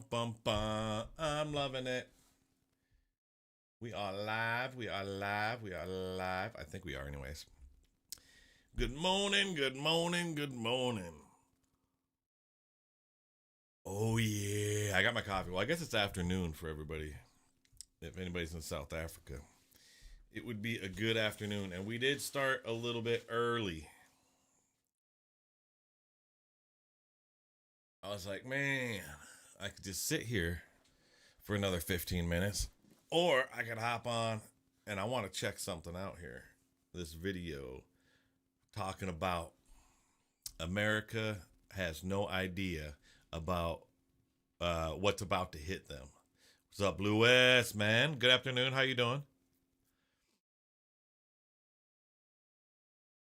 bum, bum. I'm loving it. We are live. We are live. We are live. I think we are, anyways. Good morning. Good morning. Good morning. Oh, yeah. I got my coffee. Well, I guess it's afternoon for everybody. If anybody's in South Africa, it would be a good afternoon. And we did start a little bit early. I was like, man, I could just sit here for another 15 minutes, or I could hop on and I want to check something out here. This video talking about America has no idea about what's about to hit them. What's up, Blue West, man? Good afternoon. How you doing?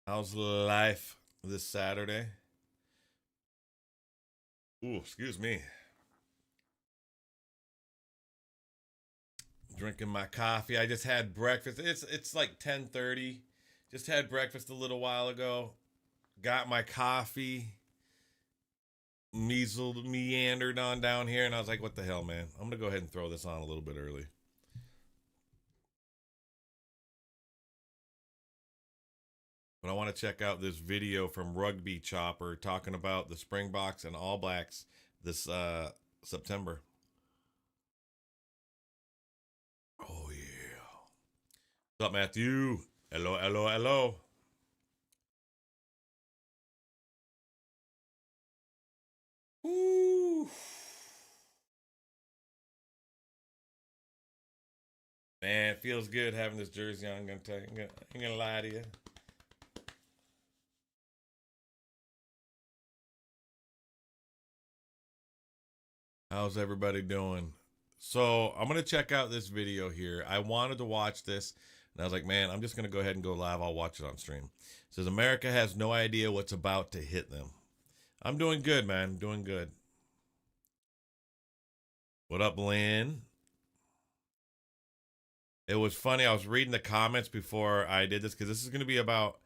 How's life this Saturday? Ooh, excuse me. Drinking my coffee. I just had breakfast. It's like 10:30. Just had breakfast a little while ago. Got my coffee. Meandered on down here, and I was like, what the hell, man? I'm gonna go ahead and throw this on a little bit early. But I want to check out this video from Rugby Chopper talking about the Springboks and All Blacks this September. Oh yeah. What's up, Matthew? Hello, hello, hello. Woo. Man, it feels good having this jersey on. I'm gonna tell you, I ain't gonna lie to you. How's everybody doing? So I'm gonna check out this video here. I wanted to watch this, and I was like, man, I'm just gonna go ahead and go live. I'll watch it on stream. It says America has no idea what's about to hit them. I'm doing good, man. Doing good. What up, Lynn? It was funny. I was reading the comments before I did this because this is going to be about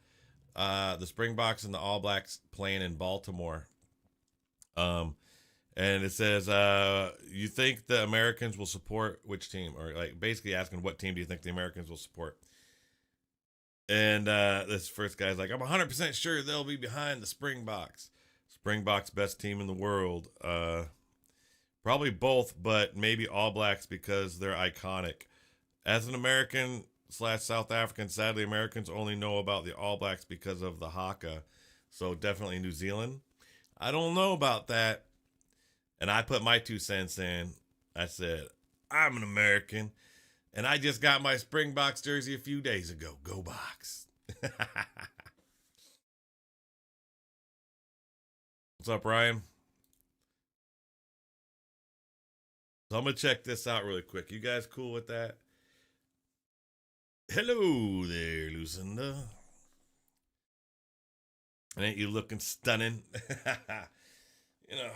the Springboks and the All Blacks playing in Baltimore. And it says, you think the Americans will support which team? Or like basically asking what team do you think the Americans will support? And this first guy's like, I'm 100% sure they'll be behind the Springboks. Springboks best team in the world. Probably both, but maybe All Blacks because they're iconic. As an American / South African, sadly, Americans only know about the All Blacks because of the haka. So definitely New Zealand. I don't know about that. And I put my 2 cents in. I said, I'm an American. And I just got my Springboks jersey a few days ago. Go Box. What's up, Ryan? So I'm going to check this out really quick. You guys cool with that? Hello there, Lucinda. And ain't you looking stunning? You know,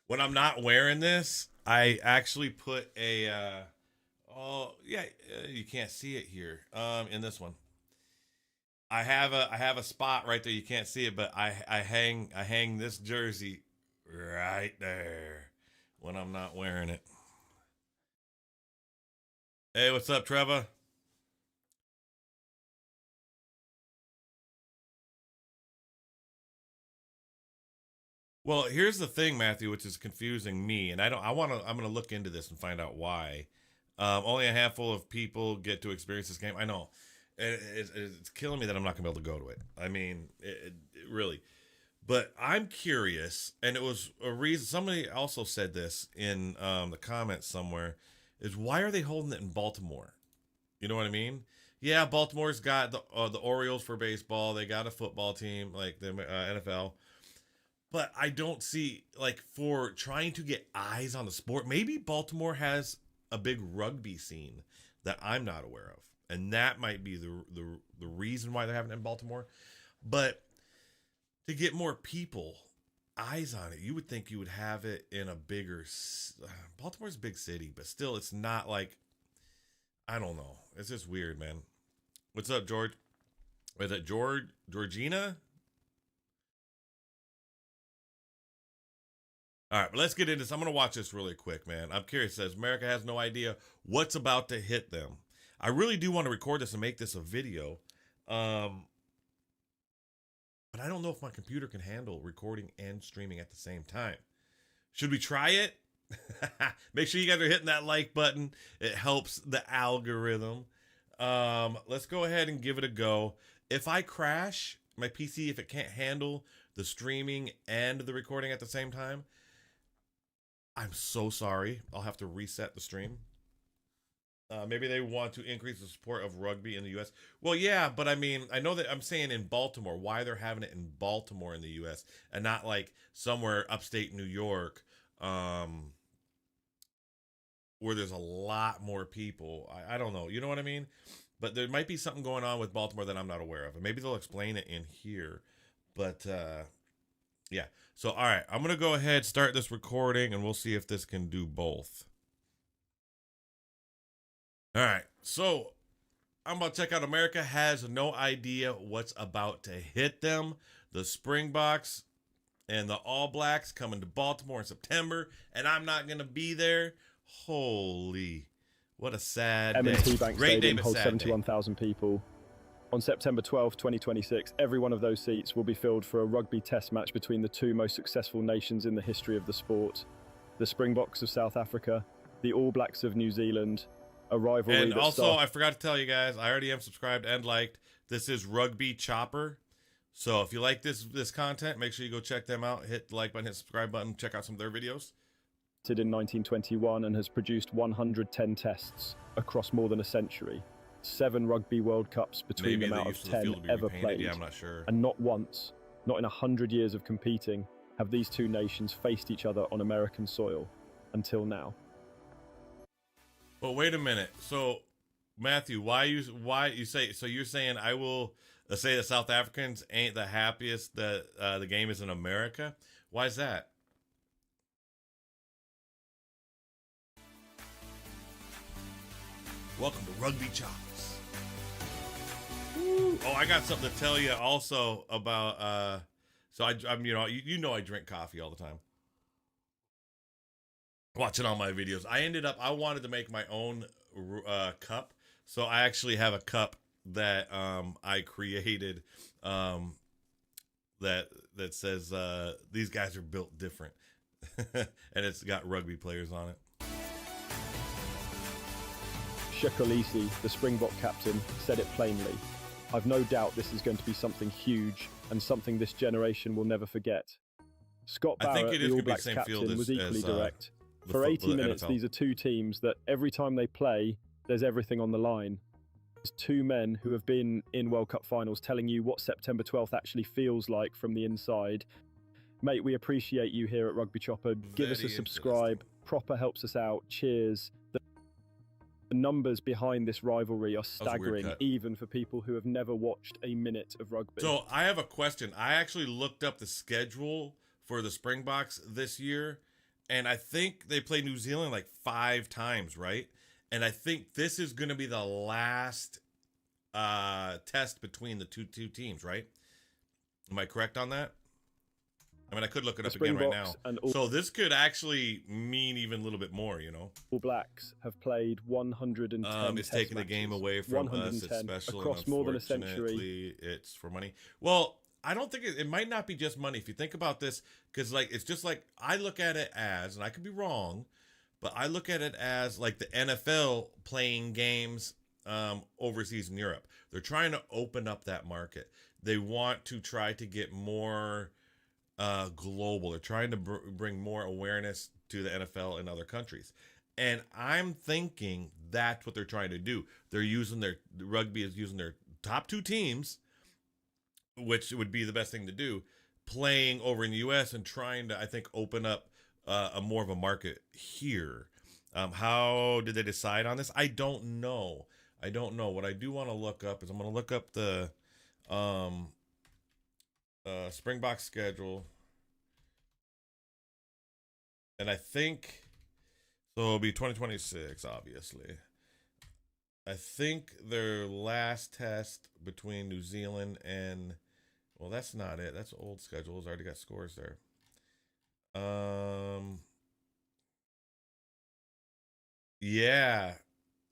when I'm not wearing this, I actually put a oh yeah, you can't see it here. In this one. I have a spot right there. You can't see it, but I hang this jersey right there when I'm not wearing it. Hey, what's up, Trevor? Well, here's the thing, Matthew, which is confusing me, and I'm gonna look into this and find out why. Only a handful of people get to experience this game. I know it's killing me that I'm not gonna be able to go to it. I mean, it really. But I'm curious, and it was a reason. Somebody also said this in the comments somewhere. Is why are they holding it in Baltimore? You know what I mean? Yeah, Baltimore's got the Orioles for baseball. They got a football team like the NFL. But I don't see like for trying to get eyes on the sport. Maybe Baltimore has a big rugby scene that I'm not aware of, and that might be the reason why they're having it in Baltimore. But to get more people eyes on it, you would think you would have it in a bigger. Baltimore's a big city, but still, it's not like I don't know. It's just weird, man. What's up, George? Is it Georgina? All right, but let's get into this. I'm going to watch this really quick, man. I'm curious. It says America has no idea what's about to hit them. I really do want to record this and make this a video. But I don't know if my computer can handle recording and streaming at the same time. Should we try it? Make sure you guys are hitting that like button. It helps the algorithm. Let's go ahead and give it a go. If I crash my PC, if it can't handle the streaming and the recording at the same time, I'm so sorry. I'll have to reset the stream. Maybe they want to increase the support of rugby in the U.S. Well, yeah, but I mean, I know that I'm saying in Baltimore, why they're having it in Baltimore in the U.S. and not like somewhere upstate New York, where there's a lot more people. I don't know. You know what I mean? But there might be something going on with Baltimore that I'm not aware of. And maybe they'll explain it in here. But, yeah. So, all right. I'm going to go ahead, start this recording, and we'll see if this can do both. All right. So, I'm about to check out America has no idea what's about to hit them. The Springboks and the All Blacks coming to Baltimore in September, and I'm not going to be there. Holy, what a sad day. M&T Bank Great Stadium day, but holds sad 71,000 people. On September 12, 2026, every one of those seats will be filled for a rugby test match between the two most successful nations in the history of the sport. The Springboks of South Africa, the All Blacks of New Zealand, a rivalry And that also, I forgot to tell you guys, I already am subscribed and liked. This is Rugby Chopper. So if you like this content, make sure you go check them out. Hit the like button, hit the subscribe button, check out some of their videos. in 1921 and has produced 110 tests across more than a century. 7 Rugby World Cups between them out of 10 ever played. Yeah, I'm not sure. And not once, not in 100 years of competing, have these two nations faced each other on American soil until now. Well, wait a minute. So, Matthew, why you say, so you're saying I will say that South Africans ain't the happiest that the game is in America? Why is that? Welcome to Rugby Chops. Oh, I got something to tell you also about. So I'm you know I drink coffee all the time. Watching all my videos, I wanted to make my own cup, so I actually have a cup that I created that says these guys are built different, and it's got rugby players on it. Shekolisi, the Springbok captain, said it plainly. I've no doubt this is going to be something huge and something this generation will never forget. Scott Barrett, the All Blacks captain, was equally direct. For 80 minutes, these are two teams that every time they play, there's everything on the line. There's two men who have been in World Cup finals telling you what September 12th actually feels like from the inside. Mate, we appreciate you here at Rugby Chopper. Give us a subscribe. Proper helps us out. Cheers. The numbers behind this rivalry are staggering, even for people who have never watched a minute of rugby. So I have a question. I actually looked up the schedule for the Springboks this year, and I think they play New Zealand like 5 times, right? And I think this is going to be the last test between the two teams, right? Am I correct on that? I mean, I could look it up again right now. So this could actually mean even a little bit more, you know. All Blacks have played 110 it's taking the game away from us. It's special. Across more than a century. It's for money. Well, I don't think it might not be just money. If you think about this, because like it's just like I look at it as, and I could be wrong, but I look at it as like the NFL playing games overseas in Europe. They're trying to open up that market. They want to try to get more global. They're trying to bring more awareness to the NFL in other countries. And I'm thinking that's what they're trying to do. They're using rugby is using their top 2 teams, which would be the best thing to do, playing over in the U.S. and trying to, I think, open up a more of a market here. How did they decide on this? I don't know. What I do want to look up is I'm going to look up the Springbok schedule, and I think so it'll be 2026, obviously. I think their last test between New Zealand and, well, that's not it. That's old schedules. Already got scores there. Yeah.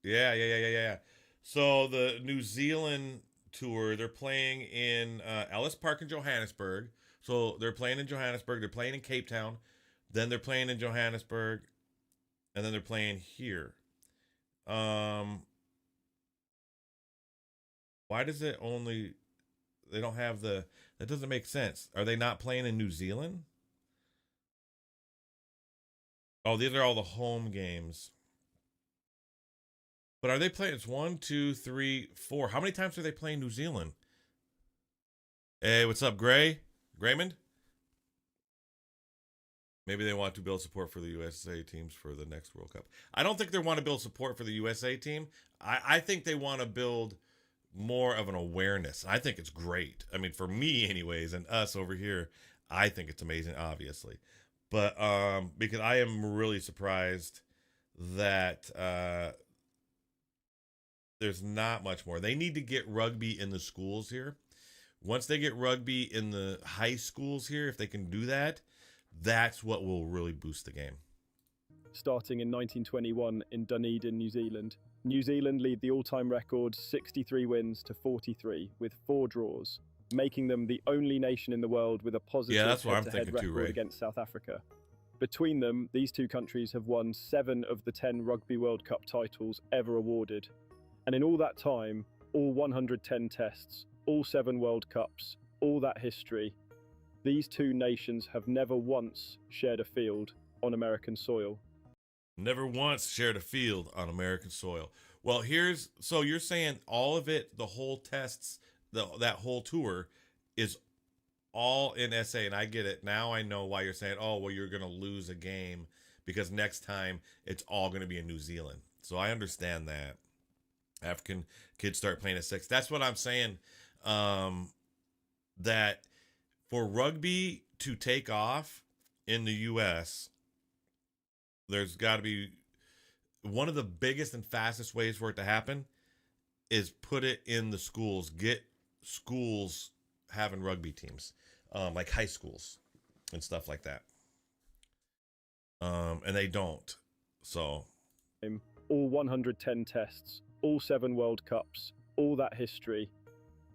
Yeah. So the New Zealand tour, they're playing in Ellis Park in Johannesburg. So they're playing in Johannesburg, they're playing in Cape Town, then they're playing in Johannesburg, and then they're playing here. Why does it only they don't have that doesn't make sense. Are they not playing in New Zealand? Oh, these are all the home games. But are they playing? It's 1, 2, 3, 4. How many times are they playing New Zealand? Hey, what's up, Gray? Graymond? Maybe they want to build support for the USA teams for the next World Cup. I don't think they want to build support for the USA team. I think they want to build more of an awareness. I think it's great. I mean, for me, anyways, and us over here, I think it's amazing, obviously. But because I am really surprised that there's not much more. They need to get rugby in the schools here. Once they get rugby in the high schools here, if they can do that, that's what will really boost the game. Starting in 1921 in Dunedin, New Zealand. New Zealand lead the all-time record 63 wins to 43 with 4 draws, making them the only nation in the world with a positive head-to-head record against South Africa. Between them, these two countries have won 7 of the 10 Rugby World Cup titles ever awarded. And in all that time, all 110 tests, all 7 World Cups, all that history, these two nations have never once shared a field on American soil. Never once shared a field on American soil. Well, so you're saying all of it, the whole tests, that whole tour is all in SA, and I get it. Now I know why you're saying, oh, well, you're going to lose a game because next time it's all going to be in New Zealand. So I understand that. African kids start playing at 6. That's what I'm saying. That for rugby to take off in the U.S., there's got to be one of the biggest and fastest ways for it to happen is put it in the schools. Get schools having rugby teams, like high schools and stuff like that. And they don't. So all 110 tests, all 7 World Cups, all that history.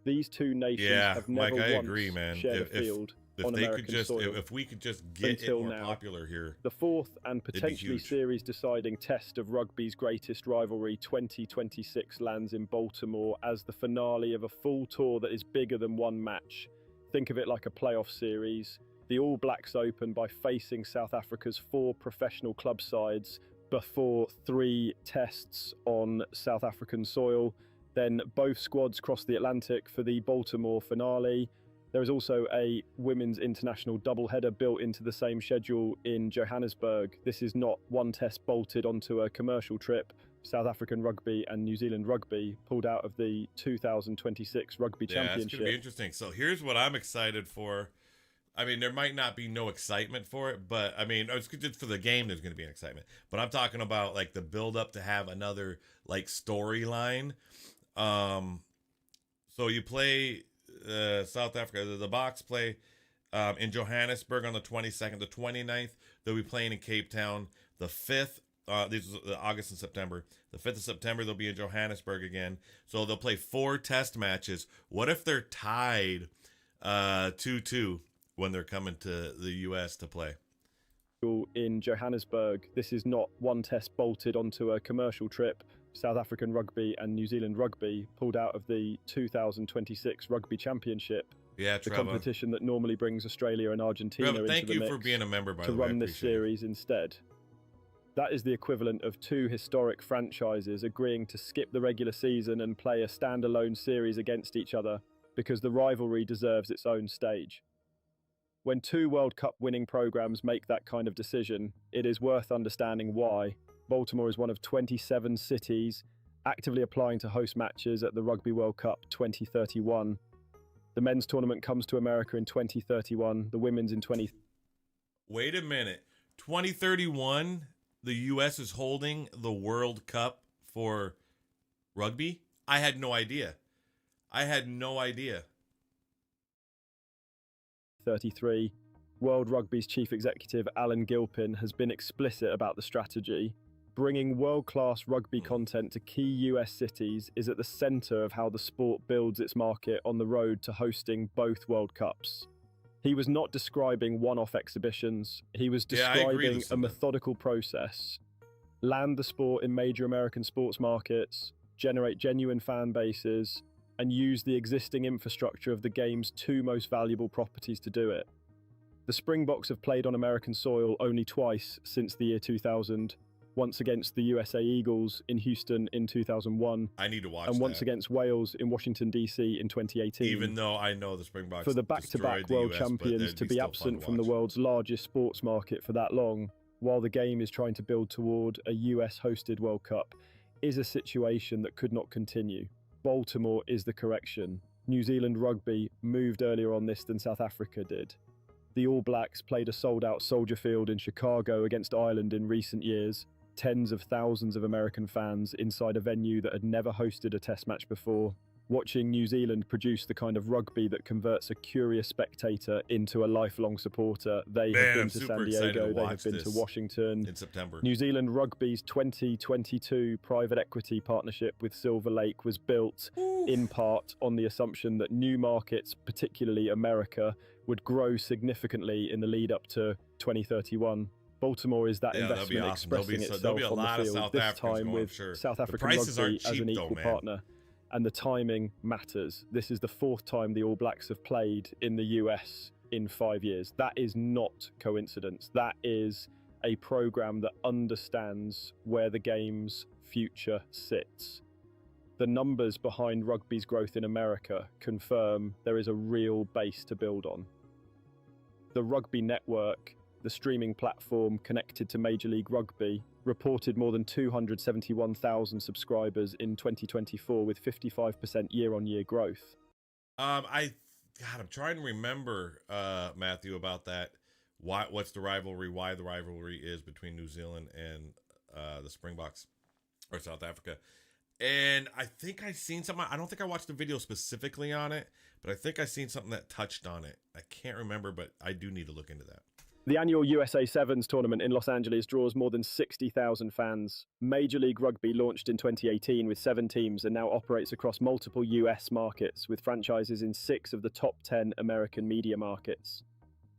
These two nations have never once shared a field on American soil. If we could just get it more popular here. The fourth and potentially series-deciding test of rugby's greatest rivalry 2026 lands in Baltimore as the finale of a full tour that is bigger than one match. Think of it like a playoff series. The All Blacks open by facing South Africa's 4 professional club sides before 3 tests on South African soil. Then both squads cross the Atlantic for the Baltimore finale. There is also a women's international doubleheader built into the same schedule in Johannesburg. This is not one test bolted onto a commercial trip. South African Rugby and New Zealand Rugby pulled out of the 2026 Rugby Championship. Yeah, it's going to be interesting. So here's what I'm excited for. I mean, there might not be no excitement for it, but I mean, it's just for the game, there's going to be an excitement. But I'm talking about like the build up to have another like storyline. So you play South Africa. The Boks play in Johannesburg on the 22nd. The 29th, they'll be playing in Cape Town. The 5th, these are August and September. The 5th of September, they'll be in Johannesburg again. So they'll play 4 test matches. What if they're tied 2-2 when they're coming to the U.S. to play? In Johannesburg, this is not one test bolted onto a commercial trip. South African Rugby and New Zealand Rugby pulled out of the 2026 Rugby Championship. Yeah, the competition that normally brings Australia and Argentina into the mix. Thank you for being a member, by the way. To run this series instead. That is the equivalent of 2 historic franchises agreeing to skip the regular season and play a standalone series against each other because the rivalry deserves its own stage. When 2 World Cup winning programs make that kind of decision, it is worth understanding why. Baltimore is one of 27 cities actively applying to host matches at the Rugby World Cup 2031. The men's tournament comes to America in 2031, the women's in 20... Wait a minute. 2031, the U.S. is holding the World Cup for rugby? I had no idea. 33. World Rugby's chief executive Alan Gilpin has been explicit about the strategy. Bringing world-class rugby content to key US cities is at the centre of how the sport builds its market on the road to hosting both World Cups. He was not describing one-off exhibitions, he was describing a methodical process. Land the sport in major American sports markets, generate genuine fan bases, and use the existing infrastructure of the game's two most valuable properties to do it. The Springboks have played on American soil only twice since the year 2000, once against the USA Eagles in Houston in 2001. I need to watch and once against Wales in Washington, D.C. in 2018. Even though I know the Springboks for the back-to-back world champions to be absent from the world's largest sports market for that long, while the game is trying to build toward a US-hosted World Cup, is a situation that could not continue. Baltimore is the correction. New Zealand rugby moved earlier on this than South Africa did. The All Blacks played a sold-out Soldier Field in Chicago against Ireland in recent years. Tens of thousands of American fans inside a venue that had never hosted a test match before. Watching New Zealand produce the kind of rugby that converts a curious spectator into a lifelong supporter. They have been to San Diego, they have been to Washington. In September. New Zealand Rugby's 2022 private equity partnership with Silver Lake was built in part on the assumption that new markets, particularly America, would grow significantly in the lead up to 2031. Baltimore is that investment expressing itself on the field, this time with South African Rugby as an equal partner. And the timing matters. This is the fourth time the All Blacks have played in the US in 5 years. That is not coincidence. That is a program that understands where the game's future sits. The numbers behind rugby's growth in America confirm there is a real base to build on. The Rugby Network, the streaming platform connected to Major League Rugby, reported more than 271,000 subscribers in 2024 with 55% year-on-year growth. I'm trying to remember, Matthew, about that. What's the rivalry? Why the rivalry is between New Zealand and the Springboks or South Africa? And I think I seen something. I don't think I watched the video specifically on it, but I think I seen something that touched on it. I can't remember, but I do need to look into that. The annual USA Sevens tournament in Los Angeles draws more than 60,000 fans. Major League Rugby launched in 2018 with 7 teams and now operates across multiple US markets with franchises in 6 of the top 10 American media markets.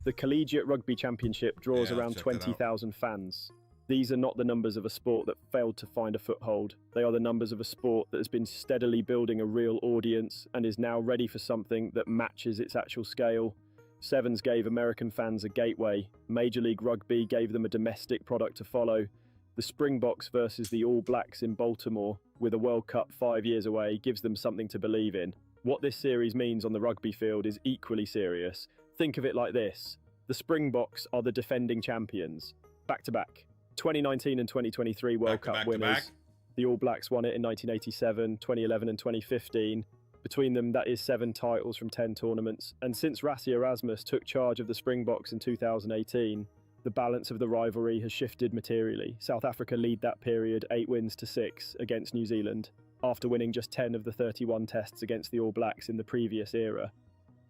The Collegiate Rugby Championship draws around 20,000 fans. These are not the numbers of a sport that failed to find a foothold. They are the numbers of a sport that has been steadily building a real audience and is now ready for something that matches its actual scale. Sevens gave American fans a gateway. Major League Rugby gave them a domestic product to follow. The Springboks versus the All Blacks in Baltimore, with a World Cup 5 years away, gives them something to believe in. What this series means on the rugby field is equally serious. Think of it like this. The Springboks are the defending champions. Back to back. 2019 and 2023 World Cup winners. The All Blacks won it in 1987, 2011 and 2015. Between them, that is 7 titles from 10 tournaments. And since Rassie Erasmus took charge of the Springboks in 2018, the balance of the rivalry has shifted materially. South Africa lead that period 8 wins to 6 against New Zealand, after winning just 10 of the 31 tests against the All Blacks in the previous era.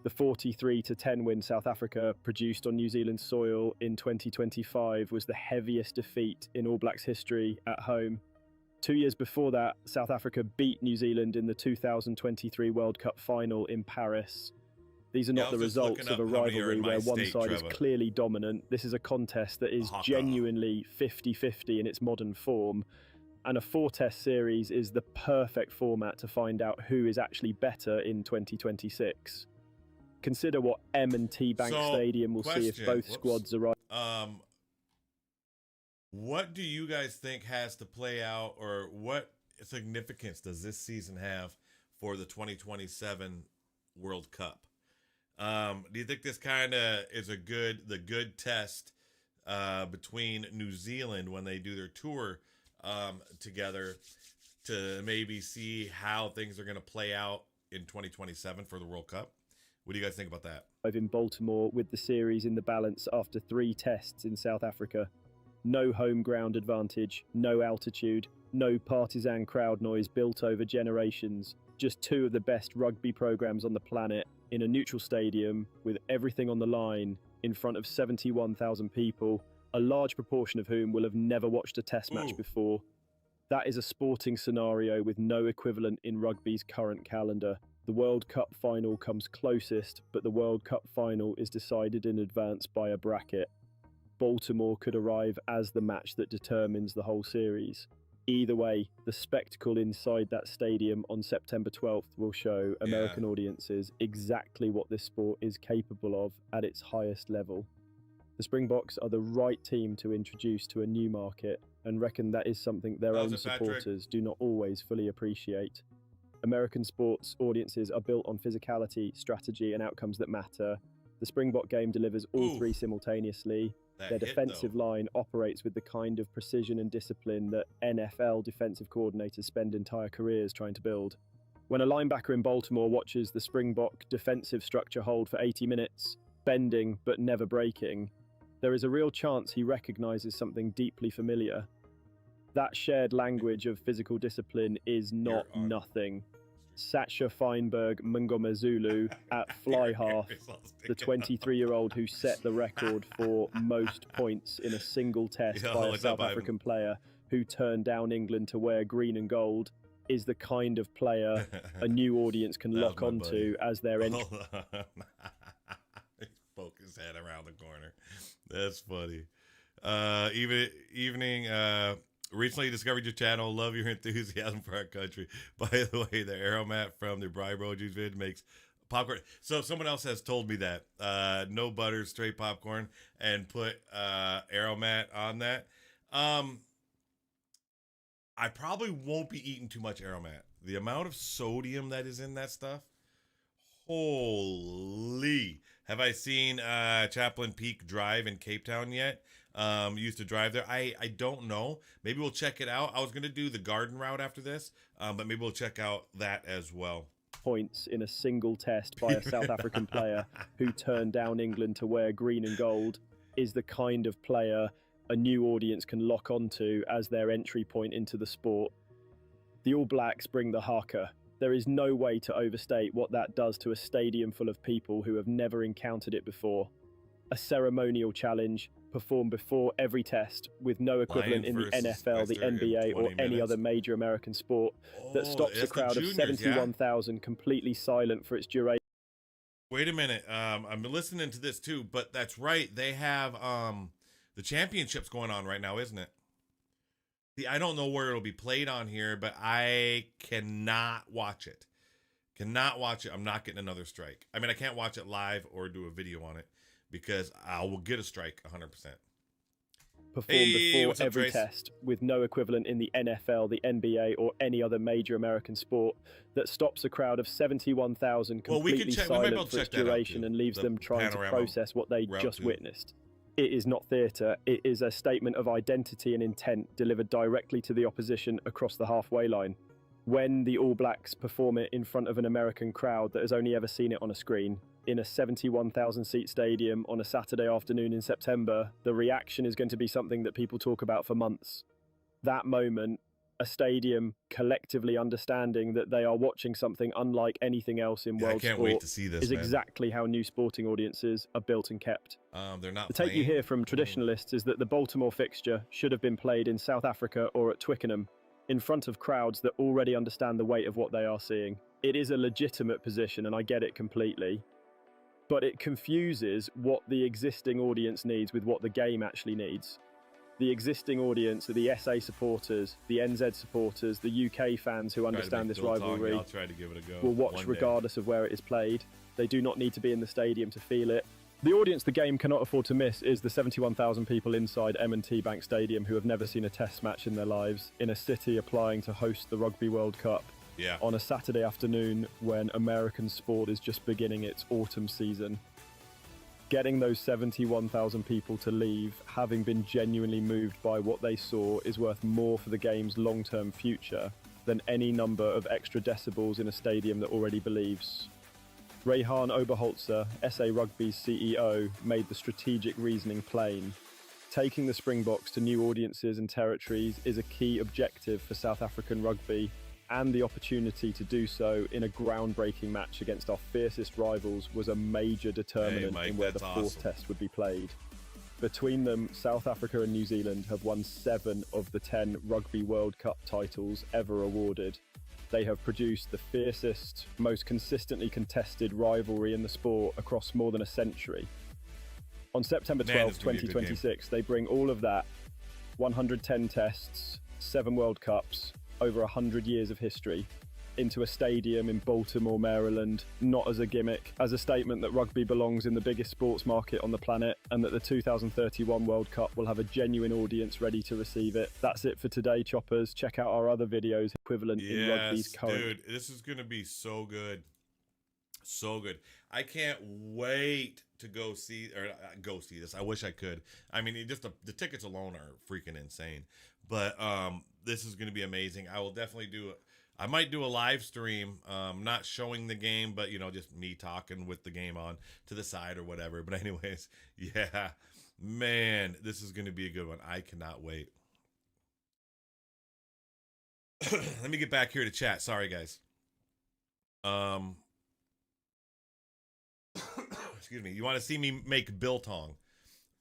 The 43-10 win South Africa produced on New Zealand soil in 2025 was the heaviest defeat in All Blacks history at home. 2 years before that, South Africa beat New Zealand in the 2023 World Cup final in Paris. These are not the results of a rivalry where one side is clearly dominant. This is a contest that is genuinely 50-50 in its modern form. And a 4-test series is the perfect format to find out who is actually better in 2026. Consider what M&T Bank Stadium will see if both squads arrive. What do you guys think has to play out, or what significance does this season have for the 2027 World Cup? Do you think this kind of is the good test between New Zealand when they do their tour together to maybe see how things are going to play out in 2027 for the World Cup? What do you guys think about that? In Baltimore with the series in the balance after 3 tests in South Africa. No home ground advantage, no altitude, no partisan crowd noise built over generations. Just 2 of the best rugby programs on the planet in a neutral stadium with everything on the line in front of 71,000 people, a large proportion of whom will have never watched a test match before. That is a sporting scenario with no equivalent in rugby's current calendar. The World Cup final comes closest, but the World Cup final is decided in advance by a bracket. Baltimore could arrive as the match that determines the whole series. Either way, the spectacle inside that stadium on September 12th will show American audiences exactly what this sport is capable of at its highest level. The Springboks are the right team to introduce to a new market, and reckon that is something their own supporters do not always fully appreciate. American sports audiences are built on physicality, strategy, and outcomes that matter. The Springbok game delivers all three simultaneously. Their defensive line operates with the kind of precision and discipline that NFL defensive coordinators spend entire careers trying to build. When a linebacker in Baltimore watches the Springbok defensive structure hold for 80 minutes, bending but never breaking, there is a real chance he recognizes something deeply familiar. That shared language of physical discipline is not nothing. Sacha Feinberg Mngomezulu at fly half, the 23-year-old who set the record for most points in a single test by a South African player who turned down England to wear green and gold, is the kind of player a new audience can lock onto as their entry. Poke his head around the corner. That's funny. Evening. Recently discovered your channel. Love your enthusiasm for our country. By the way, the aromat from the Bri Broji's vid makes popcorn. So someone else has told me that no butter, straight popcorn, and put aromat on that. I probably won't be eating too much aromat. The amount of sodium that is in that stuff. Holy. Have I seen Chaplain Peak Drive in Cape Town yet? Used to drive there. I don't know. Maybe we'll check it out. I was going to do the garden route after this, but maybe we'll check out that as well. Points in a single test by a South African player who turned down England to wear green and gold is the kind of player a new audience can lock onto as their entry point into the sport. The All Blacks bring the haka. There is no way to overstate what that does to a stadium full of people who have never encountered it before. A ceremonial challenge performed before every test with no equivalent in the NFL, the NBA, or any other major American sport that stops a crowd of 71,000 completely silent for its duration. Wait a minute. I'm listening to this too, but that's right. They have the championships going on right now, isn't it? See, I don't know where it'll be played on here, but I cannot watch it. Cannot watch it. I'm not getting another strike. I mean, I can't watch it live or do a video on it because I will get a strike 100%. Performed before every test with no equivalent in the NFL, the NBA, or any other major American sport that stops a crowd of 71,000 completely silent for its duration and leaves them trying to process what they just witnessed. It is not theatre, it is a statement of identity and intent delivered directly to the opposition across the halfway line. When the All Blacks perform it in front of an American crowd that has only ever seen it on a screen, in a 71,000 seat stadium on a Saturday afternoon in September, the reaction is going to be something that people talk about for months. That moment, a stadium collectively understanding that they are watching something unlike anything else in world sport, wait to see this, is exactly how new sporting audiences are built and kept. They're not the take you hear from traditionalists is that the Baltimore fixture should have been played in South Africa or at Twickenham, in front of crowds that already understand the weight of what they are seeing. It is a legitimate position, and I get it completely. But it confuses what the existing audience needs with what the game actually needs. The existing audience are the SA supporters, the NZ supporters, the UK fans who understand this rivalry, will watch regardless of where it is played. They do not need to be in the stadium to feel it. The audience the game cannot afford to miss is the 71,000 people inside M&T Bank Stadium who have never seen a test match in their lives, in a city applying to host the Rugby World Cup. On a Saturday afternoon when American sport is just beginning its autumn season. Getting those 71,000 people to leave, having been genuinely moved by what they saw, is worth more for the game's long-term future than any number of extra decibels in a stadium that already believes. Rehan Oberholzer, SA Rugby's CEO, made the strategic reasoning plain. Taking the Springboks to new audiences and territories is a key objective for South African rugby and the opportunity to do so in a groundbreaking match against our fiercest rivals was a major determinant in where the fourth test would be played. Between them, South Africa and New Zealand have won 7 of the 10 Rugby World Cup titles ever awarded. They have produced the fiercest, most consistently contested rivalry in the sport across more than a century. On September 12, 2026, they bring all of that, 110 tests, 7 World Cups, over 100 years of history, into a stadium in Baltimore, Maryland, not as a gimmick, as a statement that rugby belongs in the biggest sports market on the planet and that the 2031 World Cup will have a genuine audience ready to receive it. That's it for today, choppers. Check out our other videos equivalent in rugby's current. Dude, this is going to be so good. So good. I can't wait to go see this. I wish I could. I mean, just the tickets alone are freaking insane. But this is going to be amazing. I will definitely I might do a live stream, not showing the game, but, you know, just me talking with the game on to the side or whatever. But anyways, yeah, man, this is going to be a good one. I cannot wait. Let me get back here to chat. Sorry, guys. Excuse me. You want to see me make biltong?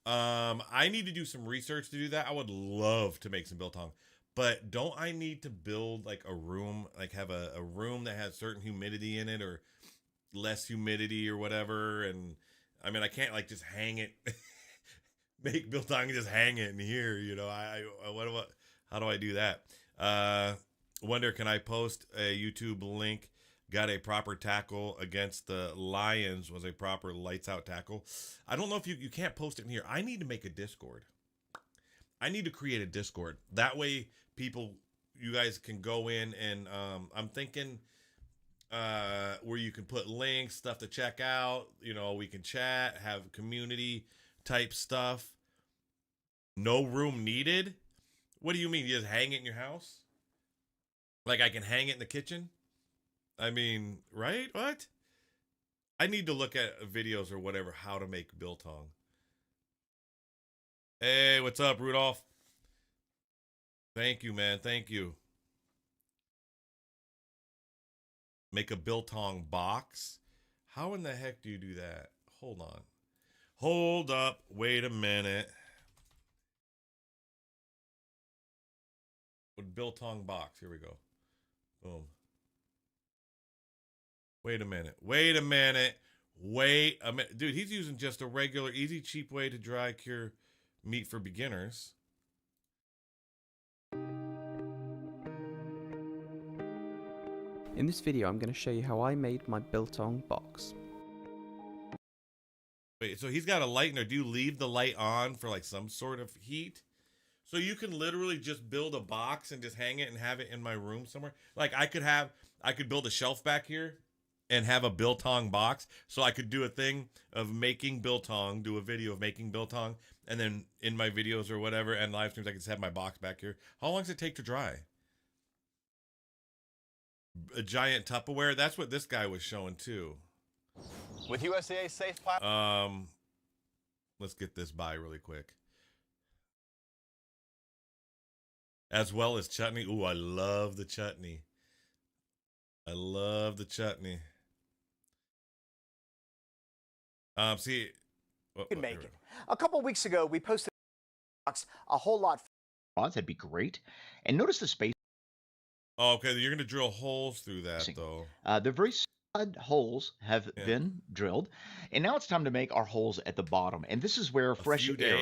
I need to do some research to do that. I would love to make some biltong. But don't I need to build like a room, like have a room that has certain humidity in it or less humidity or whatever? And I mean, I can't like just hang it, make biltong and just hang it in here. You know, how do I do that? Wonder, can I post a YouTube link? Got a proper tackle against the Lions, was a proper lights out tackle. I don't know if you can't post it in here. I need to make a Discord. I need to create a Discord. That way you guys can go in and I'm thinking where you can put links, stuff to check out. You know, we can chat, have community type stuff. No room needed? What do you mean? You just hang it in your house? Like I can hang it in the kitchen? I mean, right? What? I need to look at videos or whatever, how to make biltong. Hey, what's up, Rudolph? Thank you, man. Thank you. Make a biltong box? How in the heck do you do that? Hold on. Hold up. Wait a minute. With biltong box. Here we go. Boom. Wait a minute. Wait a minute. Wait a minute. Dude, he's using just a regular, easy, cheap way to dry cure meat for beginners. In this video, I'm going to show you how I made my biltong box. Wait, so he's got a light in there. Do you leave the light on for like some sort of heat? So you can literally just build a box and just hang it and have it in my room somewhere. Like I could build a shelf back here and have a biltong box. So I could do a thing of making biltong, do a video of making biltong, and then in my videos or whatever and live streams, I can just have my box back here. How long does it take to dry? A giant Tupperware. That's what this guy was showing too. With USDA safe platform. Let's get this by really quick. As well as chutney. Ooh, I love the chutney. I love the chutney. See, You can make it. A couple weeks ago, we posted a whole lot. That'd be great. And notice the space. Oh, okay. You're going to drill holes through that, though. They're very solid holes have been drilled. And now it's time to make our holes at the bottom. And this is where fresh air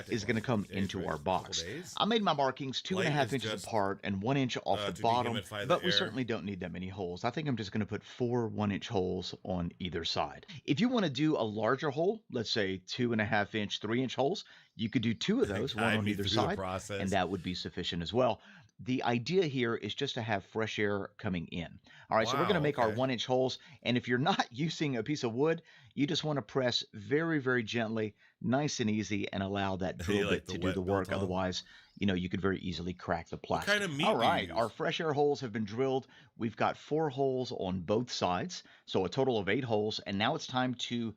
is going to come into our box. I made my markings 2.5 inches apart and 1 inch off the bottom, but we certainly don't need that many holes. I think I'm just going to put 4 1-inch holes on either side. If you want to do a larger hole, let's say 2.5 inch, 3-inch holes, you could do 2 of those, one on either side, and that would be sufficient as well. The idea here is just to have fresh air coming in. All right, so we're going to make our 1-inch holes. And if you're not using a piece of wood, you just want to press very, very gently, nice and easy, and allow that drill bit to do the work. Otherwise, you know, you could very easily crack the plastic. What kind of meat All right, do you use? our fresh air holes have been drilled. We've got 4 holes on both sides, so a total of 8 holes. And now it's time to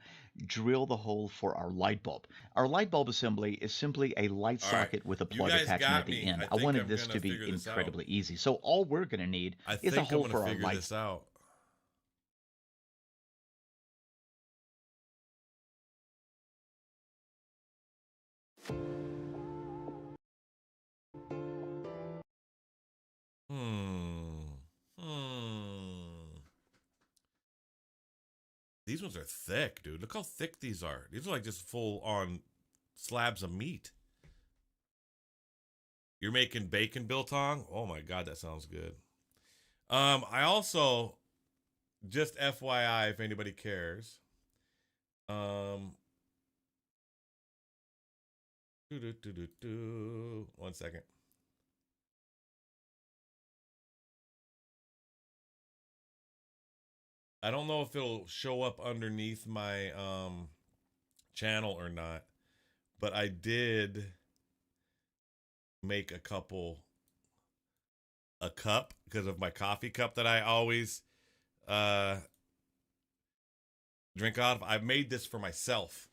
drill the hole for our light bulb. Our light bulb assembly is simply a light socket with a plug attachment at the end. I wanted this to be incredibly easy. So all we're going to need is a hole for our light bulb. These ones are thick, dude. Look how thick these are. These are like just full on slabs of meat. You're making bacon biltong? Oh my God, that sounds good. I also, just FYI, if anybody cares, 1 second. I don't know if it'll show up underneath my channel or not, but I did make a cup because of my coffee cup that I always drink out of. I made this for myself.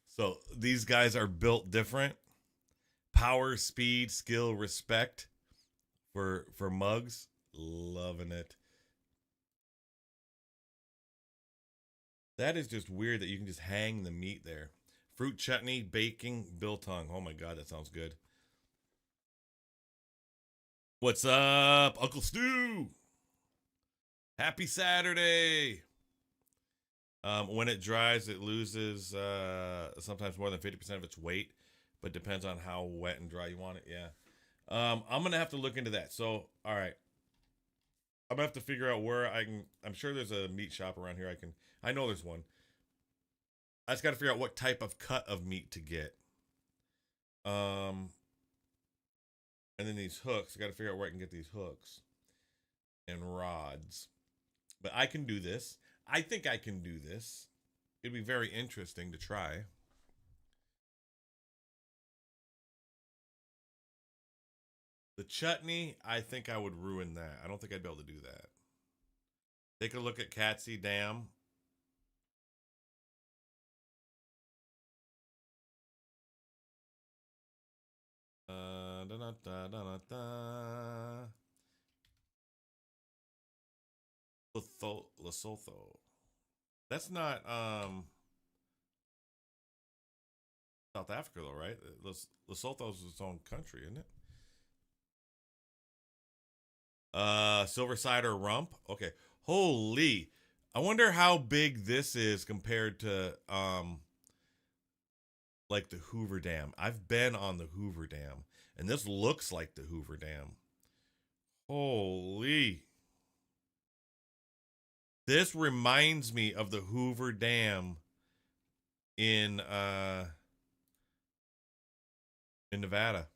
So these guys are built different. Power, speed, skill, respect for mugs. Loving it. That is just weird that you can just hang the meat there. Fruit chutney, baking, biltong. Oh my God, that sounds good. What's up, Uncle Stu? Happy Saturday. When it dries, it loses sometimes more than 50% of its weight, but depends on how wet and dry you want it. Yeah. I'm going to have to look into that. So, all right. I'm going to have to figure out where I can. I'm sure there's a meat shop around here. I know there's one. I just got to figure out what type of cut of meat to get. And then these hooks. I got to figure out where I can get these hooks and rods. But I can do this. I think I can do this. It'd be very interesting to try. The chutney, I think I would ruin that. I don't think I'd be able to do that. Take a look at Catsy Dam. Lesotho. That's not South Africa though, right? Lesotho is its own country, isn't it? Silver cider rump. Okay. Holy. I wonder how big this is compared to like the Hoover Dam. I've been on the Hoover Dam, and this looks like the Hoover Dam. Holy. This reminds me of the Hoover Dam in Nevada.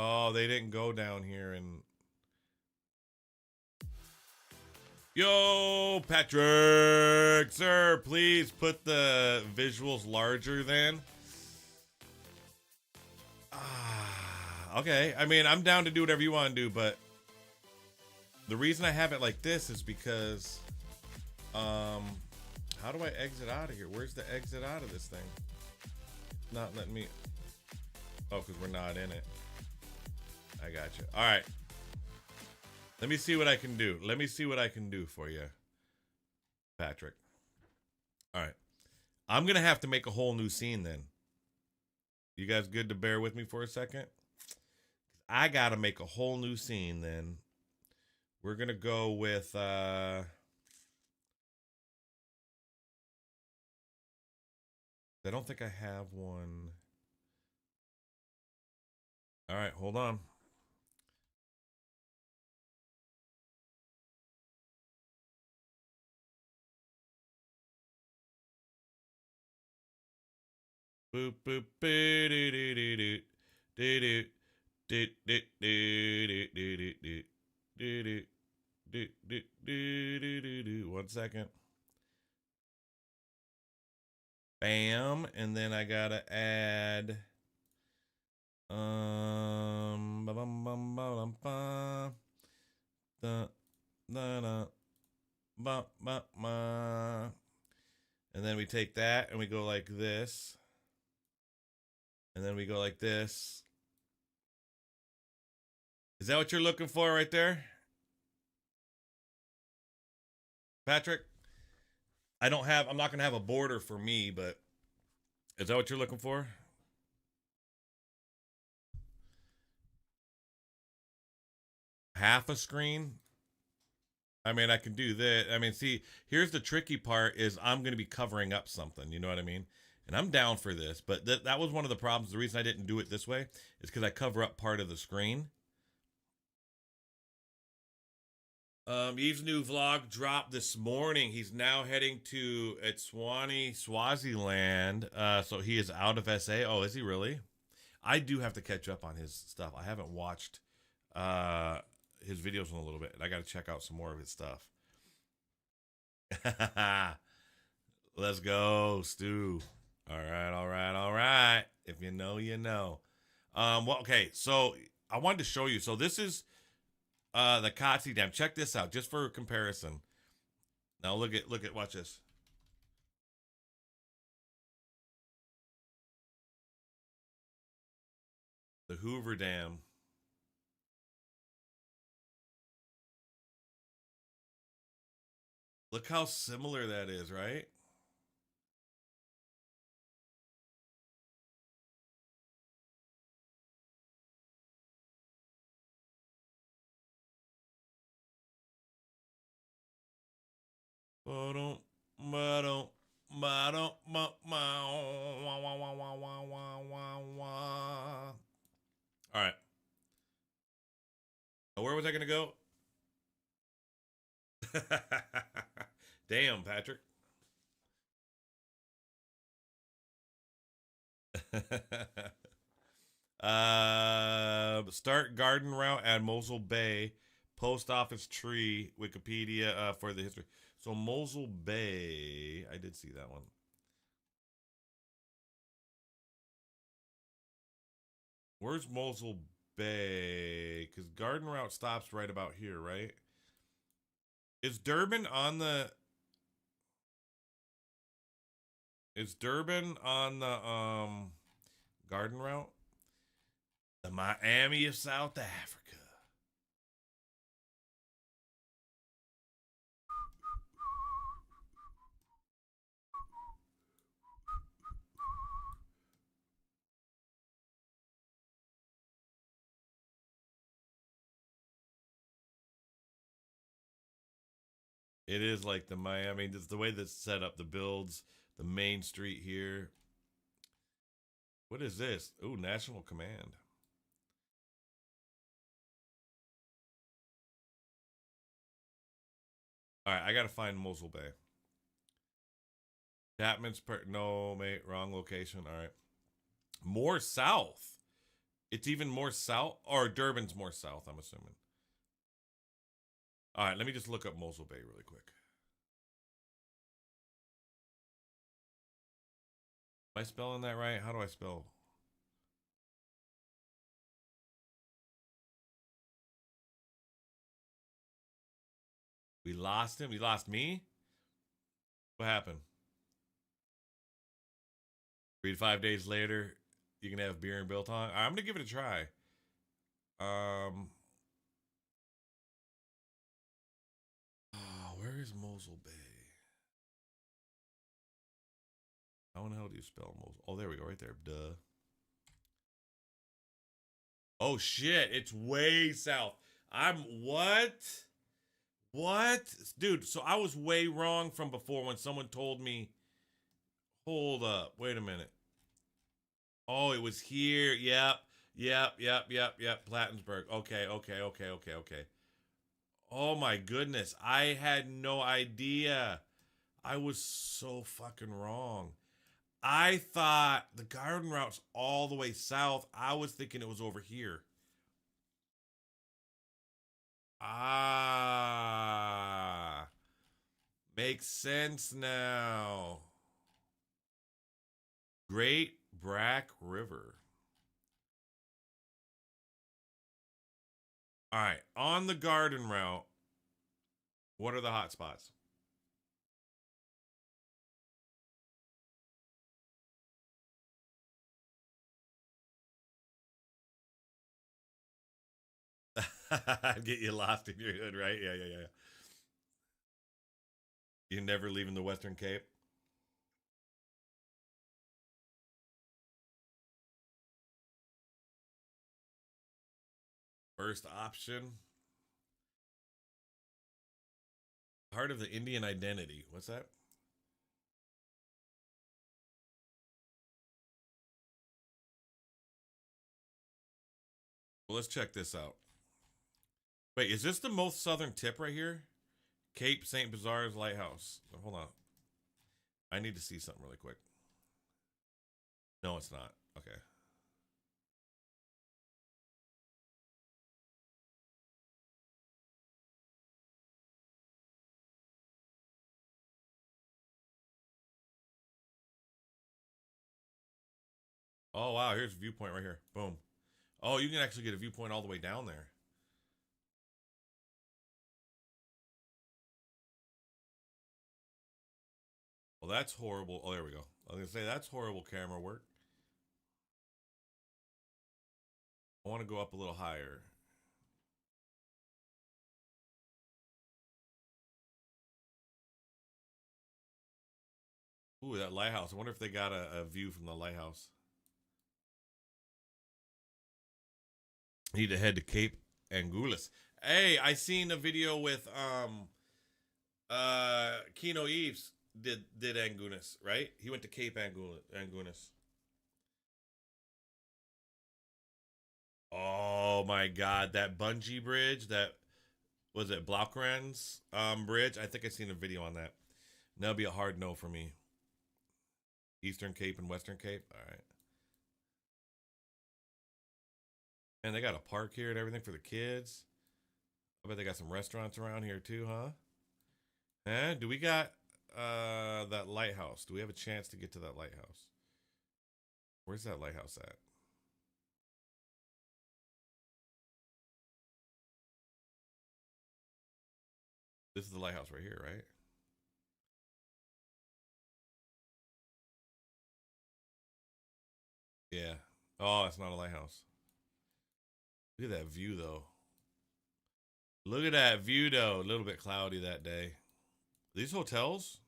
Oh, they didn't go down here and... Yo, Patrick! Sir, please put the visuals larger then. Okay. I mean, I'm down to do whatever you want to do, but... the reason I have it like this is because... how do I exit out of here? Where's the exit out of this thing? Not letting me... oh, because we're not in it. I got you. All right. Let me see what I can do. Let me see what I can do for you, Patrick. All right. I'm going to have to make a whole new scene then. You guys good to bear with me for a second? I got to make a whole new scene then. We're going to go with... I don't think I have one. All right, hold on. Boop boop doo doo doo doo doo doo doo doo doo. 1 second. Bam, and then I gotta add Ba bum bum ba dum ba. Da da da ba ba ba. And then we take that and we go like this. And then we go like this. Is that what you're looking for right there? Patrick? I'm not going to have a border for me, but is that what you're looking for? Half a screen? I mean, I can do that. I mean, see, here's the tricky part is I'm going to be covering up something. You know what I mean? And I'm down for this, but that was one of the problems. The reason I didn't do it this way is because I cover up part of the screen. Eve's new vlog dropped this morning. He's now heading to Etswani, Swaziland. So he is out of SA. Oh, is he really? I do have to catch up on his stuff. I haven't watched his videos in a little bit. I got to check out some more of his stuff. Let's go, Stu. All right. If you know, you know. Well, okay. So I wanted to show you. So this is the Kotze Dam. Check this out, just for comparison. Now look at, watch this. The Hoover Dam. Look how similar that is, right? All right. Now, where was I going to go? Damn, Patrick. Start garden route at Mosul Bay. Post office tree. Wikipedia for the history. So Mosul Bay. I did see that one. Where's Mosul Bay? Because garden route stops right about here, right? Is Durban on the... Is Durban on the garden route? The Miami of South Africa. It is like the Miami. It's the way that's set up, the builds, the main street here. What is this? Ooh, National Command. All right, I got to find Mosul Bay. Chapman's no, mate, wrong location. All right. More south. It's even more south, or Durban's more south, I'm assuming. All right, let me just look up Mosul Bay really quick. Am I spelling that right? How do I spell? We lost him? We lost me? What happened? 3 to 5 days later, you can have beer and biltong. I'm gonna give it a try. Where is Mosul Bay? How in the hell do you spell Mosul? Oh, there we go, right there. Duh. Oh shit, it's way south. What? What? Dude, so I was way wrong from before when someone told me, hold up, wait a minute. Oh, it was here. Yep. Plattsburgh. Okay. Oh my goodness. I had no idea. I was so fucking wrong. I thought the garden route's all the way south. I was thinking it was over here. Ah. Makes sense now. Great Brack River. All right, on the garden route, what are the hot spots? Get you lost in your hood, right? Yeah. You're never leaving the Western Cape. First option. Part of the Indian identity. What's that? Well, let's check this out. Wait, is this the most southern tip right here? Cape St. Bazaar's Lighthouse. Hold on. I need to see something really quick. No, it's not. Okay. Oh, wow. Here's a viewpoint right here. Boom. Oh, you can actually get a viewpoint all the way down there. Well, that's horrible. Oh, there we go. I was going to say, that's horrible camera work. I want to go up a little higher. Ooh, that lighthouse. I wonder if they got a view from the lighthouse. Need to head to Cape Anguillas. Hey, I seen a video with Keno Eves did Anguillas, right? He went to Cape Anguillas. Oh my god, that bungee bridge, that was it Blaukrans bridge? I think I seen a video on that. That'll be a hard no for me. Eastern Cape and Western Cape. All right. And they got a park here and everything for the kids. I bet they got some restaurants around here too, huh? Do we got that lighthouse? Do we have a chance to get to that lighthouse? Where's that lighthouse at? This is the lighthouse right here, right? Yeah. Oh, it's not a lighthouse. Look at that view, though. Look at that view, though. A little bit cloudy that day. These hotels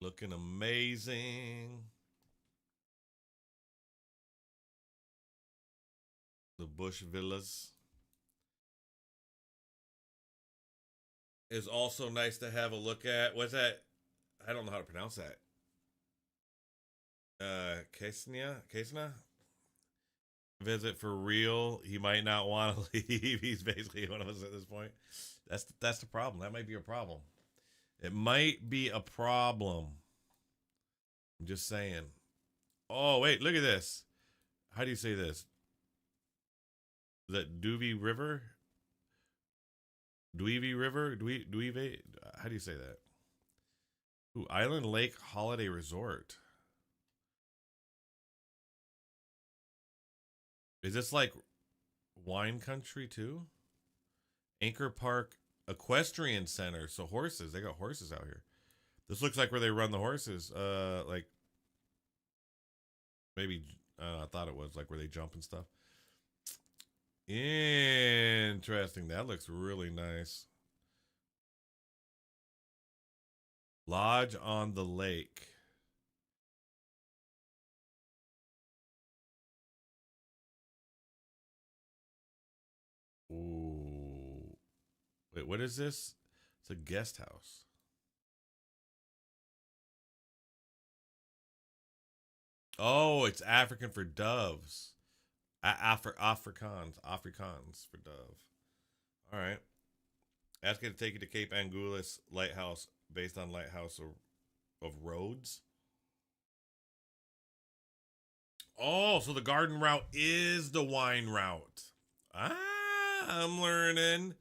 looking amazing. The Bush Villas is also nice to have a look at. What's that? I don't know how to pronounce that. Kesnia? Visit for real. He might not want to leave. He's basically one of us at this point. That's the problem. That might be a problem. It might be a problem. I'm just saying. Oh, wait, look at this. How do you say this? Is that Duvy River? Dweevy River? Dweevy? How do you say that? Ooh, Island Lake Holiday Resort. Is this like wine country too? Anchor Park Equestrian Center. So horses. They got horses out here. This looks like where they run the horses. Like maybe I thought it was like where they jump and stuff. Interesting. That looks really nice. Lodge on the lake. Ooh. Wait, what is this? It's a guest house. Oh, it's African for doves. Afrikaans for dove. All right. Ask it to take you to Cape Anguillas Lighthouse based on Lighthouse of Rhodes. Oh, so the garden route is the wine route. Ah, I'm learning.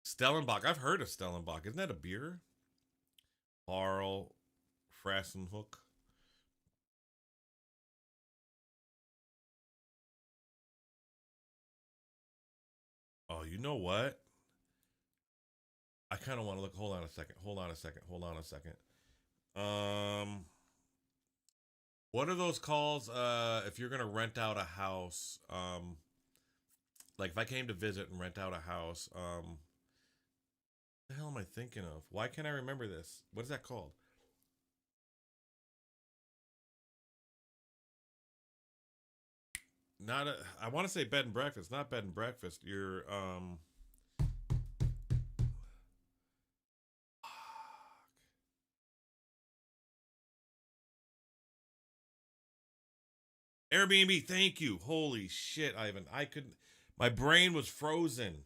Stellenbosch. I've heard of Stellenbosch. Isn't that a beer? Harl. Krassenhoek. Oh, you know what? I kind of want to look. Hold on a second. What are those calls? If you're gonna rent out a house, like if I came to visit and rent out a house, what the hell am I thinking of? Why can't I remember this? What is that called? Not a. I want to say bed and breakfast. Not bed and breakfast. You're Airbnb, thank you. Holy shit, Ivan. I couldn't. My brain was frozen.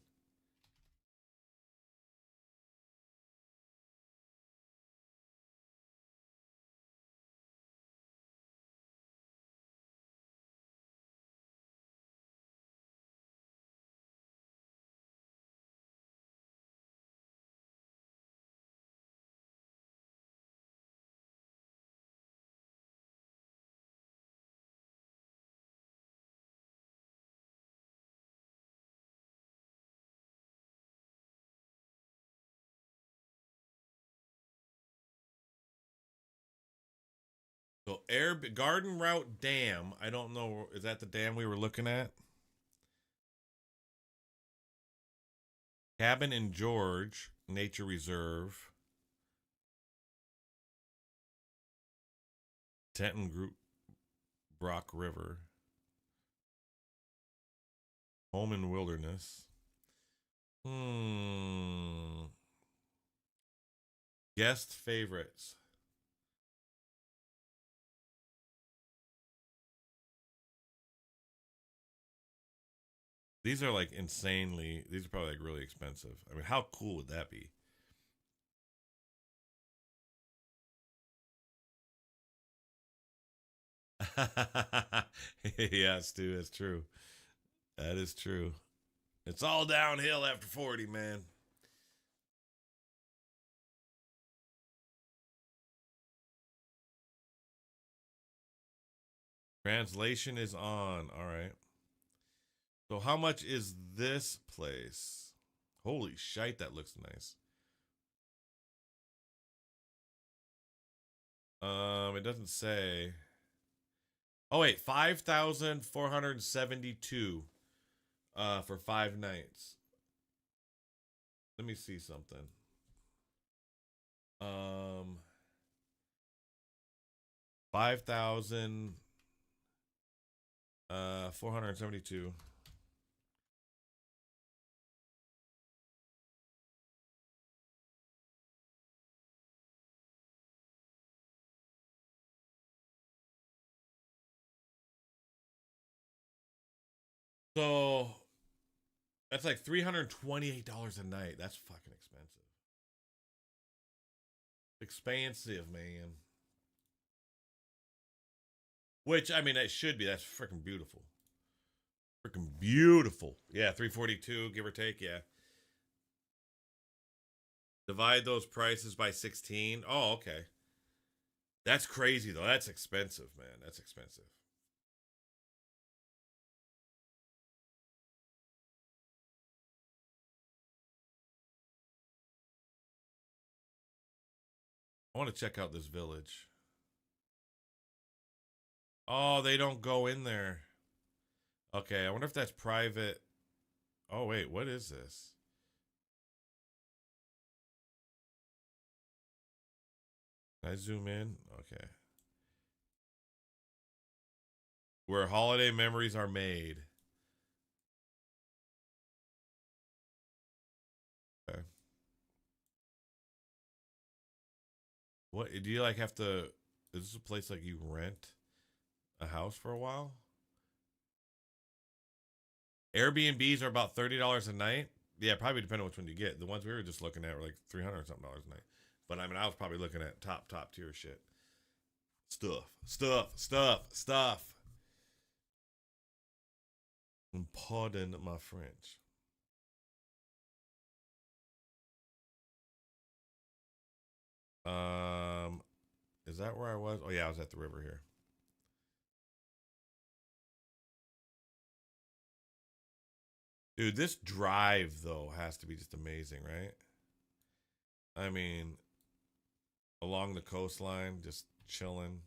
So Garden Route Dam. I don't know. Is that the dam we were looking at? Cabin in George Nature Reserve. Tenton Group Brock River. Home in Wilderness. Guest favorites. These are like insanely, these are probably like really expensive. I mean, how cool would that be? Yeah, Stu, that's true. That is true. It's all downhill after 40, man. Translation is on. All right. So how much is this place? Holy shite, that looks nice. It doesn't say. Oh wait, 5,472 for 5 nights. Let me see something. 5,472. So that's like $328 a night. That's fucking expensive. Expensive, man. Which, I mean, it should be. That's freaking beautiful. Freaking beautiful. Yeah, 342, give or take. Yeah. Divide those prices by 16. Oh, okay. That's crazy, though. That's expensive, man. That's expensive. I want to check out this village. Oh, they don't go in there. Okay, I wonder if that's private. Oh, wait, what is this? Can I zoom in? Okay. Where holiday memories are made. Okay. What do you like have to? Is this a place like you rent a house for a while? Airbnbs are about $30 a night. Yeah, probably depending on which one you get. The ones we were just looking at were like $300 something a night. But I mean, I was probably looking at top tier shit. Stuff. And pardon my French. Is that where I was? Oh yeah, I was at the river here. Dude, this drive though has to be just amazing, right? I mean, along the coastline, just chilling.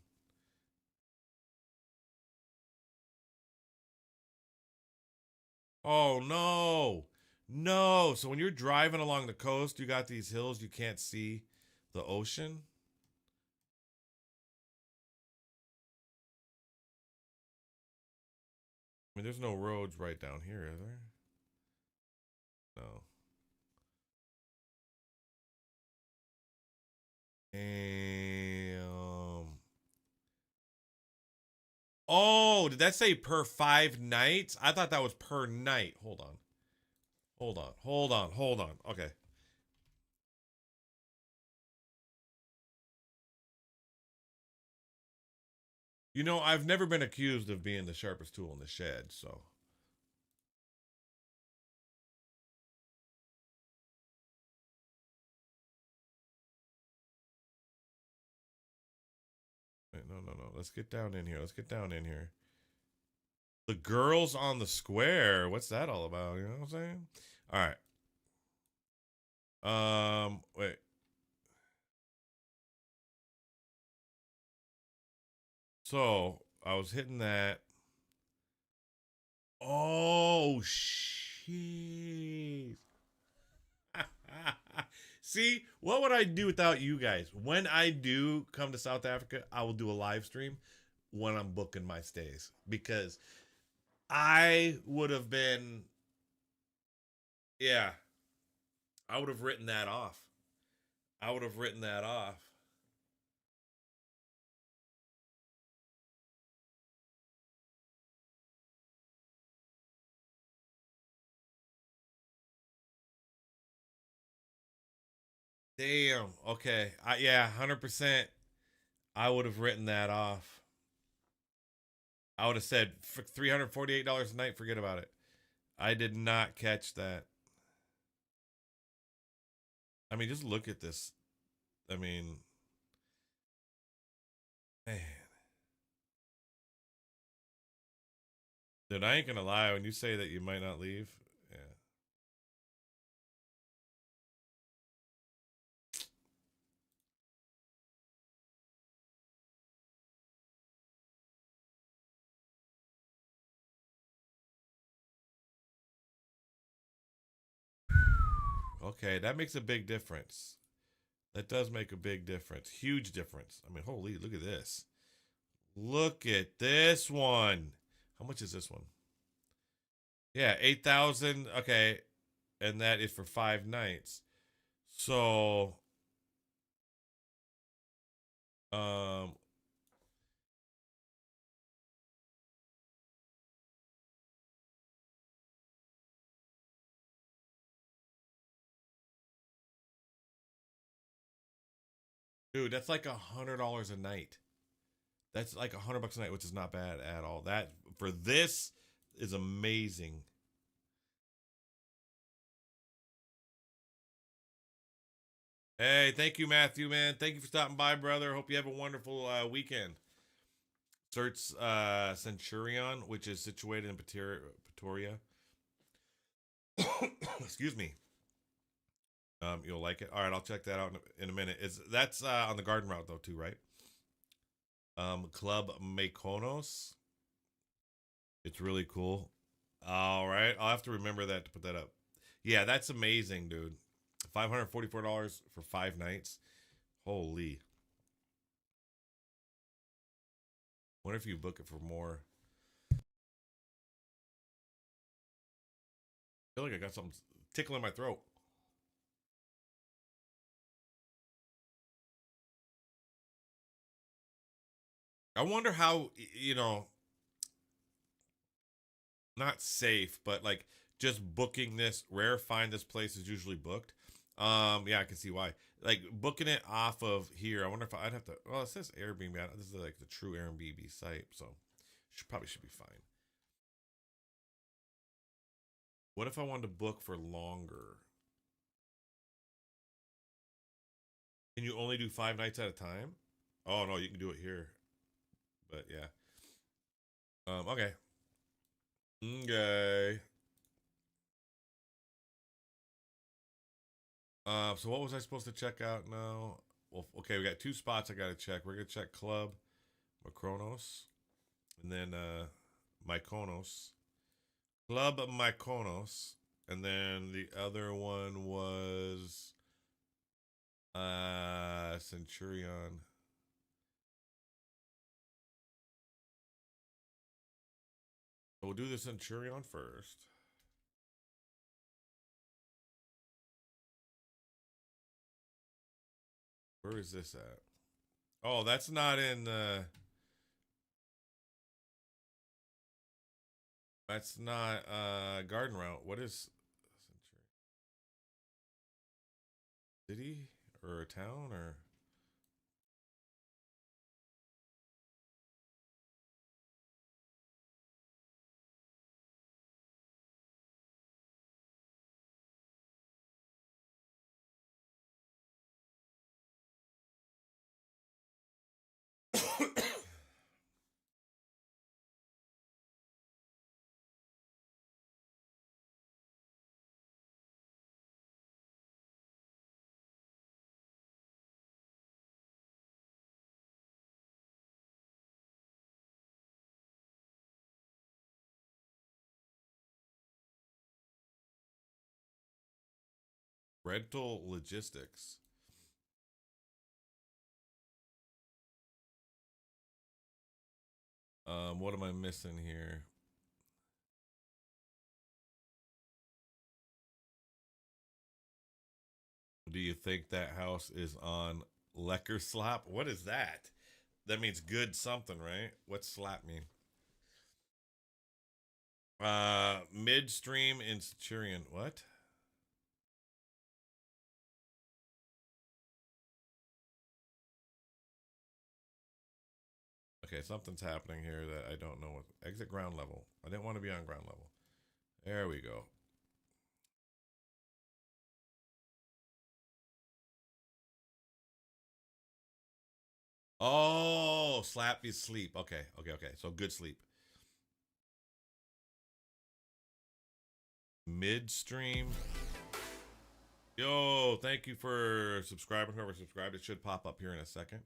Oh no. No. So when you're driving along the coast, you got these hills, you can't see the ocean. I mean, there's no roads right down here, is there? No. Oh, did that say per 5 nights? I thought that was per night. Hold on. Okay. You know, I've never been accused of being the sharpest tool in the shed, so. Wait, no. Let's get down in here. The girls on the square. What's that all about? You know what I'm saying? All right. Wait. So I was hitting that. Oh shit. See, what would I do without you guys? When I do come to South Africa, I will do a live stream when I'm booking my stays, because I would have been, yeah, I would have written that off. Damn. Okay. Yeah, 100%. I would have written that off. I would have said for $348 a night, forget about it. I did not catch that. I mean, just look at this. I mean, man. Dude, I ain't gonna lie. When you say that you might not leave, yeah. Okay, that makes a big difference. That does make a big difference. Huge difference. I mean, holy, look at this. Look at this one. How much is this one? Yeah, 8,000. Okay. And that is for 5 nights. So, um, dude, that's like $100 a night. That's like $100 a night, which is not bad at all. That for this is amazing. Hey, thank you, Matthew, man. Thank you for stopping by, brother. Hope you have a wonderful weekend. Search Centurion, which is situated in Pretoria. Excuse me. You'll like it. All right, I'll check that out in a minute. That's on the garden route though too, right? Club Mykonos. It's really cool. All right, I'll have to remember that to put that up. Yeah, that's amazing, dude. $544 for 5 nights. Holy. Wonder if you book it for more. I feel like I got something tickling my throat. I wonder how, you know, not safe, but like just booking this rare find this place is usually booked. Yeah, I can see why. Like booking it off of here, I wonder if I'd have to. Well, it says Airbnb. This is like the true Airbnb site, so probably should be fine. What if I wanted to book for longer? Can you only do 5 nights at a time? Oh no, you can do it here. But yeah. Okay. Okay. So what was I supposed to check out now? Well, okay, we got 2 spots I gotta check. We're gonna check Club Mykonos, and then Mykonos. Club Mykonos. And then the other one was Centurion. We'll do the Centurion first. Where is this at? Oh, that's not in that's not Garden Route. What is city or a town or rental logistics? What am I missing here? Do you think that house is on Lecker Slap? What is that? That means good something, right? What's slap mean? Midstream in Centurion. What? Okay, something's happening here that I don't know what. Exit ground level. I didn't want to be on ground level. There we go. Oh, slap is sleep. Okay. So good sleep. Midstream. Yo, thank you for subscribing. Whoever subscribed, it should pop up here in a second.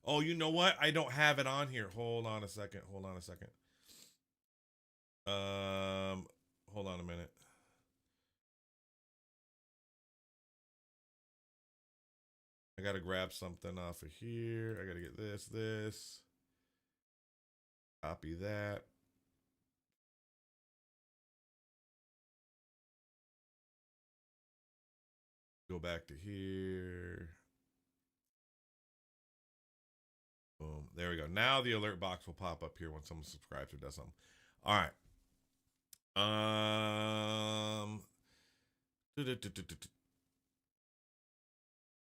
Oh, you know what? I don't have it on here. Hold on a second. Hold on a minute. I gotta grab something off of here. I gotta get this. Copy that. Go back to here. Boom. There we go. Now the alert box will pop up here when someone subscribes or does something. All right.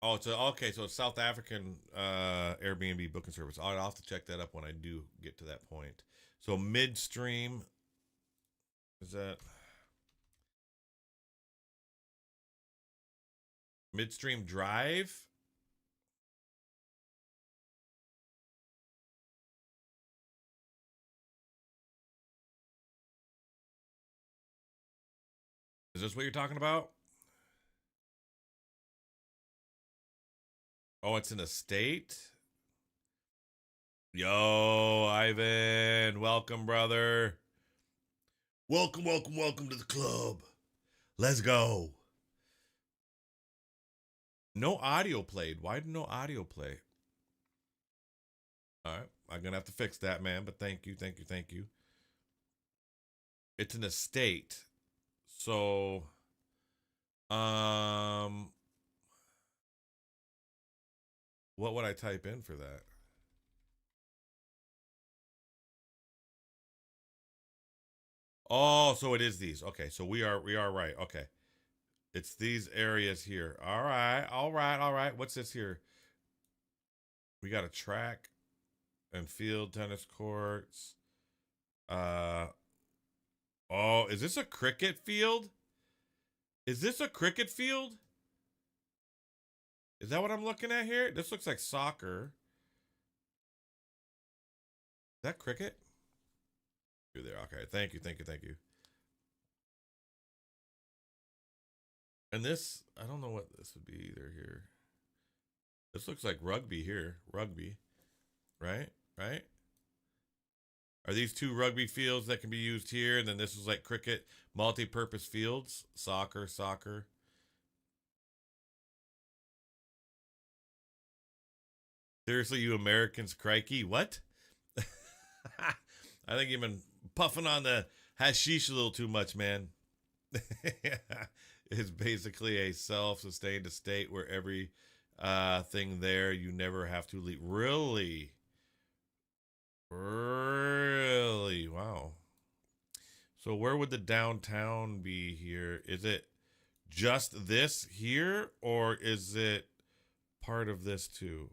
Oh, it's okay. So it's South African Airbnb booking service. I'll have to check that up when I do get to that point. So midstream is that midstream drive? Is this what you're talking about? Oh, it's an estate? Yo, Ivan. Welcome, brother. Welcome to the club. Let's go. No audio played. Why did no audio play? All right. I'm going to have to fix that, man. But thank you. It's an estate. So, what would I type in for that? Oh, so it is these. Okay, so we are right. Okay. It's these areas here. All right. What's this here? We got a track and field, tennis courts. Oh, is this a cricket field? Is this a cricket field? Is that what I'm looking at here? This looks like soccer. that cricket? You're there. Okay. Thank you. And this, I don't know what this would be either here. This looks like rugby here. Rugby. Right? Are these two rugby fields that can be used here? And then this is like cricket, multi-purpose fields. Soccer. Seriously, you Americans, crikey. What? I think you've been puffing on the hashish a little too much, man. It's basically a self-sustained estate where every thing there, you never have to leave. Really? Wow. So where would the downtown be here? Is it just this here, or is it part of this too?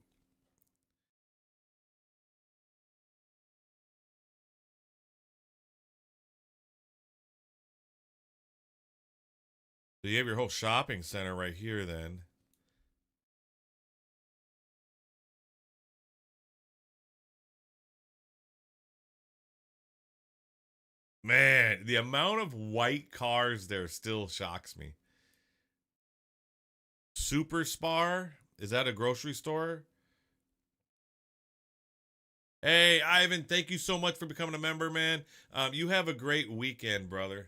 So you have your whole shopping center right here then. Man, the amount of white cars there still shocks me. Super Spar? Is that a grocery store? Hey, Ivan, thank you so much for becoming a member, man. You have a great weekend, brother.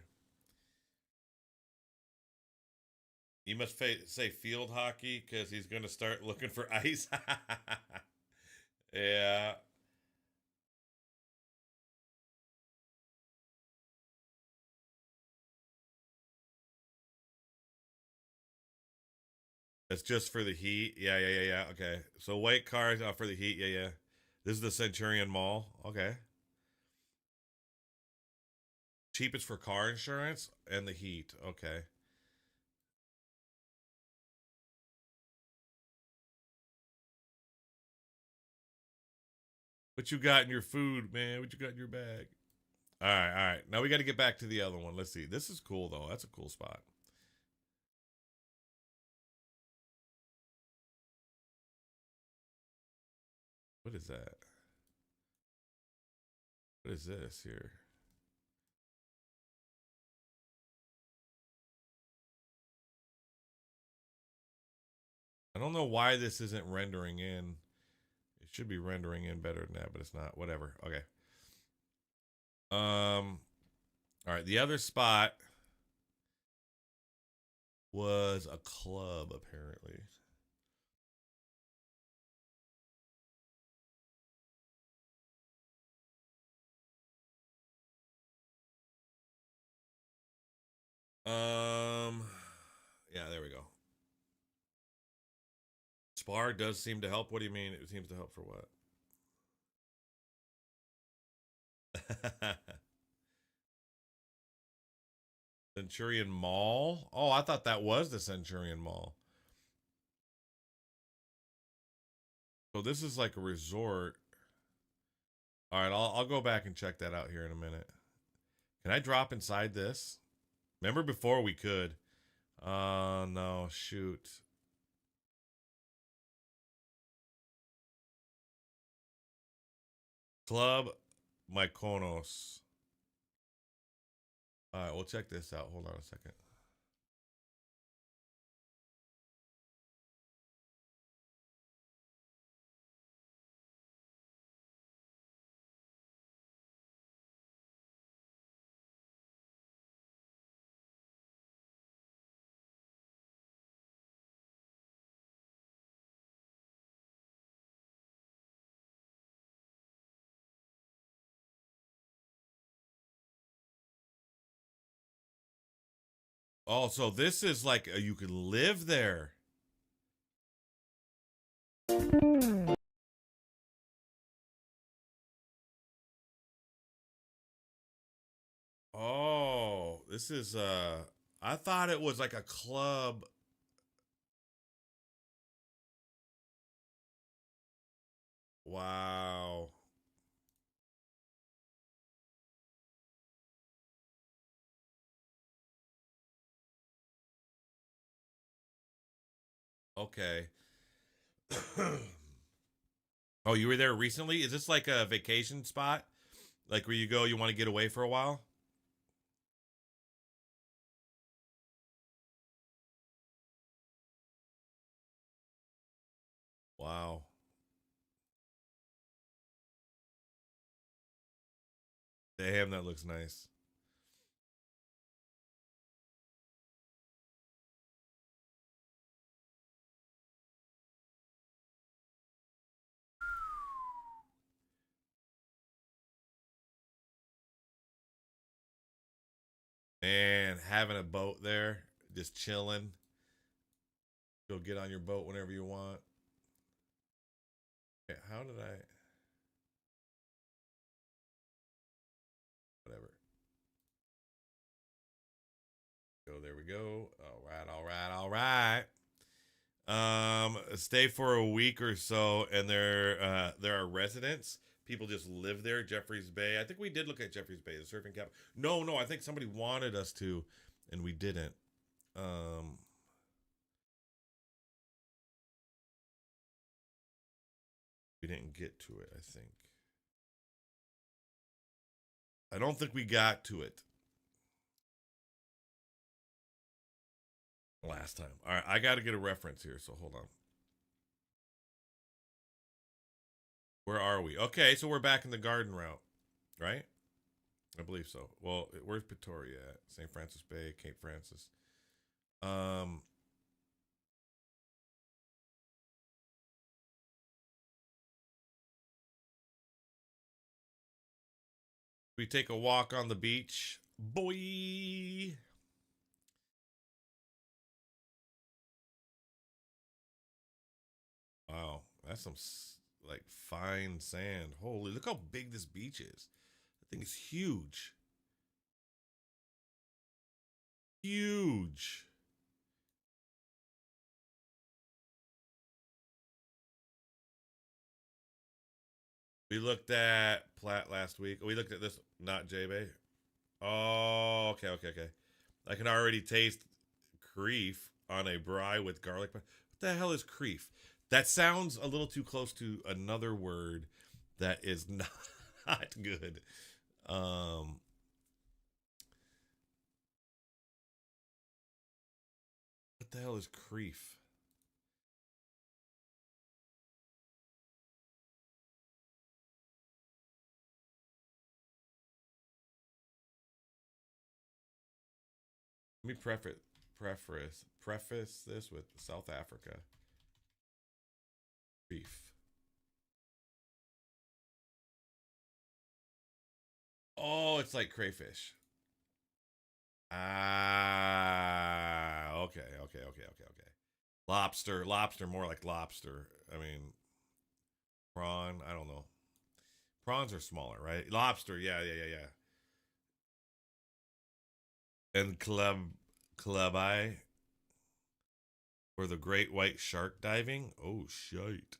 You must say field hockey because he's going to start looking for ice. Yeah. That's just for the heat. Yeah. Okay. So white cars for the heat. Yeah. This is the Centurion Mall. Okay. Cheapest for car insurance and the heat. Okay. What you got in your food, man? What you got in your bag? All right. Now we got to get back to the other one. Let's see. This is cool, though. That's a cool spot. What is that? What is this here? I don't know why this isn't rendering in. It should be rendering in better than that, but it's not. Whatever. Okay. All right. The other spot was a club, apparently. Yeah, there we go. Spar does seem to help. What do you mean? It seems to help for what? Centurion Mall? Oh, I thought that was the Centurion Mall. So this is like a resort. All right, I'll go back and check that out here in a minute. Can I drop inside this? Remember before we could. No, shoot. Club Mykonos. All right, we'll check this out. Hold on a second. Oh, so this is like you can live there. Oh, this is I thought it was like a club. Wow. Okay. Oh, you were there recently? Is this like a vacation spot Like where you go, you want to get away for a while? Wow. Damn, that looks nice. And having a boat there, just chilling. Go get on your boat whenever you want. Okay, how did I... Whatever. Go, there we go. All right. Stay for a week or so, and there are residents. People just live there. Jeffreys Bay. I think we did look at Jeffreys Bay, the surfing cap. No, I think somebody wanted us to, and we didn't. We didn't get to it, I think. I don't think we got to it last time. All right, I got to get a reference here, so hold on. Where are we? Okay, so we're back in the garden route, right? I believe so. Well, where's Pretoria at? St. Francis Bay, Cape Francis. We take a walk on the beach. Boy. Wow, that's some like fine sand. Holy, look how big this beach is. That thing is huge. Huge. We looked at Platte last week. We looked at this, not J-Bay. Oh, okay. I can already taste creef on a braai with garlic. What the hell is creef? That sounds a little too close to another word that is not good. What the hell is creef? Let me preface this with South Africa. Beef. Oh, it's like crayfish. Ah, okay. Lobster, more like lobster. I mean, prawn, I don't know. Prawns are smaller, right? Lobster, yeah. And club-eye for the great white shark diving. Oh, shite.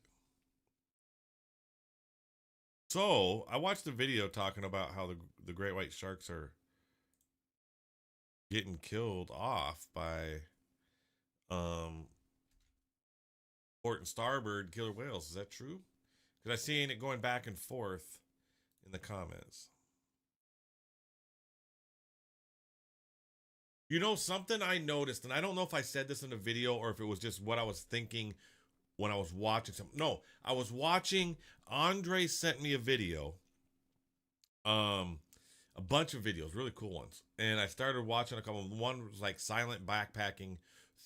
So, I watched a video talking about how the great white sharks are getting killed off by port and starboard killer whales. Is that true? Because I seen it going back and forth in the comments. You know, something I noticed, and I don't know if I said this in the video or if it was just what I was thinking when I was watching something. No, I was watching, Andre sent me a video, a bunch of videos, really cool ones. And I started watching a couple. One was like silent backpacking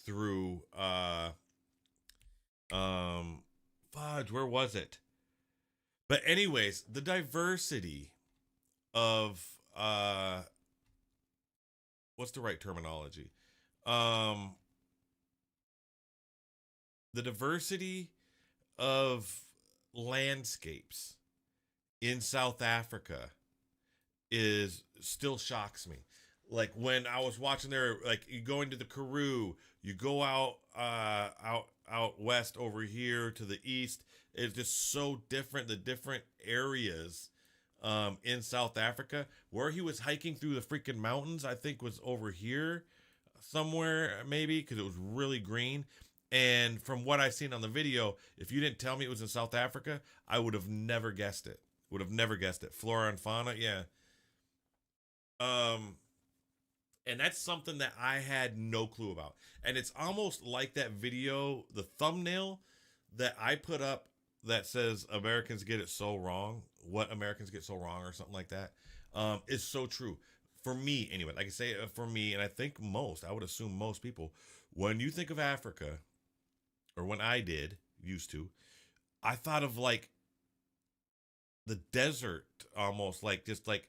through, fudge, where was it? But anyways, the diversity of, what's the right terminology? The diversity of landscapes in South Africa is still shocks me. Like when I was watching there, like you go into the Karoo, you go out west over here to the east. It's just so different. The different areas in South Africa. Where he was hiking through the freaking mountains, I think was over here somewhere, maybe, because it was really green. And from what I seen on the video, if you didn't tell me it was in South Africa, I would have never guessed it. Would have never guessed it. Flora and fauna, yeah. And that's something that I had no clue about. And it's almost like that video, the thumbnail that I put up that says Americans get it so wrong, what Americans get so wrong or something like that, is so true. For me, anyway, like I say, for me, and I think I would assume most people, when you think of Africa, or when I used to, I thought of like the desert, almost like just like,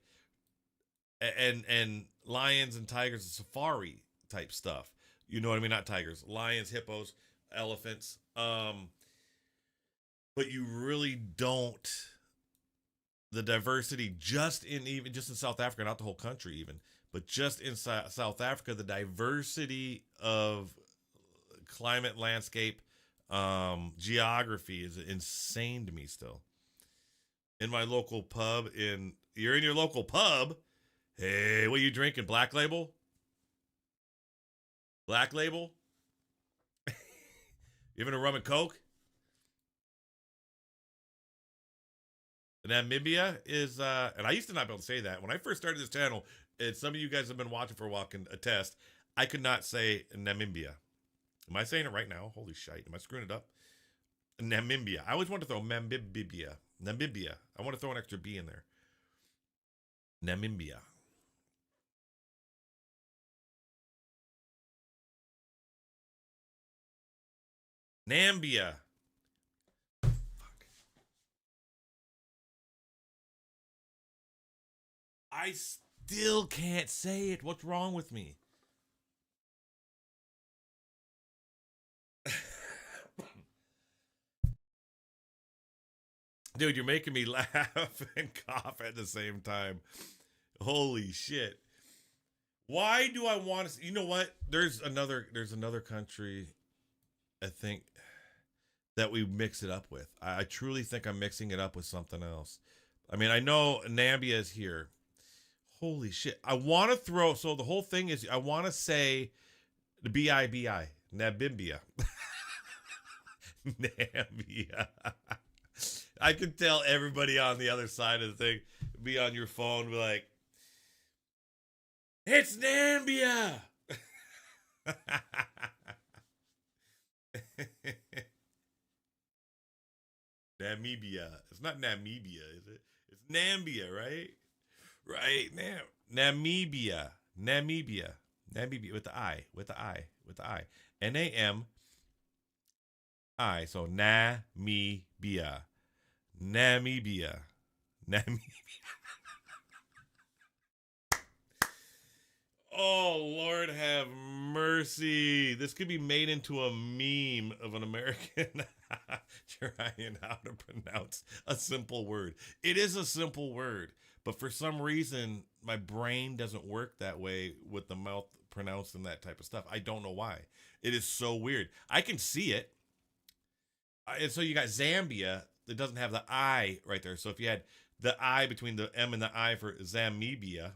and lions and tigers and safari type stuff. You know what I mean? Not tigers, lions, hippos, elephants. But you really don't. The diversity just in South Africa, not the whole country even, but just in South Africa, the diversity of climate, landscape, geography is insane to me still. In my local pub, you're in your local pub. Hey, what are you drinking? Black Label? Black Label? You having a rum and coke? Namibia is, and I used to not be able to say that. When I first started this channel, and some of you guys have been watching for a while can attest, I could not say Namibia. Am I saying it right now? Holy shite. Am I screwing it up? Namibia. I always want to throw Namibia. I want to throw an extra B in there. Namibia. Nambia. Fuck. I still can't say it. What's wrong with me? Dude, you're making me laugh and cough at the same time. Holy shit. Why do I want to? You know what? There's another country, I think, that we mix it up with. I truly think I'm mixing it up with something else. I mean, I know Nambia is here. Holy shit. I want to throw, so the whole thing is, I want to say the B-I-B-I, Namibia. Nambia. I can tell everybody on the other side of the thing, be on your phone, be like, it's Nambia. Namibia. It's not Namibia, is it? It's Nambia, right? Right. Namibia. Namibia with the I. N-A-M-I. So Namibia. Oh, Lord have mercy. This could be made into a meme of an American trying how to pronounce a simple word. It is a simple word, but for some reason, my brain doesn't work that way with the mouth pronouncing that type of stuff. I don't know why. It is so weird. I can see it. And so you got Zambia that doesn't have the I right there. So if you had the I between the M and the I for Zamibia,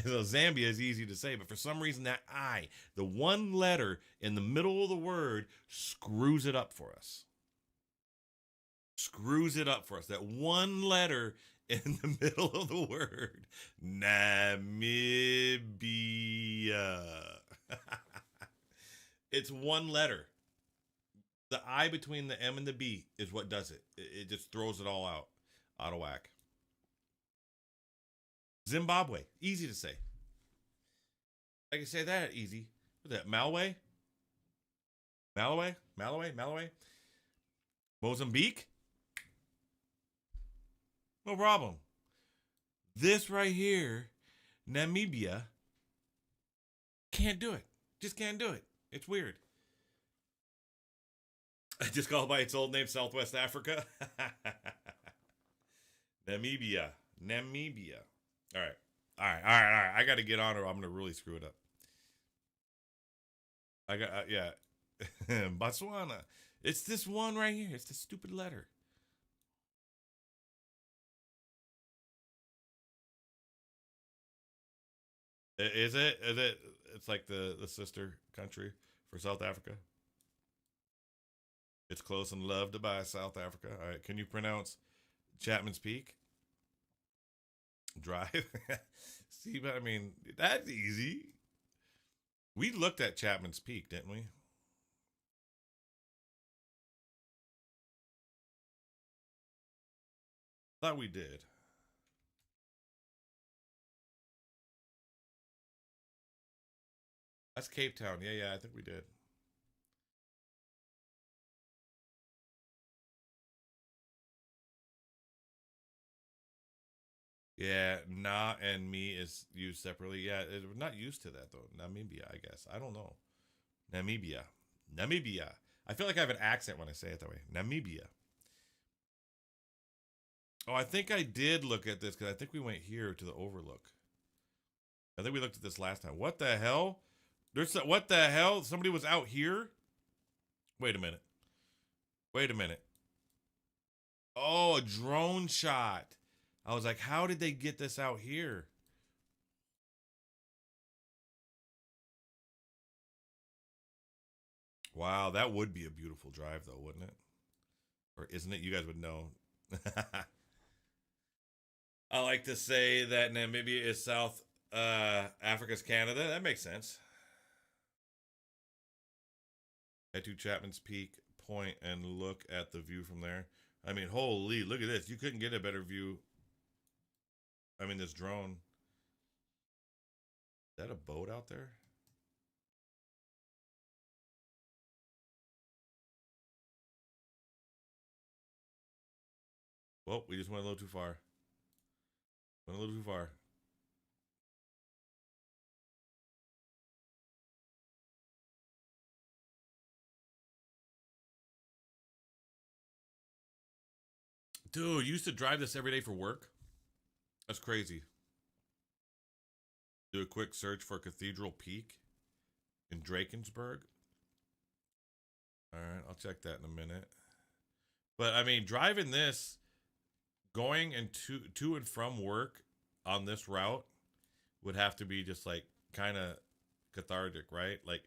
so Zambia is easy to say, but for some reason that I, the one letter in the middle of the word, screws it up for us. That one letter in the middle of the word. Namibia. It's one letter. The I between the M and the B is what does it. It just throws it all out of whack. Zimbabwe, easy to say. I can say that easy. What's that? Malawi? Mozambique? No problem. This right here, Namibia, can't do it. Just can't do it. It's weird. I just called by its old name, Southwest Africa. Namibia. All right. I got to get on or I'm going to really screw it up. Yeah. Botswana. It's this one right here. It's the stupid letter. Is it? It's like the sister country for South Africa. It's close and loved by South Africa. All right. Can you pronounce Chapman's Peak Drive. See, but I mean, that's easy. We looked at Chapman's Peak, didn't we? Thought we did. That's Cape Town. Yeah, I think we did. Yeah, na and me is used separately. Yeah, we're not used to that though. Namibia, I guess. I don't know. Namibia. I feel like I have an accent when I say it that way. Namibia. Oh, I think I did look at this because I think we went here to the overlook. I think we looked at this last time. What the hell? What the hell? Somebody was out here? Wait a minute. Oh, a drone shot. I was like, how did they get this out here? Wow, that would be a beautiful drive though, wouldn't it? Or isn't it? You guys would know. I like to say that Namibia is South Africa's Canada. That makes sense. Head to Chapman's Peak Point and look at the view from there. I mean, holy, look at this. You couldn't get a better view. I mean, this drone. Is that a boat out there? Well, we just went a little too far. Dude, you used to drive this every day for work? That's crazy. Do a quick search for Cathedral Peak in Drakensburg. All right, I'll check that in a minute. But I mean, driving this, going and to and from work on this route would have to be just like kind of cathartic, right? Like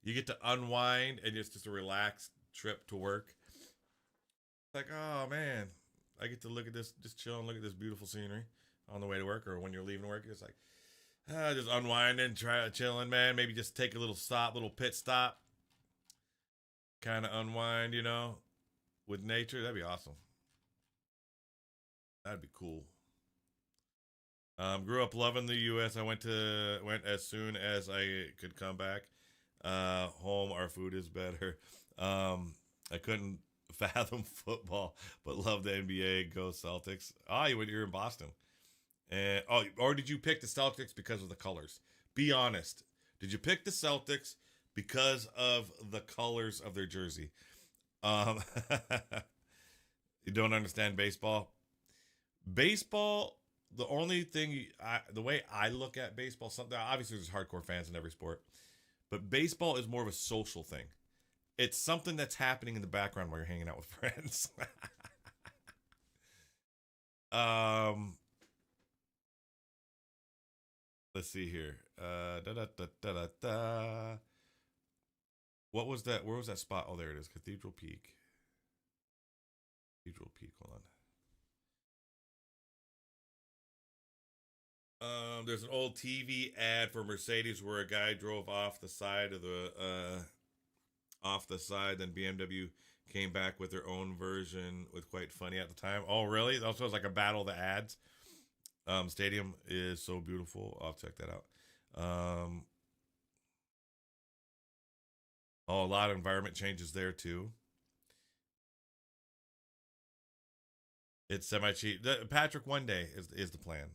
you get to unwind and it's just a relaxed trip to work. Like, oh man, I get to look at this, just chill and look at this beautiful scenery on the way to work, or when you're leaving work. It's like, just unwinding, chilling, man. Maybe just take a little pit stop, kind of unwind, you know, with nature. That'd be awesome. That'd be cool. Grew up loving the U.S. I went as soon as I could come back. Home, our food is better. I couldn't fathom football, but love the NBA. Go Celtics. You're in Boston. And or did you pick the Celtics because of the colors? Be honest. Did you pick the Celtics because of the colors of their jersey? You don't understand baseball? Baseball, the only thing, the way I look at baseball, something obviously there's hardcore fans in every sport, but baseball is more of a social thing. It's something that's happening in the background while you're hanging out with friends. Let's see here. What was that? Where was that spot? Oh, there it is. Cathedral Peak. Hold on. There's an old TV ad for Mercedes where a guy drove off the side of the then BMW came back with their own version, with quite funny at the time. Oh, really? Also, it was like a battle of the ads. Stadium is so beautiful. I'll check that out. A lot of environment changes there too. It's semi-cheap. Patrick, one day is the plan.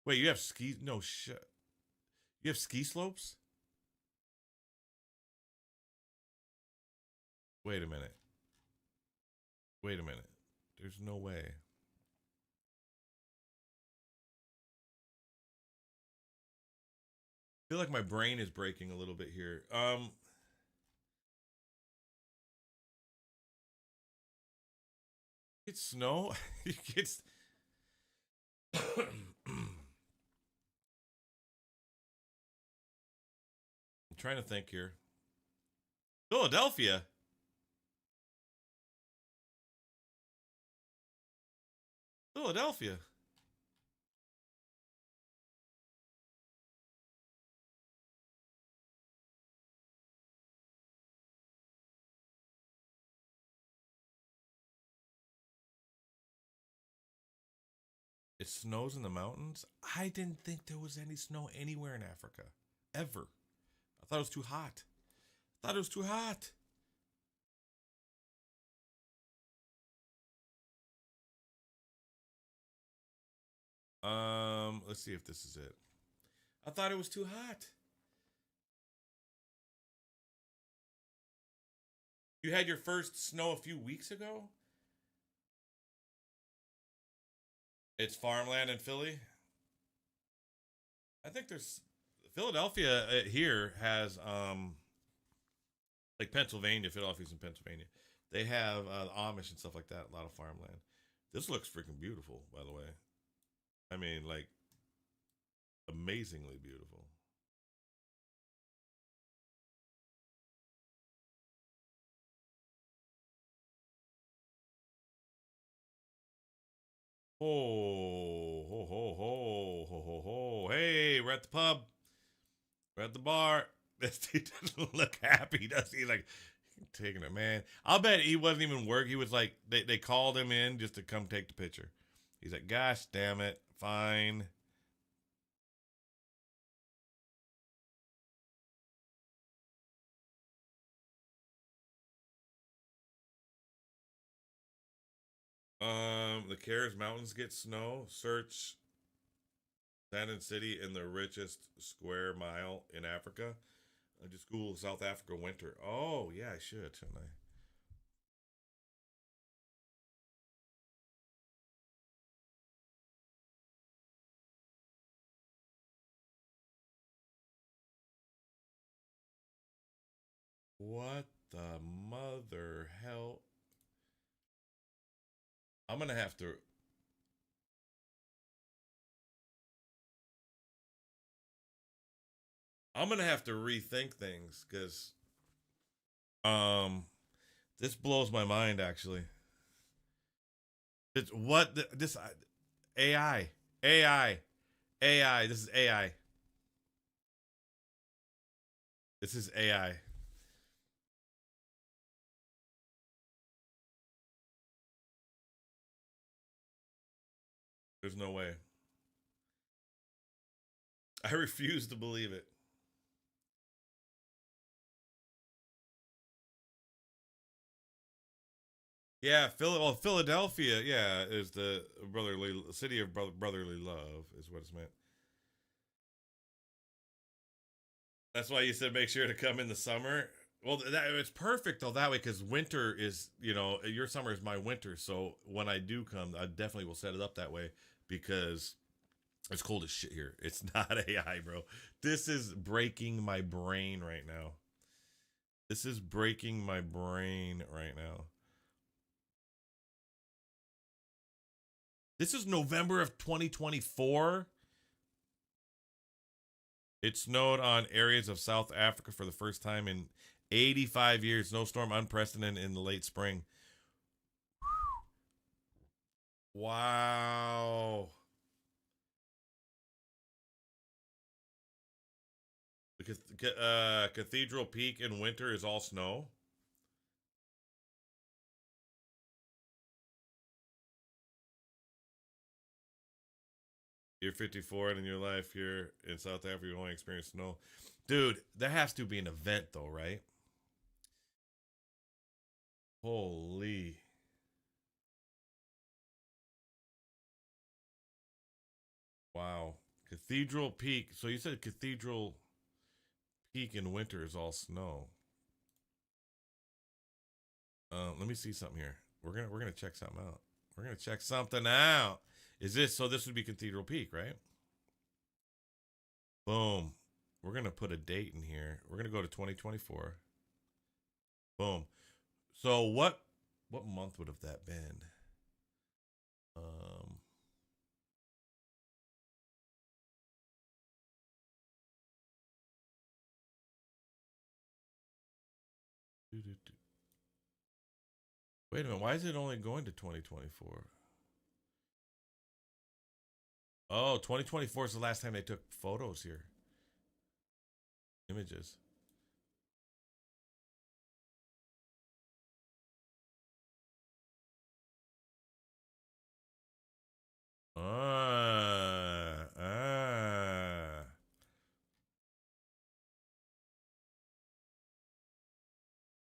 Wait, you have ski? No shit. You have ski slopes? Wait a minute. There's no way. I feel like my brain is breaking a little bit here. It's snow. It's I'm trying to think here. Philadelphia. Philadelphia. It snows in the mountains? I didn't think there was any snow anywhere in Africa. Ever. I thought it was too hot. Let's see if this is it. I thought it was too hot. You had your first snow a few weeks ago? It's farmland in Philly. I think there's Philadelphia here has like Pennsylvania. Philadelphia's in Pennsylvania. They have Amish and stuff like that. A lot of farmland. This looks freaking beautiful, by the way. I mean, like amazingly beautiful. Oh, ho, ho, ho, ho, ho, ho. Hey, we're at the pub. We're at the bar. This dude doesn't look happy, does he? He's like, taking it, man. I'll bet he wasn't even working. He was like, they called him in just to come take the picture. He's like, gosh, damn it. Fine. The Cares Mountains get snow. Search Sandton City in the richest square mile in Africa. Just Google South Africa winter. Oh, yeah, I should, shouldn't I? What the mother hell? I'm going to have to... rethink things because this blows my mind actually. It's what this AI. This is AI. This is AI. There's no way. I refuse to believe it. Yeah, Philadelphia, yeah, is the city of brotherly love, is what it's meant. That's why you said make sure to come in the summer. Well, it's perfect though that way because winter is, your summer is my winter. So when I do come, I definitely will set it up that way because it's cold as shit here. It's not AI, bro. This is breaking my brain right now. This is breaking my brain right now. This is November of 2024. It snowed on areas of South Africa for the first time in 85 years. Snowstorm unprecedented in the late spring. Wow. Because Cathedral Peak in winter is all snow. You're 54 and in your life here in South Africa you only experience snow. Dude, that has to be an event though, right? Holy. Wow. Cathedral Peak. So you said Cathedral Peak in winter is all snow. Let me see something here. We're gonna check something out. We're gonna check something out. Is this so? This would be Cathedral Peak, right? Boom. We're gonna put a date in here. We're gonna go to 2024. Boom. So what month would have that been? Wait a minute. Why is it only going to 2024? Oh, 2024 is the last time they took photos here. Images.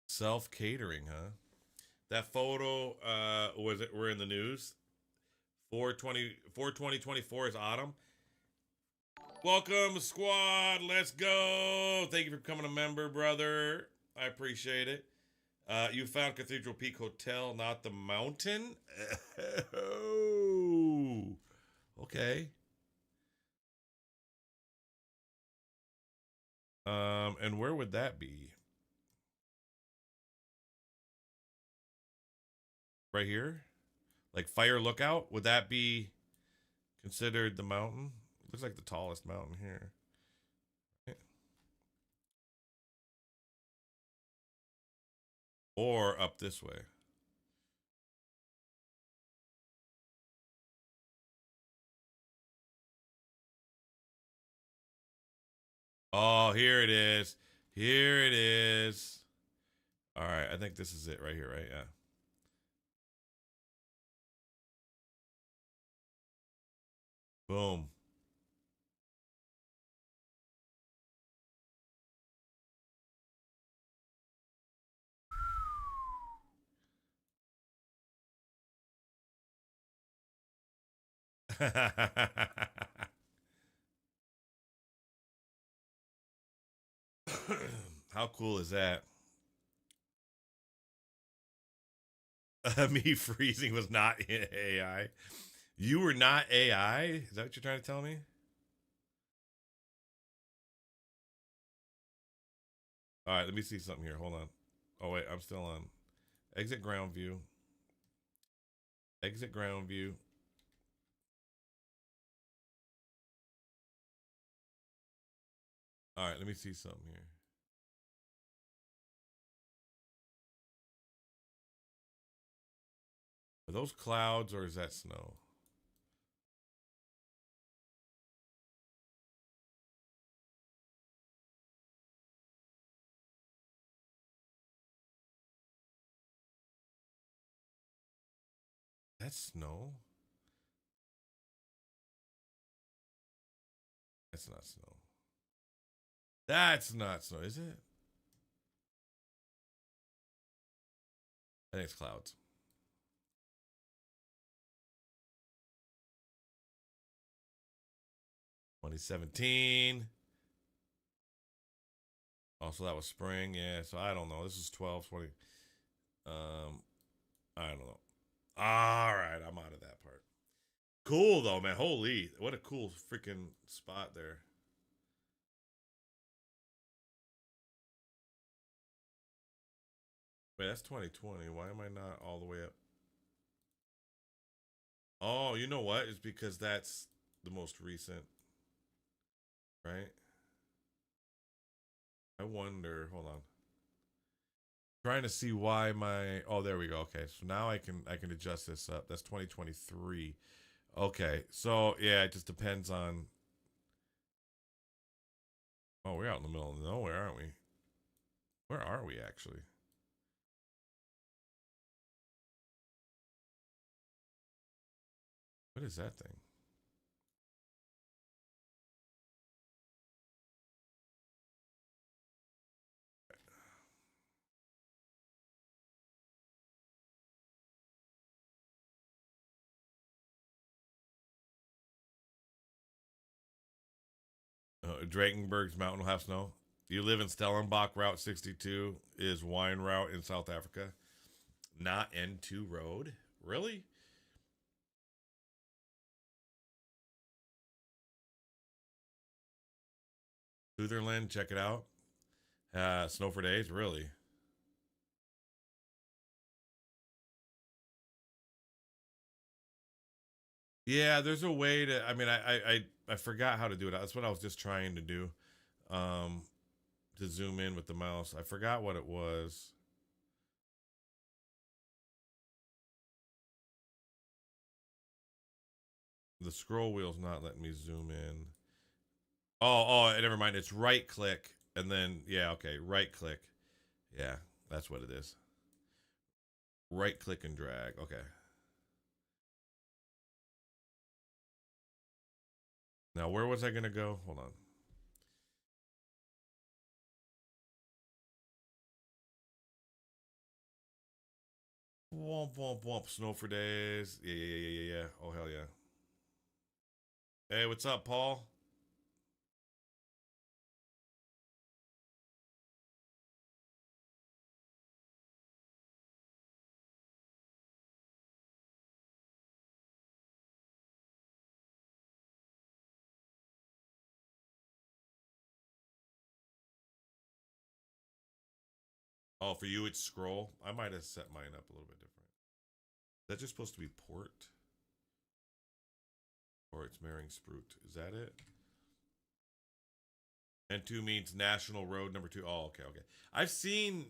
Self-catering, huh? That photo, we're in the news. 4/20/24 is autumn. Welcome, squad. Let's go. Thank you for becoming a member, brother. I appreciate it. You found Cathedral Peak Hotel, not the mountain. Oh, okay. And where would that be? Right here? Like Fire Lookout? Would that be considered the mountain? Looks like the tallest mountain here. Or up this way. Oh, here it is. Here it is. All right, I think this is it right here, right? Yeah. Boom. How cool is that? Me freezing was not AI. You were not AI? Is that what you're trying to tell me? All right, let me see something here. Hold on. Oh, wait, I'm still on. Exit ground view. Exit ground view. All right, let me see something here. Are those clouds or is that snow? That's snow? That's not snow. That's not snow, is it? I think it's clouds. $2017. Also, that was spring. Yeah, so I don't know. This is 12/20. I don't know. All right, I'm out of that part. Cool though, man. Holy, what a cool freaking spot there. Wait, that's 2020. Why am I not all the way up? Oh, you know what? It's because that's the most recent, right? I wonder. Hold on. Trying to see why my. Oh, there we go. Okay, so now I can adjust this up. That's 2023. Okay, so yeah, it just depends on. Oh, we're out in the middle of nowhere, aren't we? Where are we actually? What is that thing? Drakenberg's Mountain will have snow. You live in Stellenbosch, Route 62 is wine route in South Africa. Not N2 Road. Really? Sutherland, check it out. Snow for days, really? Yeah, there's a way to. I mean, I forgot how to do it. That's what I was just trying to do, to zoom in with the mouse. I forgot what it was. The scroll wheel's not letting me zoom in. Oh, never mind. It's right click and then, yeah, okay, right click. Yeah, that's what it is. Right click and drag. Okay. Now, where was I going to go? Hold on. Womp, womp, womp. Snow for days. Yeah. Oh, hell yeah. Hey, what's up, Paul? Oh, for you, it's scroll. I might have set mine up a little bit different. That's just supposed to be port. Or it's Mering Sprout. Is that it? N2 means National Road number 2. Oh, okay. I've seen,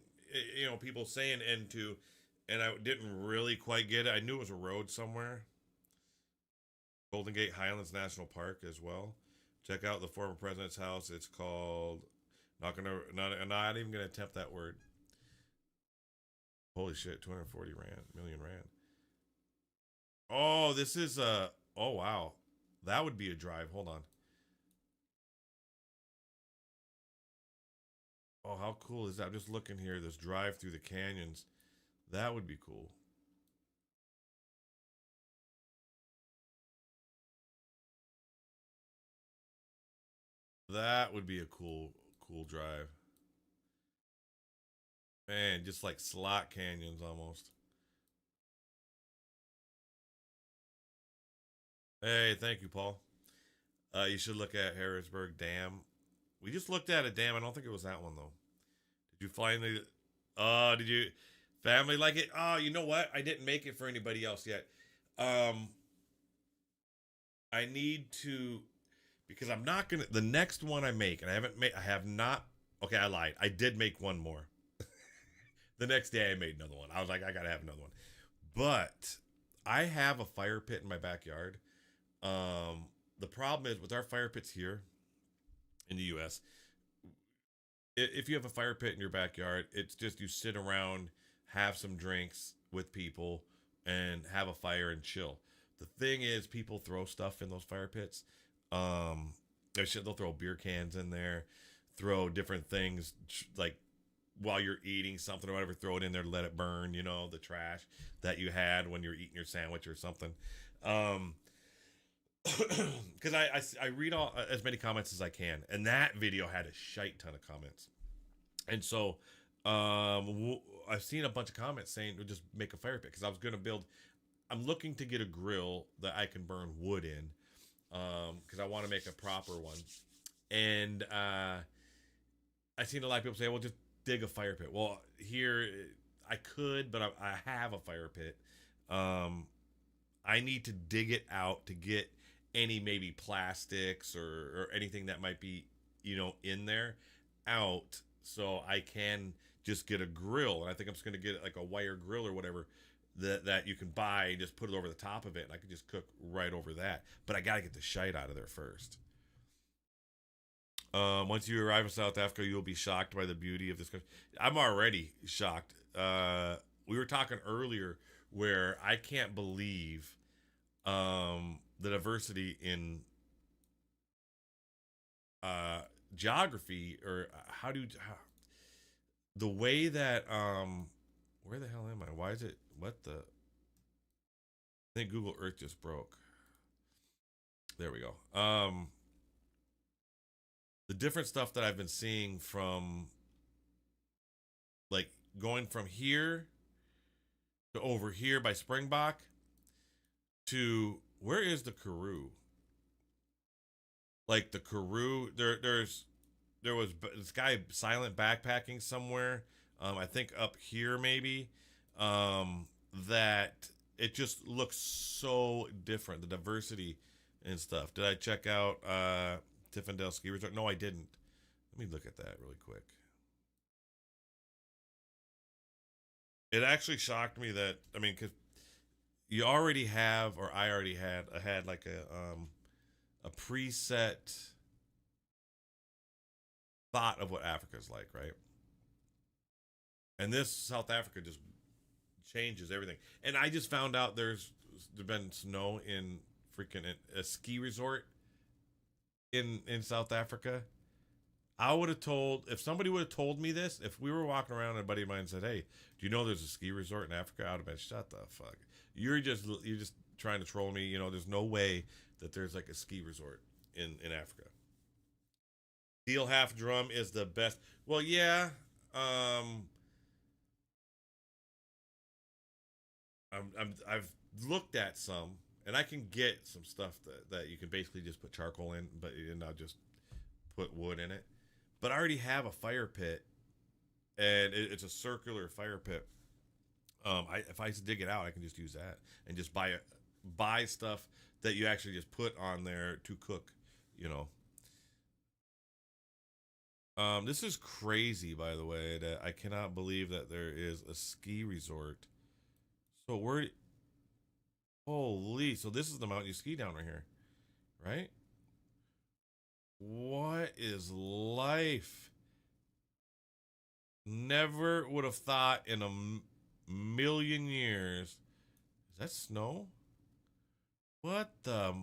people saying N2, and I didn't really quite get it. I knew it was a road somewhere. Golden Gate Highlands National Park as well. Check out the former president's house. It's called. Not even gonna attempt that word. Holy shit! 240 million rand. Oh, this is a. Oh wow, that would be a drive. Hold on. Oh, how cool is that? I'm just looking here. This drive through the canyons. That would be cool. That would be a cool drive. Man, just like slot canyons almost. Hey, thank you, Paul. You should look at Harrisburg Dam. We just looked at a dam. I don't think it was that one though. Did you finally? Did you family like it? Oh, you know what? I didn't make it for anybody else yet. I need to because I'm not gonna. The next one I make, and I haven't made. I have not. Okay, I lied. I did make one more. The next day I made another one. I was like, I gotta have another one. But I have a fire pit in my backyard. The problem is with our fire pits here in the U.S. If you have a fire pit in your backyard, it's just you sit around, have some drinks with people, and have a fire and chill. The thing is, people throw stuff in those fire pits. They'll throw beer cans in there, throw different things like while you're eating something or whatever, throw it in there to let it burn. The trash that you had when you're eating your sandwich or something. Because I read all as many comments as I can, and that video had a shite ton of comments, and so I've seen a bunch of comments saying just make a fire pit because I was going to build. I'm looking to get a grill that I can burn wood in, because I want to make a proper one, and I've seen a lot of people say, "Well, just dig a fire pit." Well, here I could, but I have a fire pit. I need to dig it out to get any maybe plastics or anything that might be in there out so I can just get a grill. And I think I'm just going to get like a wire grill or whatever that you can buy and just put it over the top of it, and I can just cook right over that. But I got to get the shite out of there first. Once you arrive in South Africa, you'll be shocked by the beauty of this country. I'm already shocked. We were talking earlier where I can't believe the diversity in geography, or the way that where the hell am I? Why is it what the I think Google Earth just broke. There we go. The different stuff that I've been seeing from like going from here to over here by Springbok to where is the Karoo? Like the Karoo, there was this guy silent backpacking somewhere. I think up here maybe. That it just looks so different. The diversity and stuff. Did I check out Tiffindale Ski Resort? No, I didn't. Let me look at that really quick. It actually shocked me that, because you already have, or I already had like a preset thought of what Africa's like, right? And this South Africa just changes everything. And I just found out there's been snow in freaking a ski resort in South Africa. I would have told, if somebody would have told me this, if we were walking around and a buddy of mine said, "Hey, do you know there's a ski resort in Africa?" I would have been, "Shut the fuck. You're just trying to troll me. You know, there's no way that there's like a ski resort in Africa." Steel half drum is the best. Well, yeah. I've looked at some, and I can get some stuff that you can basically just put charcoal in, but not just put wood in it. But I already have a fire pit, and it's a circular fire pit. If I dig it out, I can just use that and just buy stuff that you actually just put on there to cook. You know. This is crazy, by the way. That I cannot believe that there is a ski resort. So holy, so this is the mountain you ski down right here, right? What is life? Never would have thought in a million years. Is that snow? What the?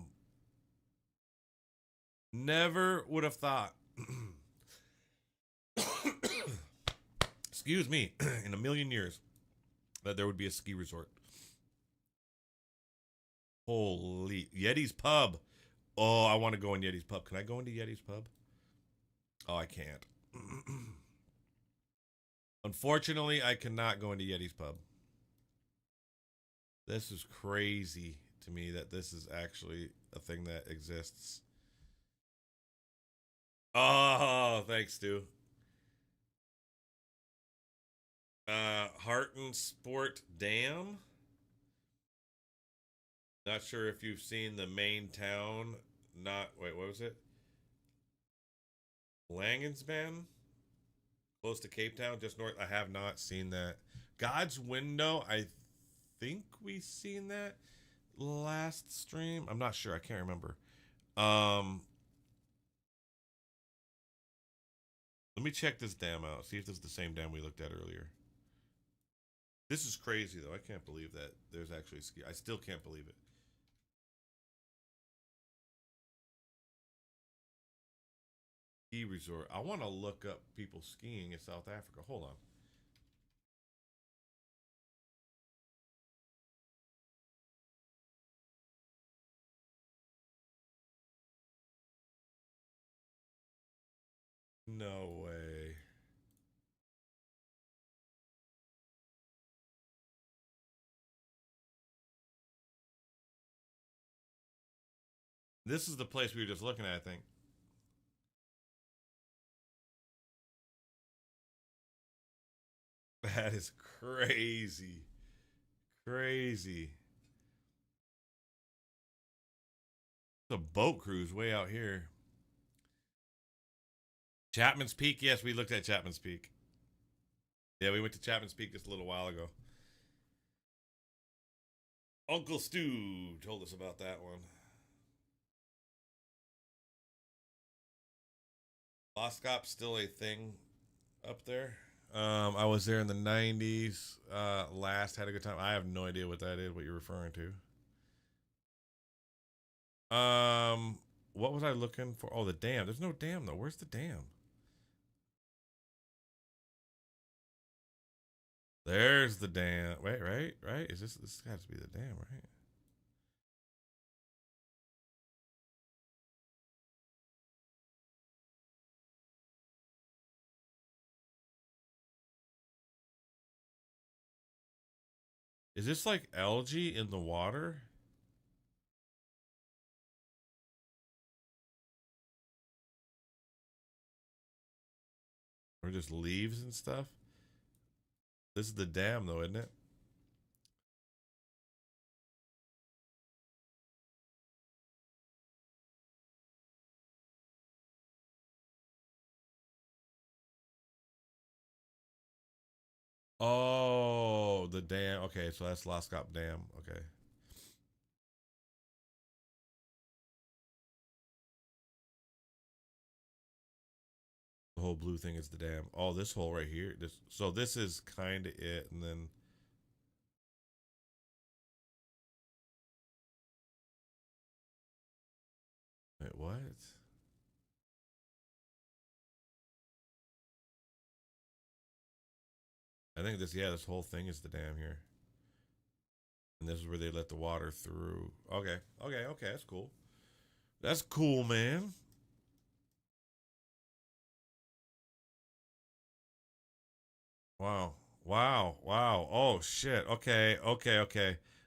Never would have thought. Excuse me, in a million years that there would be a ski resort. Holy, Yeti's Pub. Oh, I want to go in Yeti's Pub. Can I go into Yeti's Pub? Oh, I can't. Unfortunately, I cannot go into Yeti's Pub. This is crazy to me that this is actually a thing that exists. Oh, thanks, Stu. Harton Sport Dam. Not sure if you've seen the main town. Wait, what was it? Langensman? Close to Cape Town, just north. I have not seen that. God's Window, I think we seen that last stream. I'm not sure. I can't remember. Let me check this dam out. See if this is the same dam we looked at earlier. This is crazy, though. I can't believe that there's actually ski. I still can't believe it. Ski resort. I want to look up people skiing in South Africa. Hold on. No way. This is the place we were just looking at, I think. That is crazy. Crazy. It's a boat cruise way out here. Chapman's Peak. Yes, we looked at Chapman's Peak. Yeah, we went to Chapman's Peak just a little while ago. Uncle Stu told us about that one. Loskop's still a thing up there. I was there in the 90s. Last had a good time. I have no idea what that is, what you're referring to. What was I looking for? Oh, the dam. There's no dam though. Where's the dam? There's the dam. Wait, right? Is this has to be the dam, right? Is this like algae in the water? Or just leaves and stuff? This is the dam though, isn't it? Oh, the dam. Okay, so that's Loskop Dam. Okay. whole blue thing is the dam. Oh, this hole right here. So this is kind of it, and then. Wait, what? I think this whole thing is the dam here. And this is where they let the water through. Okay, that's cool. That's cool, man. Wow. Oh, shit. Okay.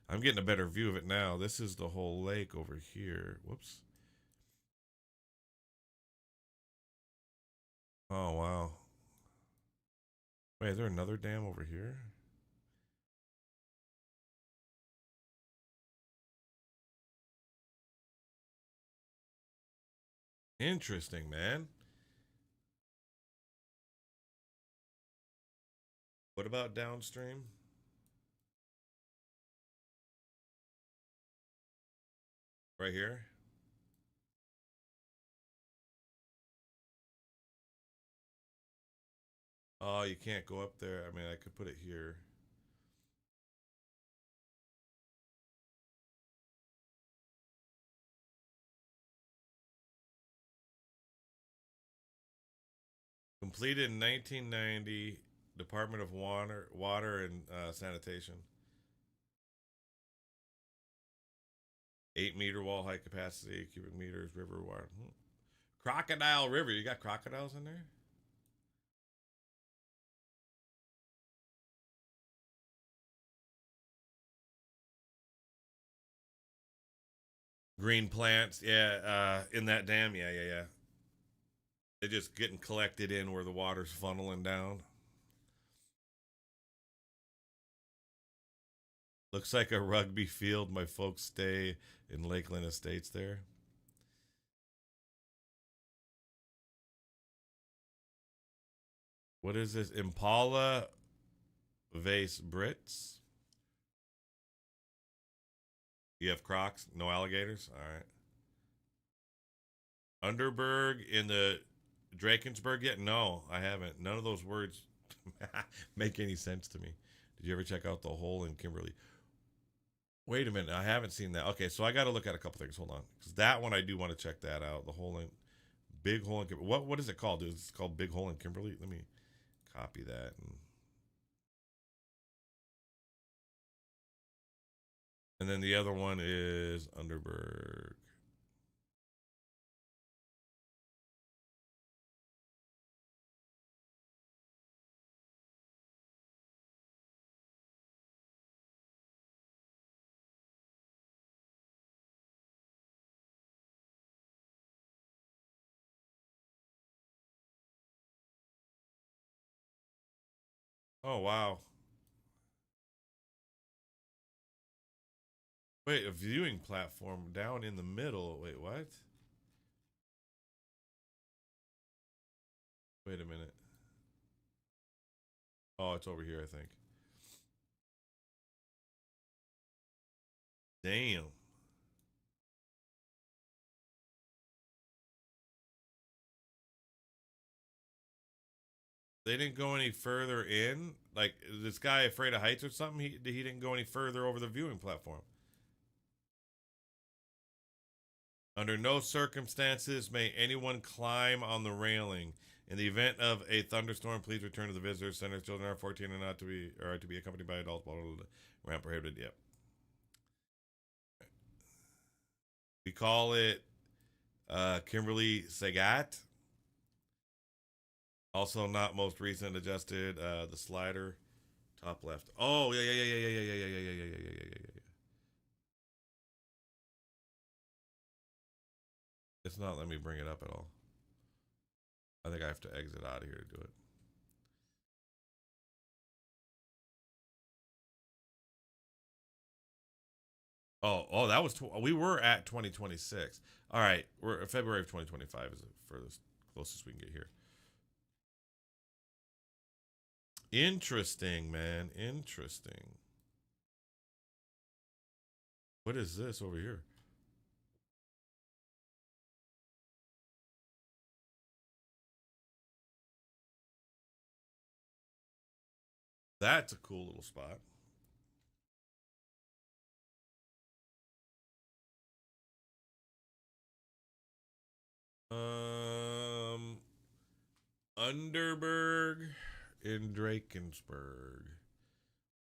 I'm getting a better view of it now. This is the whole lake over here. Whoops. Oh, wow. Wait, is there another dam over here? Interesting, man. What about downstream? Right here? Oh, you can't go up there. I mean, I could put it here. Completed in 1990, Department of Water and Sanitation. 8-meter wall height capacity, cubic meters, river water. Crocodile River. You got crocodiles in there? Green plants, yeah, in that dam, yeah. They're just getting collected in where the water's funneling down. Looks like a rugby field. My folks stay in Lakeland Estates there. What is this? Impala vase Brits. You have crocs? No alligators? All right. Underberg in the Drakensberg yet? No, I haven't. None of those words make any sense to me. Did you ever check out the hole in Kimberly? Wait a minute. I haven't seen that. Okay, so I got to look at a couple things. Hold on. Because that one I do want to check that out. The hole in Big Hole in Kimberly. What is it called, dude? It's called Big Hole in Kimberly. Let me copy that. And then the other one is Underberg. Oh, wow. Wait, a viewing platform down in the middle. Wait, what? Wait a minute. Oh, it's over here, I think. Damn. They didn't go any further in? Like, is this guy afraid of heights or something? He didn't go any further over the viewing platform. Under no circumstances may anyone climb on the railing. In the event of a thunderstorm, please return to the visitor center. Children are 14 and not to be accompanied by adults. Blah, blah, blah. Ramp prohibited. Yep. We call it Kimberly Sagat. Also not most recent adjusted. The slider, top left. Oh yeah. It's not letting me bring it up at all. I think I have to exit out of here to do it. Oh, that was we were at 2026. All right, we're February of 2025 is the furthest closest we can get here. Interesting, man. Interesting. What is this over here? That's a cool little spot. Underberg in Drakensburg.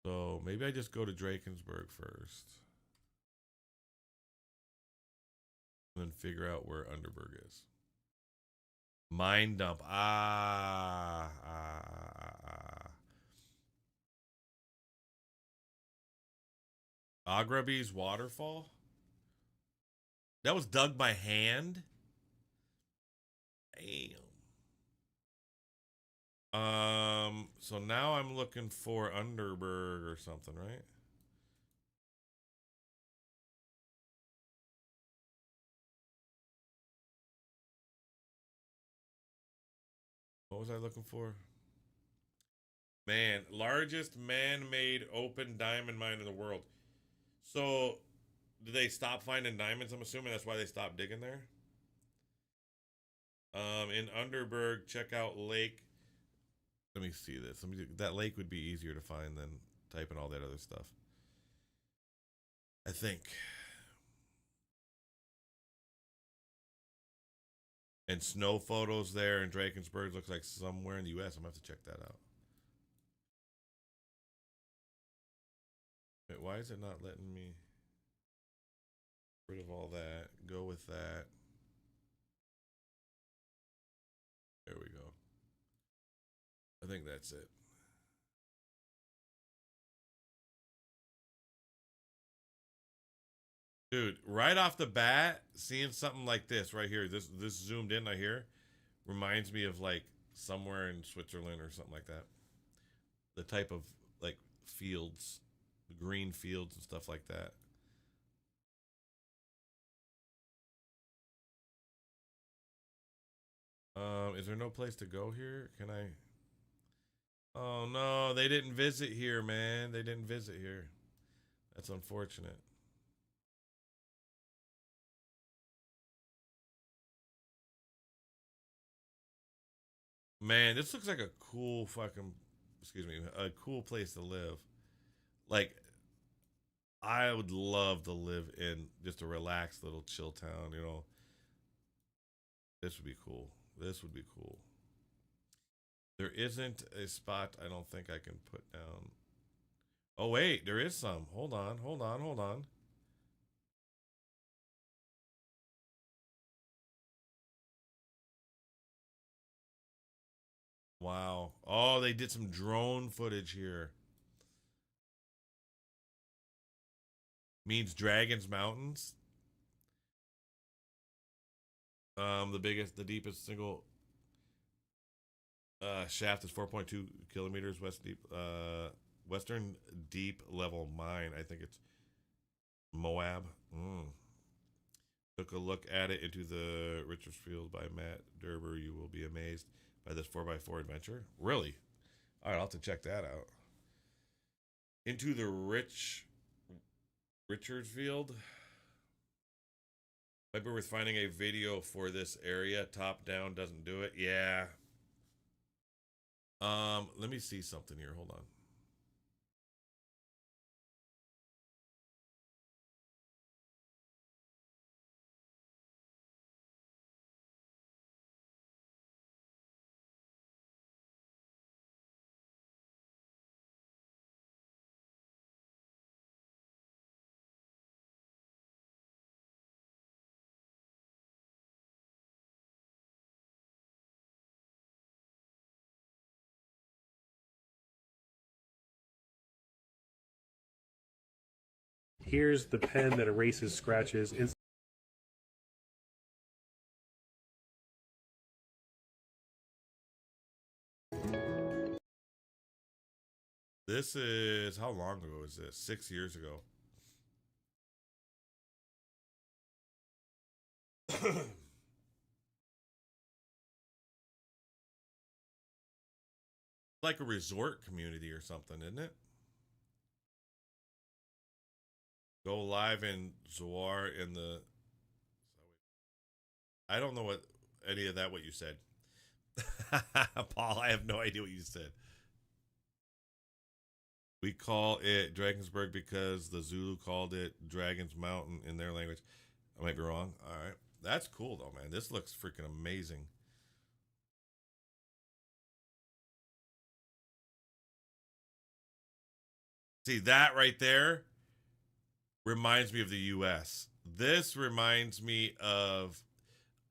So maybe I just go to Drakensburg first. And then figure out where Underberg is. Mine dump. Agraby's waterfall? That was dug by hand? Damn. So now I'm looking for Underberg or something, right? What was I looking for? Man, largest man-made open diamond mine in the world. So, did they stop finding diamonds? I'm assuming that's why they stopped digging there. In Underberg, check out lake. Let me see this. That lake would be easier to find than typing all that other stuff, I think. And snow photos there in Drakensburg looks like somewhere in the U.S. I'm going to have to check that out. Wait, why is it not letting me get rid of all that? Go with that. There we go. I think that's it. Dude, right off the bat, seeing something like this right here, this zoomed in right here, reminds me of like somewhere in Switzerland or something like that. The type of like fields, green fields and stuff like that. Is there no place to go here? Can I? Oh no, they didn't visit here, man. They didn't visit here. That's unfortunate. Man, this looks like a cool fucking, excuse me, a cool place to live. Like, I would love to live in just a relaxed little chill town, you know. This would be cool. This would be cool. There isn't a spot I don't think I can put down. Oh, wait, there is some. Hold on, hold on, hold on. Wow. Oh, they did some drone footage here. Means Dragons Mountains. The deepest single shaft is 4.2 kilometers western deep level mine. I think it's Moab. Took a look at it into the Richardsfield by Matt Derber. You will be amazed by this 4x4 adventure. Really? All right, I'll have to check that out. Into the Richardsfield. Might be worth finding a video for this area. Top down doesn't do it. Yeah. Let me see something here. Hold on. Here's the pen that erases scratches. This is, how long ago is this? 6 years ago. Like a resort community or something, isn't it? Go live in Zoar in the... I don't know what any of that what you said. Paul, I have no idea what you said. We call it Drakensberg because the Zulu called it Dragon's Mountain in their language. I might be wrong. All right. That's cool, though, man. This looks freaking amazing. See, that right there reminds me of the U.S. This reminds me of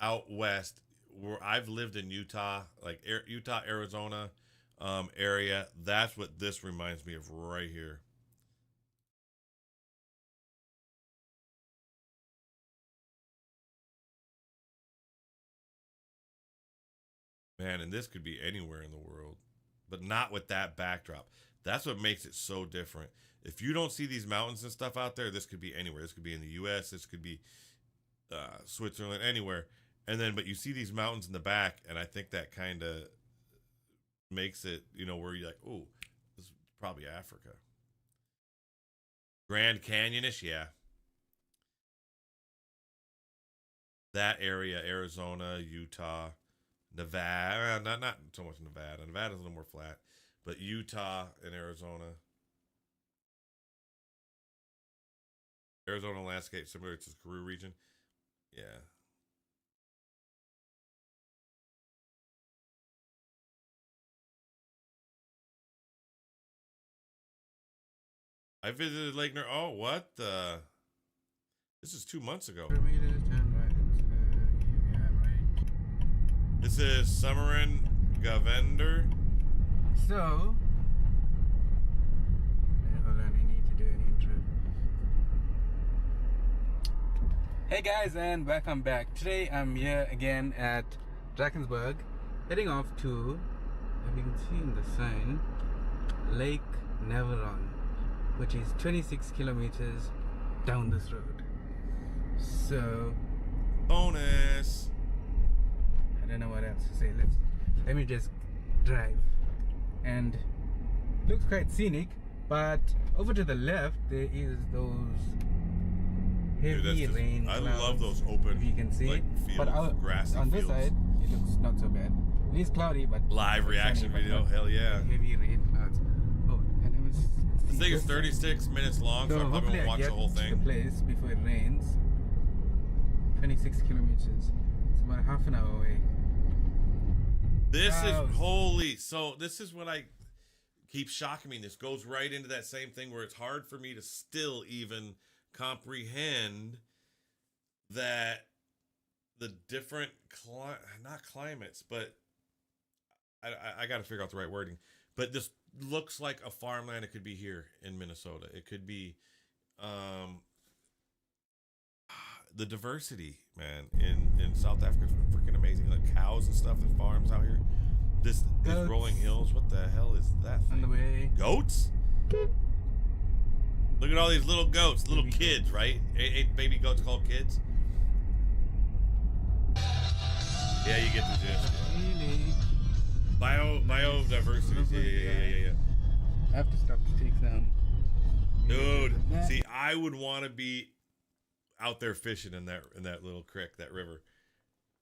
out west where I've lived in Utah, like Utah, Arizona area. That's what this reminds me of right here. Man, and this could be anywhere in the world, but not with that backdrop. That's what makes it so different. If you don't see these mountains and stuff out there, this could be anywhere. This could be in the U.S. This could be Switzerland, anywhere. And then, but you see these mountains in the back, and I think that kind of makes it, you know, where you're like, oh, this is probably Africa. Grand Canyonish, yeah. That area, Arizona, Utah, Nevada, not so much Nevada. Nevada's a little more flat, but Utah and Arizona. Arizona landscape similar to the Karoo region. Yeah. I visited Lake Ner. Oh, what the? This is 2 months ago. This is Summerin Govender. So, hold on, I need to do an intro. Hey guys, and welcome back. Today I'm here again at Drakensberg, heading off to, if you can see in the sign, Lake Neveron, which is 26 kilometers down this road. So, bonus. I don't know what else to say. Let me just drive. And looks quite scenic, but over to the left there is those heavy rain clouds. I love those open, if you can see, like, fields, but grassy on this fields. side it looks not so bad. It is cloudy, but Live reaction sunny, video, hell yeah. Heavy rain clouds. Oh, and I was. This thing is 36 minutes long, so I'm probably gonna watch the whole thing. To the place before it rains. 26 kilometers. It's about half an hour away. This is holy. So this is what I keep shocking me. This goes right into that same thing where it's hard for me to still even comprehend that the different not climates, but I got to figure out the right wording. But this looks like a farmland. It could be here in Minnesota. It could be the diversity, man, in South Africa is freaking amazing. Like cows and stuff, the farms out here. These rolling hills. What the hell is that thing? On the way. Goats? Look at all these little goats, little kids, right? 8 baby goats called kids. Yeah, you get the gist. Really? Biodiversity. Yeah. I have to stop to take some. Dude, see, I would want to be out there fishing in that little creek, that river.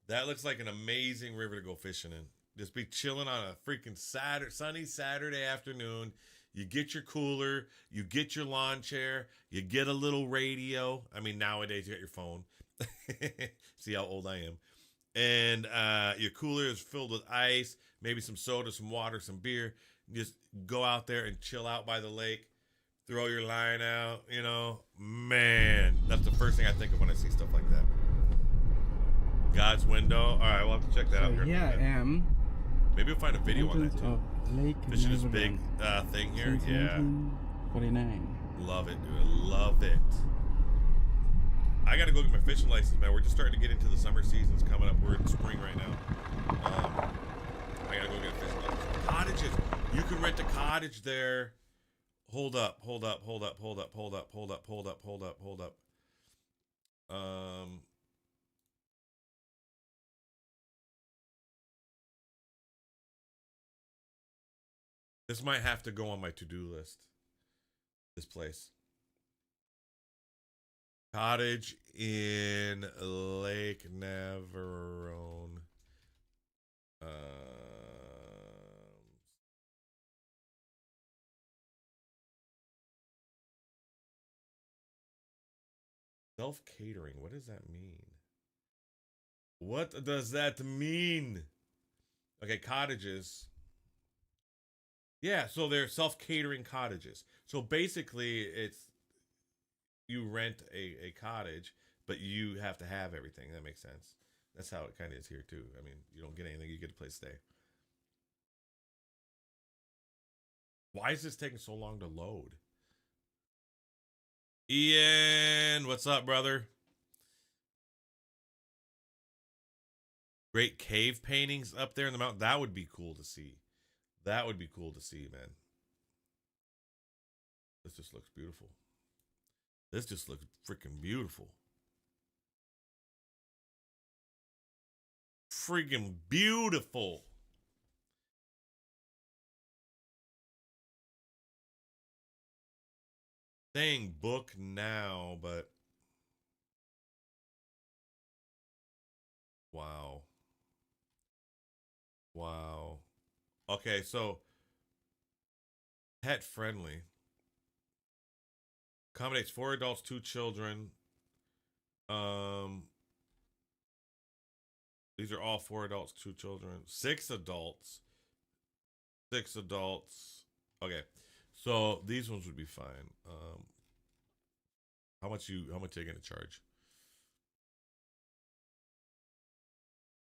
That looks like an amazing river to go fishing in. Just be chilling on a freaking sunny Saturday afternoon. You get your cooler, you get your lawn chair, you get a little radio. I mean, nowadays you got your phone. See how old I am. And your cooler is filled with ice, maybe some soda, some water, some beer. Just go out there and chill out by the lake. Throw your line out, you know. Man, that's the first thing I think of when I see stuff like that. God's window. All right, we'll have to check that out here. Yeah, I am. Maybe we'll find a video on that too. Lake Fishing is big thing here. Yeah. 49. Love it, dude. Love it. I got to go get my fishing license, man. We're just starting to get into the summer seasons coming up. We're in spring right now. I got to go get a fishing license. Cottages. You can rent a cottage there. Hold up. This might have to go on my to-do list. This place. Cottage in Lake Navarone. Self-catering. What does that mean? What does that mean? Okay, cottages. Yeah, so they're self-catering cottages. So basically, it's you rent a cottage, but you have to have everything. That makes sense. That's how it kind of is here, too. I mean, you don't get anything. You get a place to stay. Why is this taking so long to load? Ian, what's up, brother? Great cave paintings up there in the mountain. That would be cool to see. That would be cool to see, man. This just looks beautiful. This just looks freaking beautiful. Freaking beautiful. Saying book now, but wow. Wow. Okay, so pet friendly. Accommodates 4 adults, 2 children. These are all 4 adults, 2 children. 6 adults. 6 adults. Okay. So these ones would be fine. How much are you gonna charge?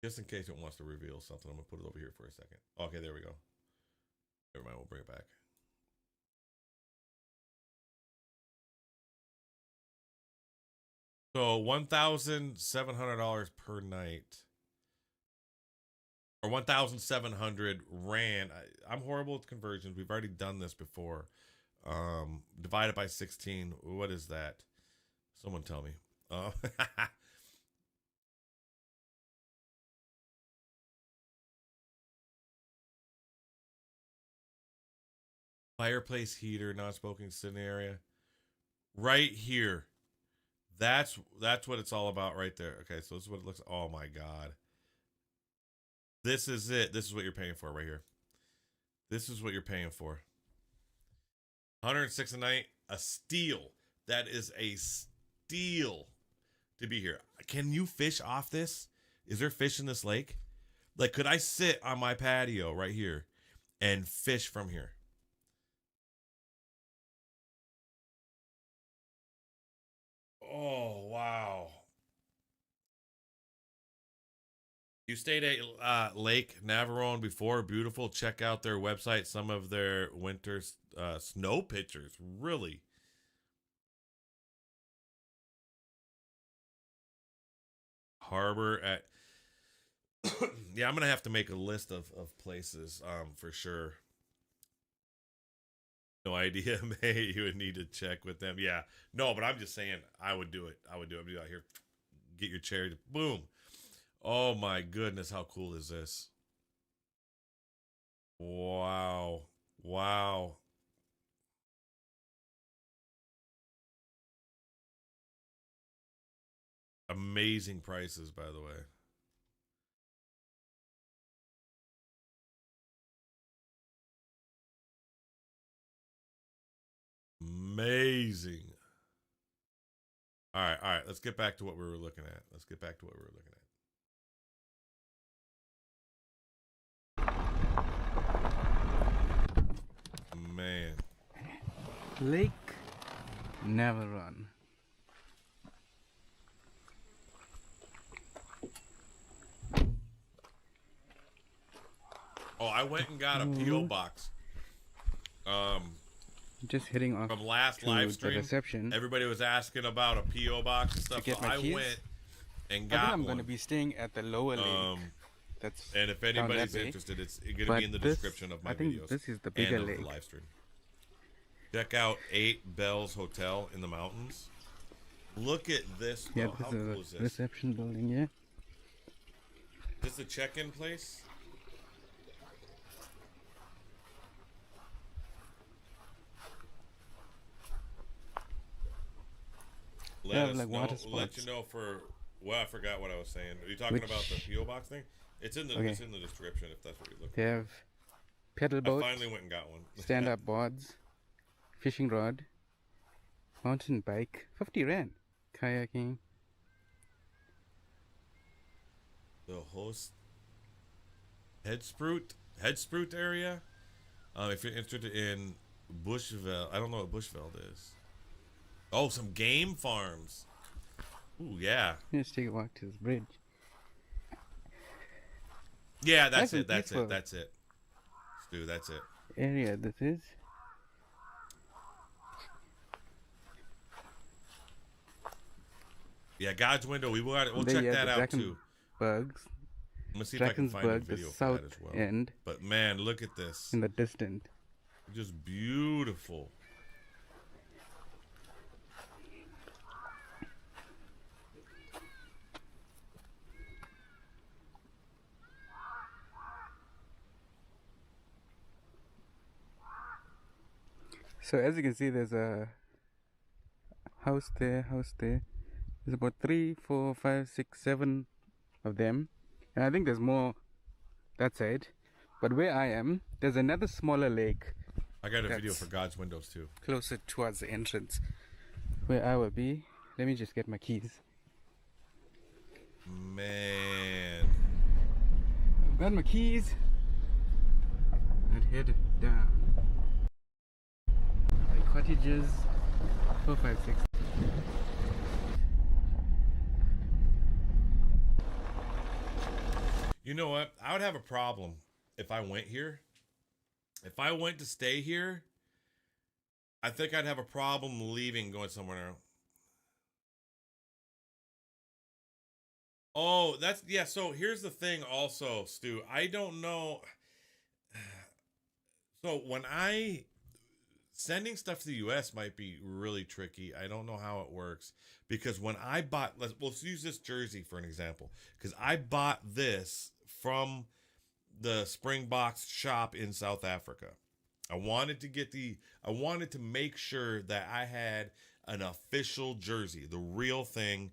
Just in case it wants to reveal something, I'm gonna put it over here for a second. Okay, there we go. Never mind, we'll bring it back. So $1,700 per night. Or 1,700 rand. I'm horrible with conversions. We've already done this before. Divided by 16. What is that? Someone tell me. Fireplace heater, non-smoking sitting area. Right here. That's what it's all about right there. Okay, so this is what it looks. Oh my God. This is it. This is what you're paying for right here. This is what you're paying for. 106 a night, a steal. That is a steal to be here. Can you fish off this? Is there fish in this lake? Like, could I sit on my patio right here and fish from here? Oh, wow. You stayed at Lake Navarone before. Beautiful. Check out their website. Some of their winter snow pictures. Really. Harbor at... Yeah, I'm going to have to make a list of places for sure. No idea, May. You would need to check with them. Yeah. No, but I'm just saying I would do it. I would do it. I'd be out here. Get your chair. Boom. Oh my goodness, how cool is this? Wow. Wow. Amazing prices, by the way. Amazing. All right. Let's get back to what we were looking at. Man. Lake Navarone. Oh, I went and got a P.O. box. Just hitting off from last live stream. Reception. Everybody was asking about a P.O. box and stuff. So I went and got one. I'm going to be staying at the lower lake. And if anybody's interested, it's going to be in the description of my videos. I think this is the bigger lake. The live stream. Check out 8 Bells Hotel in the mountains. Look at this. Yeah, this is cool is this? Reception building, yeah. Is this a check-in place? Let you know for... Well, I forgot what I was saying. Are you talking about the P.O. box thing? It's in the description if that's what you're looking for. They have pedal boats. I finally went and got one. Stand-up boards, fishing rod, mountain bike, 50 rand. kayaking. The host head sprout area. If you're interested in Bushveld, I don't know what Bushveld is. Oh, some game farms. Ooh, yeah. Let's take a walk to this bridge. Yeah, that's it. Stu, that's it. Area this is. Yeah, God's Window. We'll check that out too. Bugs. I'm gonna see if I can find a video for that as well. End. But man, look at this. In the distance. Just beautiful. So as you can see, there's a house there. There's about 3, 4, 5, 6, 7 of them, and I think there's more that side. But where I am, there's another smaller lake. I got a video for God's Windows too. Closer towards the entrance, where I will be. Let me just get my keys. Man, I've got my keys and headed down. The cottages, 4, 5, 6. you know what? I would have a problem if I went here. If I went to stay here, I think I'd have a problem leaving, going somewhere else. Oh, yeah. So here's the thing also, Stu. I don't know. So sending stuff to the US might be really tricky. I don't know how it works, because when I bought, let's use this jersey for an example, because I bought this from the Springboks shop in South Africa. I wanted to make sure that I had an official jersey, the real thing.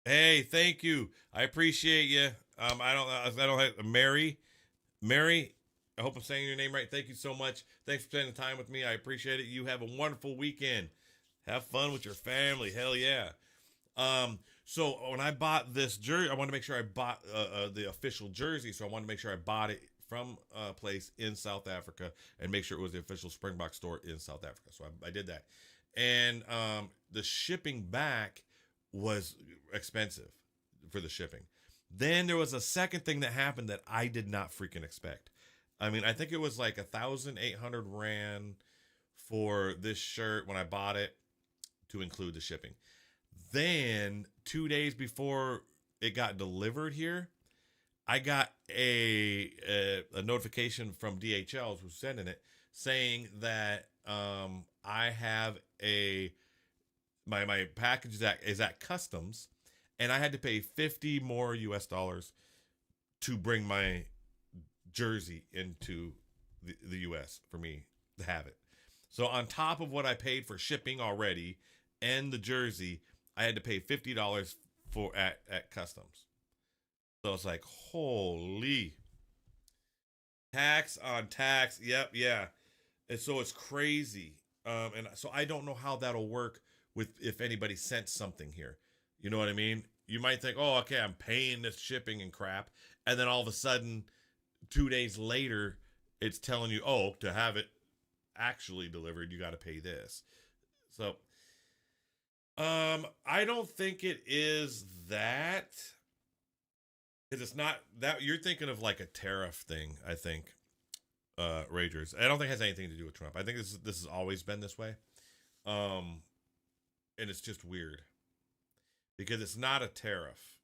Hey, thank you. I appreciate you. I don't have Mary. I hope I'm saying your name right. Thank you so much. Thanks for spending time with me. I appreciate it. You have a wonderful weekend. Have fun with your family. Hell yeah. So when I bought this jersey, I wanted to make sure I bought the official jersey. So I wanted to make sure I bought it from a place in South Africa and make sure it was the official Springbok store in South Africa. So I did that. And the shipping back was expensive for the shipping. Then there was a second thing that happened that I did not freaking expect. I mean, I think it was like 1,800 rand for this shirt when I bought it to include the shipping. Then 2 days before it got delivered here, I got a notification from DHL, who's sending it, saying that I have my package that is at customs, and I had to pay $50 more to bring my jersey into the US for me to have it. So on top of what I paid for shipping already and the jersey, I had to pay $50 for at customs. So it's like, holy tax on tax. Yep, yeah. And so it's crazy. And so I don't know how that'll work with if anybody sent something here. You know what I mean? You might think, oh, okay, I'm paying this shipping and crap. And then all of a sudden, 2 days later, it's telling you, oh, to have it actually delivered, you got to pay this. So I don't think it is that, because it's not that. You're thinking of like a tariff thing, I think, Ragers. I don't think it has anything to do with Trump. I think this has always been this way. And it's just weird because it's not a tariff.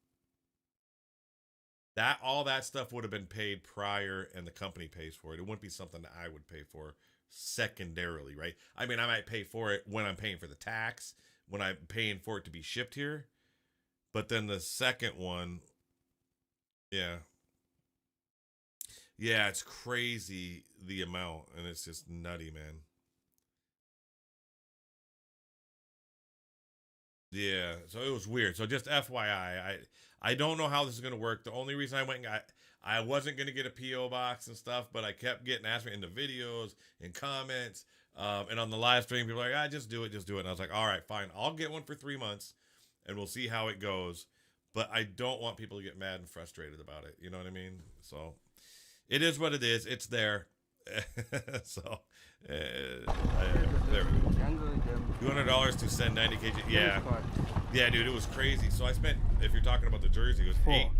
All that stuff would have been paid prior, and the company pays for it. It wouldn't be something that I would pay for secondarily, right? I mean, I might pay for it when I'm paying for the tax, when I'm paying for it to be shipped here. But then the second one, yeah, it's crazy, the amount, and it's just nutty, man. Yeah, so it was weird. So just FYI, I don't know how this is going to work. The only reason I went and I wasn't going to get a P.O. box and stuff, but I kept getting asked me in the videos and comments And on the live stream, people are like, just do it. And I was like, all right, fine. I'll get one for 3 months and we'll see how it goes. But I don't want people to get mad and frustrated about it. You know what I mean? So it is what it is. It's there. So there we go. $200 to send 90 kg. Yeah. Yeah, dude, it was crazy. So I spent, if you're talking about the jersey, it was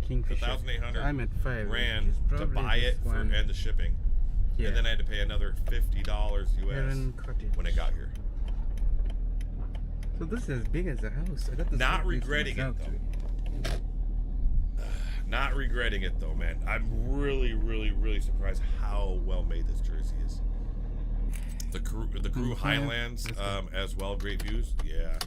$1,800 rand to buy it and the shipping. Yeah. And then I had to pay another $50 US when it got here. So this is as big as a house. I got this. Not regretting it though. Not regretting it though, man. I'm really, really, really surprised how well made this jersey is. The crew Highlands as well, great views. Yeah.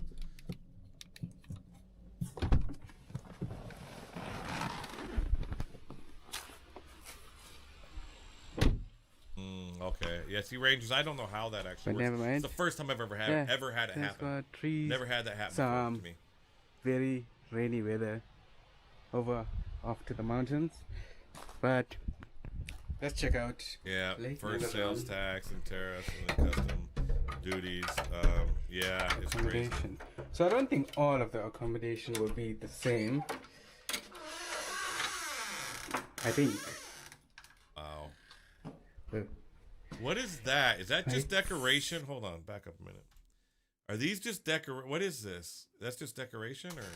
Okay. Yeah. See, Rangers. I don't know how that actually works. Never mind. It's the first time I've ever had it happen. Never had that happen before to me. Very rainy weather over off to the mountains, but let's check out. Yeah. First sales tax and tariffs and the custom duties. Yeah. It's crazy. So I don't think all of the accommodation will be the same. I think. Wow. Well, what is that? Is that just decoration? Hold on, back up a minute. Are these just what is this? That's just decoration or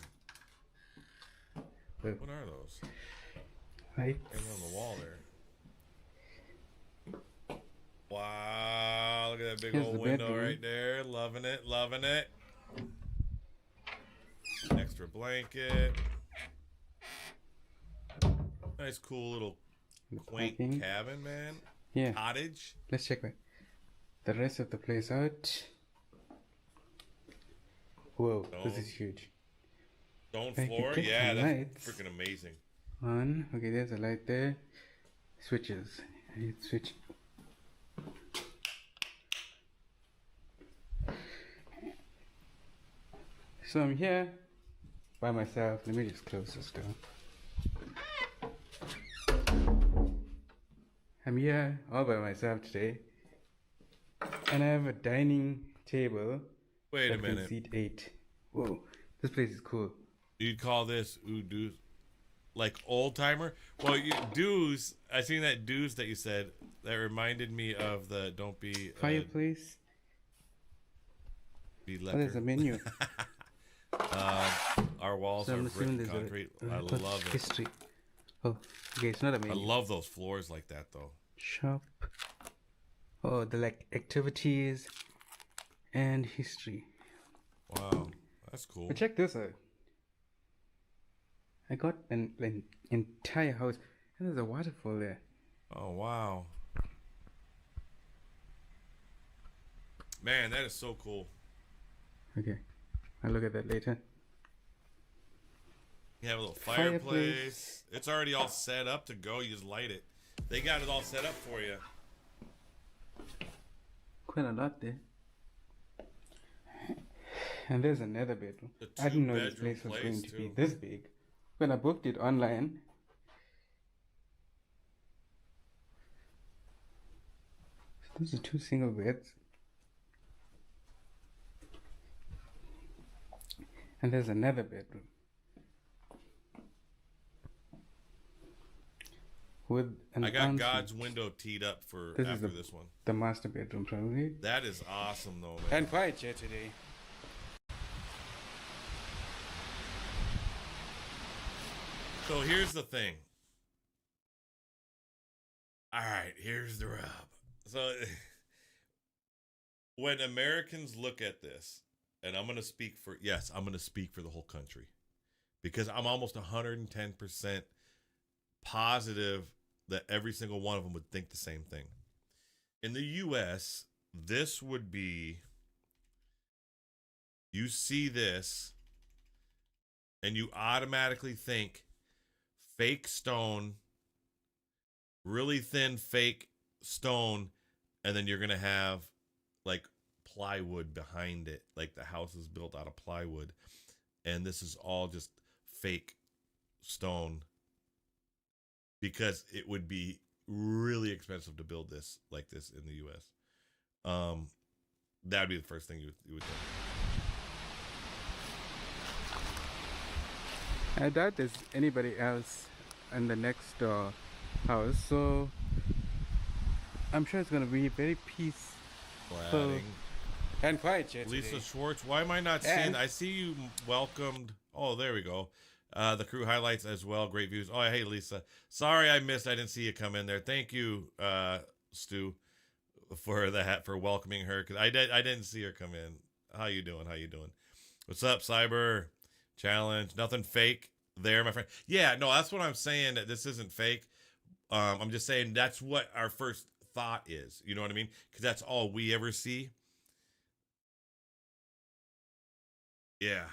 what are those? Right. And on the wall there. Wow, look at that big old window right there. Loving it, loving it. Extra blanket. Nice cool little quaint cabin, man. Yeah. Cottage. Let's check the rest of the place out. Whoa, this is huge. Stone floor, yeah, that's freaking amazing. Okay, there's a light there. Switches. I need switch. So I'm here by myself. Let me just close this door. I'm here all by myself today, and I have a dining table. Wait a minute. Can seat 8. Whoa, this place is cool. You'd call this dues, like old timer? Well, dues. I seen that dues that you said. That reminded me of the don't be fireplace. Be oh, there's a menu. Our walls are brick and concrete. I love it. History. Oh, okay, it's not a menu. I love those floors like that, though. Shop. Oh, the like activities and history. Wow, that's cool. But check this out. I got an entire house, and there's a waterfall there. Oh wow, man, that is so cool. Okay, I'll look at that later. You have a little fireplace. It's already all set up to go. You just light it. They got it all set up for you. Quite a lot there. And there's another bedroom. I didn't know this place was going to be this big. When I booked it online, so those are 2 single beds. And there's another bedroom. With I got God's window teed up for after this one. The master bedroom, probably. That is awesome, though, man. And quiet here today. So here's the thing. All right, here's the rub. So when Americans look at this, and I'm going to speak for the whole country, because I'm almost 110% positive that every single one of them would think the same thing. In the U.S., this would be, you see this, and you automatically think fake stone, really thin fake stone, and then you're going to have like plywood behind it. Like the house is built out of plywood, and this is all just fake stone, because it would be really expensive to build this like this in the U.S. that'd be the first thing you would think. I doubt there's anybody else in the next house, so I'm sure it's gonna be very peaceful and quiet here Lisa today. Schwartz, why am I not seeing? I see you welcomed. Oh, there we go. The crew highlights as well. Great views. Oh, hey Lisa. Sorry I missed. I didn't see you come in there. Thank you, Stu, for welcoming her, because I didn't see her come in. How you doing? What's up, Cyber Challenge? Nothing fake there, my friend. Yeah, no, that's what I'm saying. That this isn't fake. I'm just saying that's what our first thought is. You know what I mean? Because that's all we ever see. Yeah.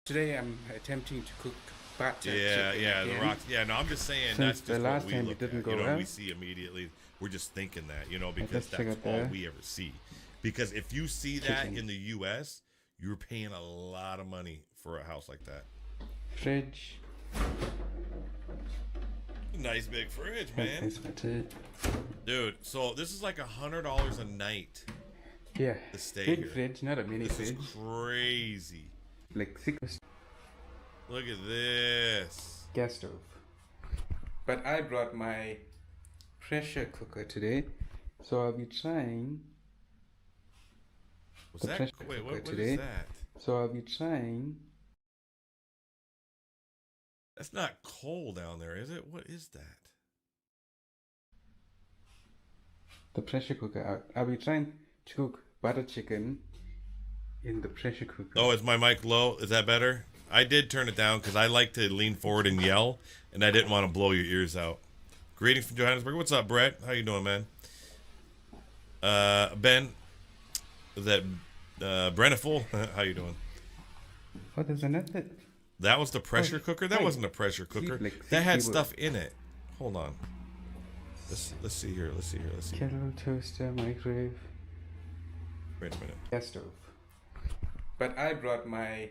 Today I'm attempting to cook butter chicken the again. rocks. Yeah, no, I'm just saying Since that's just the last what we time look it didn't at. go You know, well. we see immediately. We're just thinking that, you know, because just check that's out all the we ever see. Because if you see that kitchen. in the U.S., you're paying a lot of money for a house like that. Fridge. Nice big fridge, man. That's about it. Dude, so this is like $100 a night Yeah. to stay Big here. fridge, not a mini This is fridge. crazy. Like 6 Look at this. gas stove. But I brought my pressure cooker today, so I'll be trying. What's that? pressure Wait, cooker what today. is that? So I'll be trying. That's not coal down there, is it? What is that? The pressure cooker out. I'll be trying to cook butter chicken in the pressure cooker. Oh, is my mic low? Is that better? I did turn it down because I like to lean forward and yell, and I didn't want to blow your ears out. Greetings from Johannesburg. What's up, Brett? How you doing, man? Ben, is that Brenniful? How you doing? Oh, there's another. That was the pressure cooker? That wait. wasn't a pressure cooker. Like That had people. stuff in it. Hold on. Let's see here. Kettle, toaster, microwave, Wait a minute. gas stove. But I brought my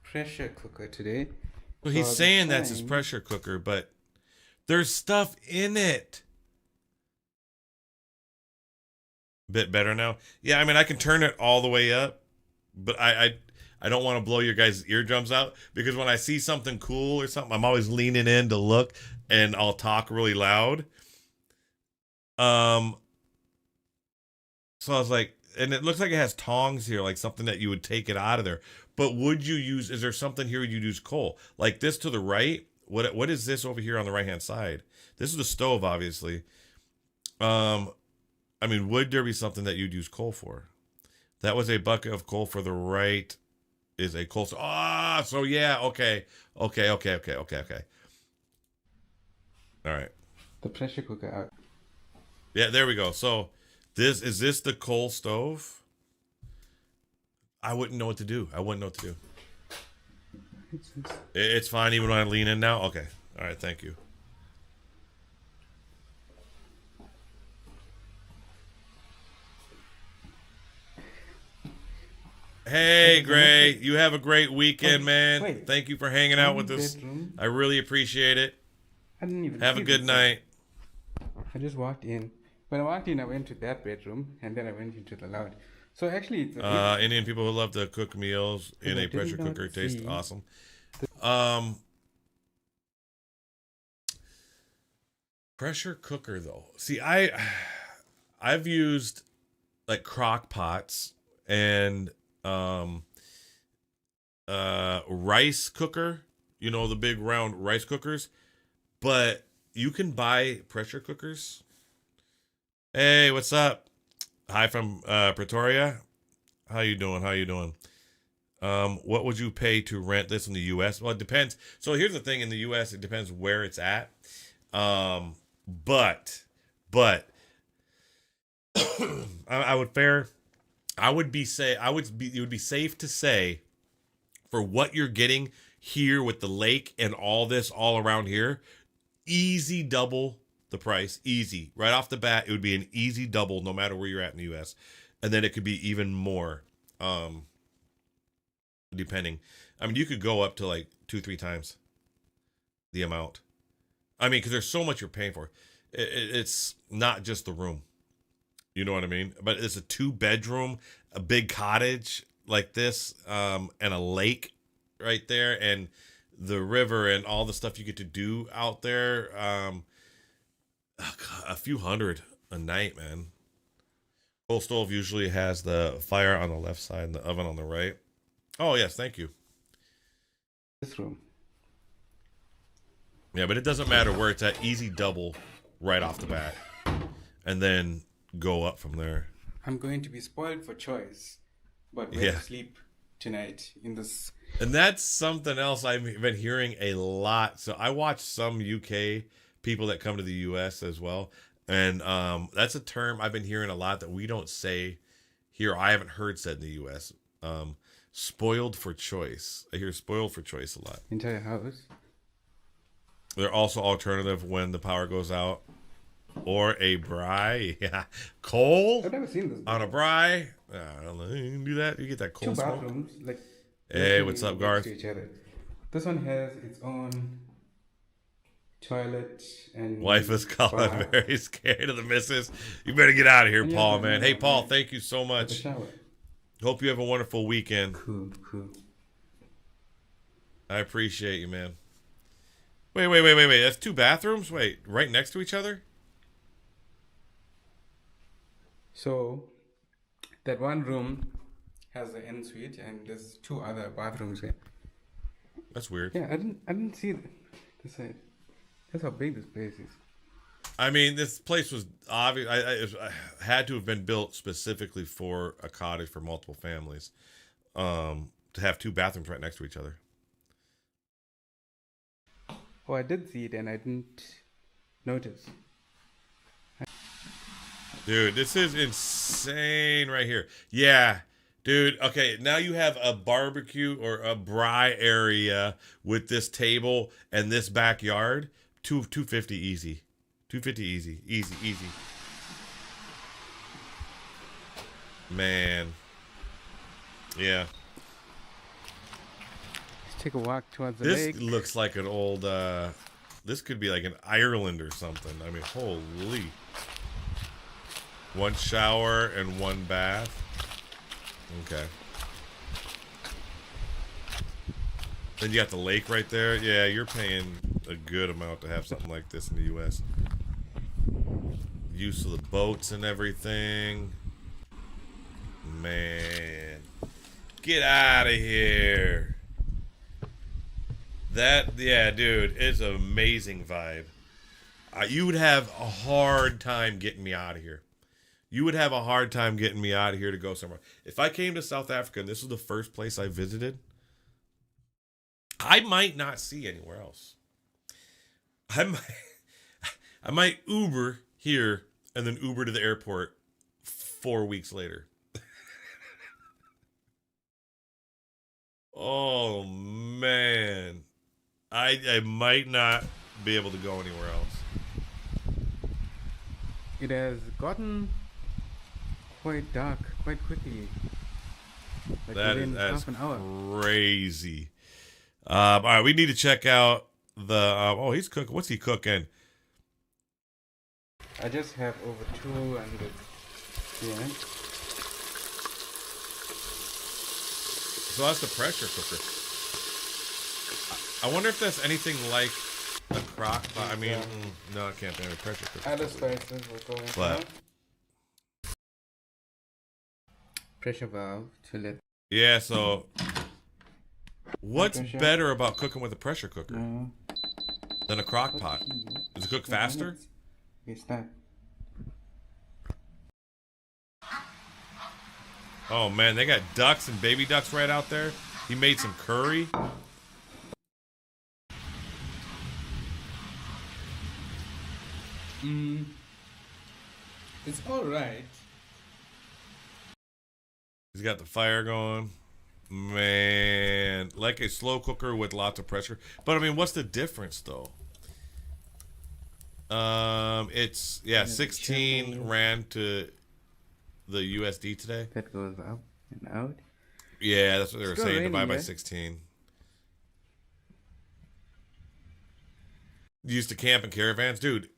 pressure cooker today. Well, so he's I'll be saying that's his trying- pressure cooker, but there's stuff in it. Bit better now. Yeah, I mean, I can turn it all the way up, but I don't want to blow your guys' eardrums out, because when I see something cool or something, I'm always leaning in to look, and I'll talk really loud. So I was like, and it looks like it has tongs here, like something that you would take it out of there. But would you use? Is there something here you'd use coal? Like this to the right? What is this over here on the right hand side? This is the stove, obviously. I mean, would there be something that you'd use coal for? That was a bucket of coal for the right. Is a coal. So yeah, okay. All right. The pressure cooker out. Yeah, there we go. So is this the coal stove? I wouldn't know what to do. It's fine even when I lean in now. Okay. All right. Thank you. Hey, Gray. You have a great weekend, man. wait. Thank you for hanging out with us. Bedroom. I really appreciate it. I didn't even Have a see good this. night. I just walked in. When I walked in, I went to that bedroom, and then I went into the lounge. So actually, it's Indian people who love to cook meals in I a did pressure not cooker taste see- awesome. Pressure cooker though. See, I've used like crock pots and rice cooker, you know, the big round rice cookers, but you can buy pressure cookers. Hey, what's up? Hi from Pretoria. How you doing? What would you pay to rent this in the U.S.? Well, it depends. So here's the thing: in the U.S., it depends where it's at. But it would be safe to say, for what you're getting here with the lake and all this all around here, easy double the price. Easy. Right off the bat, it would be an easy double no matter where you're at in the US. And then it could be even more, depending. I mean, you could go up to like 2-3 times the amount. I mean, because there's so much you're paying for. It's not just the room. You know what I mean? But it's a 2-bedroom, a big cottage like this, and a lake right there, and the river and all the stuff you get to do out there. A few hundred a night, man. Coal stove usually has the fire on the left side and the oven on the right. Oh, yes, thank you. This room. Yeah, but it doesn't matter where it's at. Easy double right off the bat. And then go up from there. I'm going to be spoiled for choice, but where to sleep tonight in this. And that's something else I've been hearing a lot. So I watch some UK people that come to the US as well. And that's a term I've been hearing a lot that we don't say here. I haven't heard said in the US. Spoiled for choice. I hear spoiled for choice a lot. Entire house. They're also alternative when the power goes out. Or a braai. Yeah. Coal? I've never seen this before. On a braai. I don't know. You can do that. You get that coal 2 smoke. bathrooms. Like, hey, what's up, Garth? This one has its own toilet and wife is calling, very scared of the missus. You better get out of here, Paul, man. Hey, Paul, thank you so much. Hope you have a wonderful weekend. Cool. I appreciate you, man. Wait. That's 2 bathrooms? Wait, right next to each other? So, that one room has the ensuite, and there's 2 other bathrooms here. That's weird. Yeah, I didn't see this side. That's how big this place is. I mean, this place was obvious. It had to have been built specifically for a cottage for multiple families, to have 2 bathrooms right next to each other. Oh, I did see it, and I didn't notice. Dude, this is insane right here. Yeah, dude. Okay, now you have a barbecue or a braai area with this table and this backyard. $250 easy. $250 easy. Easy. Man. Yeah. Let's take a walk towards the lake. This looks like an old, this could be like an Ireland or something. I mean, holy. 1 shower and 1 bath. Okay. Then you got the lake right there. Yeah, you're paying a good amount to have something like this in the U.S. Use of the boats and everything. Man. Get out of here. Yeah, dude, it's an amazing vibe. You would have a hard time getting me out of here. You would have a hard time getting me out of here to go somewhere. If I came to South Africa and this was the first place I visited, I might not see anywhere else. I might Uber here and then Uber to the airport 4 weeks later. Oh, man. I might not be able to go anywhere else. It has gotten quite dark quite quickly. Like that's half an hour. Crazy. All right, we need to check out the. Oh, he's cooking. What's he cooking? I just have over 200. Yeah. So that's the pressure cooker. I wonder if that's anything like a crock pot. I mean, no, it can't be a pressure cooker. Other spices will go in. But pressure valve to let. Yeah. So, what's better about cooking with a pressure cooker than a crock pot? Does it cook faster? It's not. Oh man, they got ducks and baby ducks right out there. He made some curry. It's all right. He's got the fire going. Man, like a slow cooker with lots of pressure. But I mean, what's the difference though? It's 16 rand to the USD today. That goes up and out. Yeah, that's what they were saying. Divide by 16. Used to camp in caravans, dude.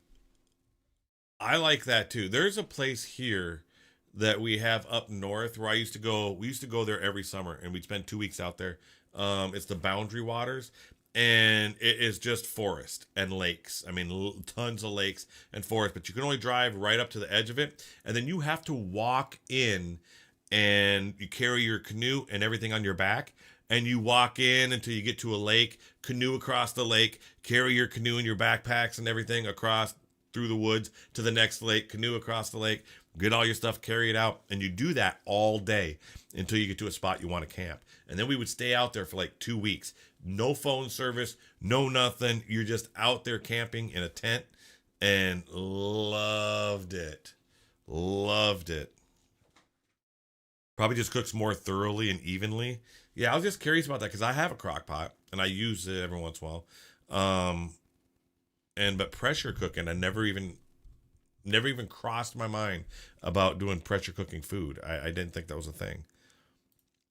I like that too. There's a place here that we have up north where I used to go. We used to go there every summer, and we'd spend 2 weeks out there. It's the Boundary Waters, and it is just forest and lakes. I mean, tons of lakes and forest, but you can only drive right up to the edge of it, and then you have to walk in, and you carry your canoe and everything on your back, and you walk in until you get to a lake, canoe across the lake, carry your canoe and your backpacks and everything across through the woods to the next lake, canoe across the lake, get all your stuff, carry it out, and you do that all day until you get to a spot you want to camp. And then we would stay out there for like 2 weeks. No phone service, no nothing. You're just out there camping in a tent, and loved it. Loved it. Probably just cooks more thoroughly and evenly. Yeah, I was just curious about that because I have a crock pot and I use it every once in a while. But pressure cooking, I never even crossed my mind about doing pressure cooking food. I didn't think that was a thing.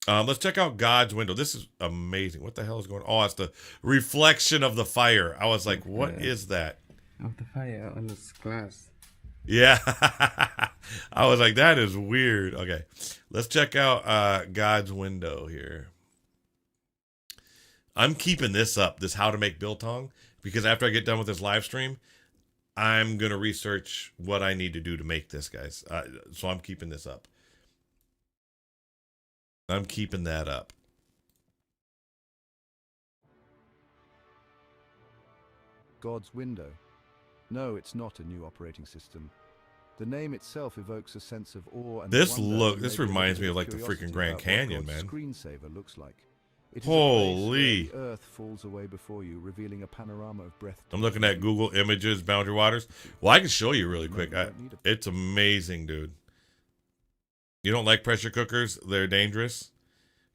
Let's check out God's window. This is amazing. What the hell is going on? Oh, it's the reflection of the fire. I was like, what is that? Of the fire on this glass. Yeah. I was like, that is weird. Okay. Let's check out God's window here. I'm keeping this up, this how to make biltong, because after I get done with this live stream, I'm going to research what I need to do to make this, guys. So I'm keeping this up. I'm keeping that up. God's window. No, it's not a new operating system. The name itself evokes a sense of awe and this reminds me of like the freaking Grand Canyon, man. Screensaver looks like. It is holy! the earth falls away before you, revealing a panorama of breath. I'm looking at Google Images, Boundary Waters. Well, I can show you really quick. It's amazing, dude. You don't like pressure cookers? They're dangerous.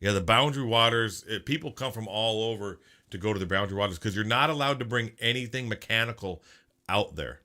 Yeah, the Boundary Waters. People come from all over to go to the Boundary Waters because you're not allowed to bring anything mechanical out there.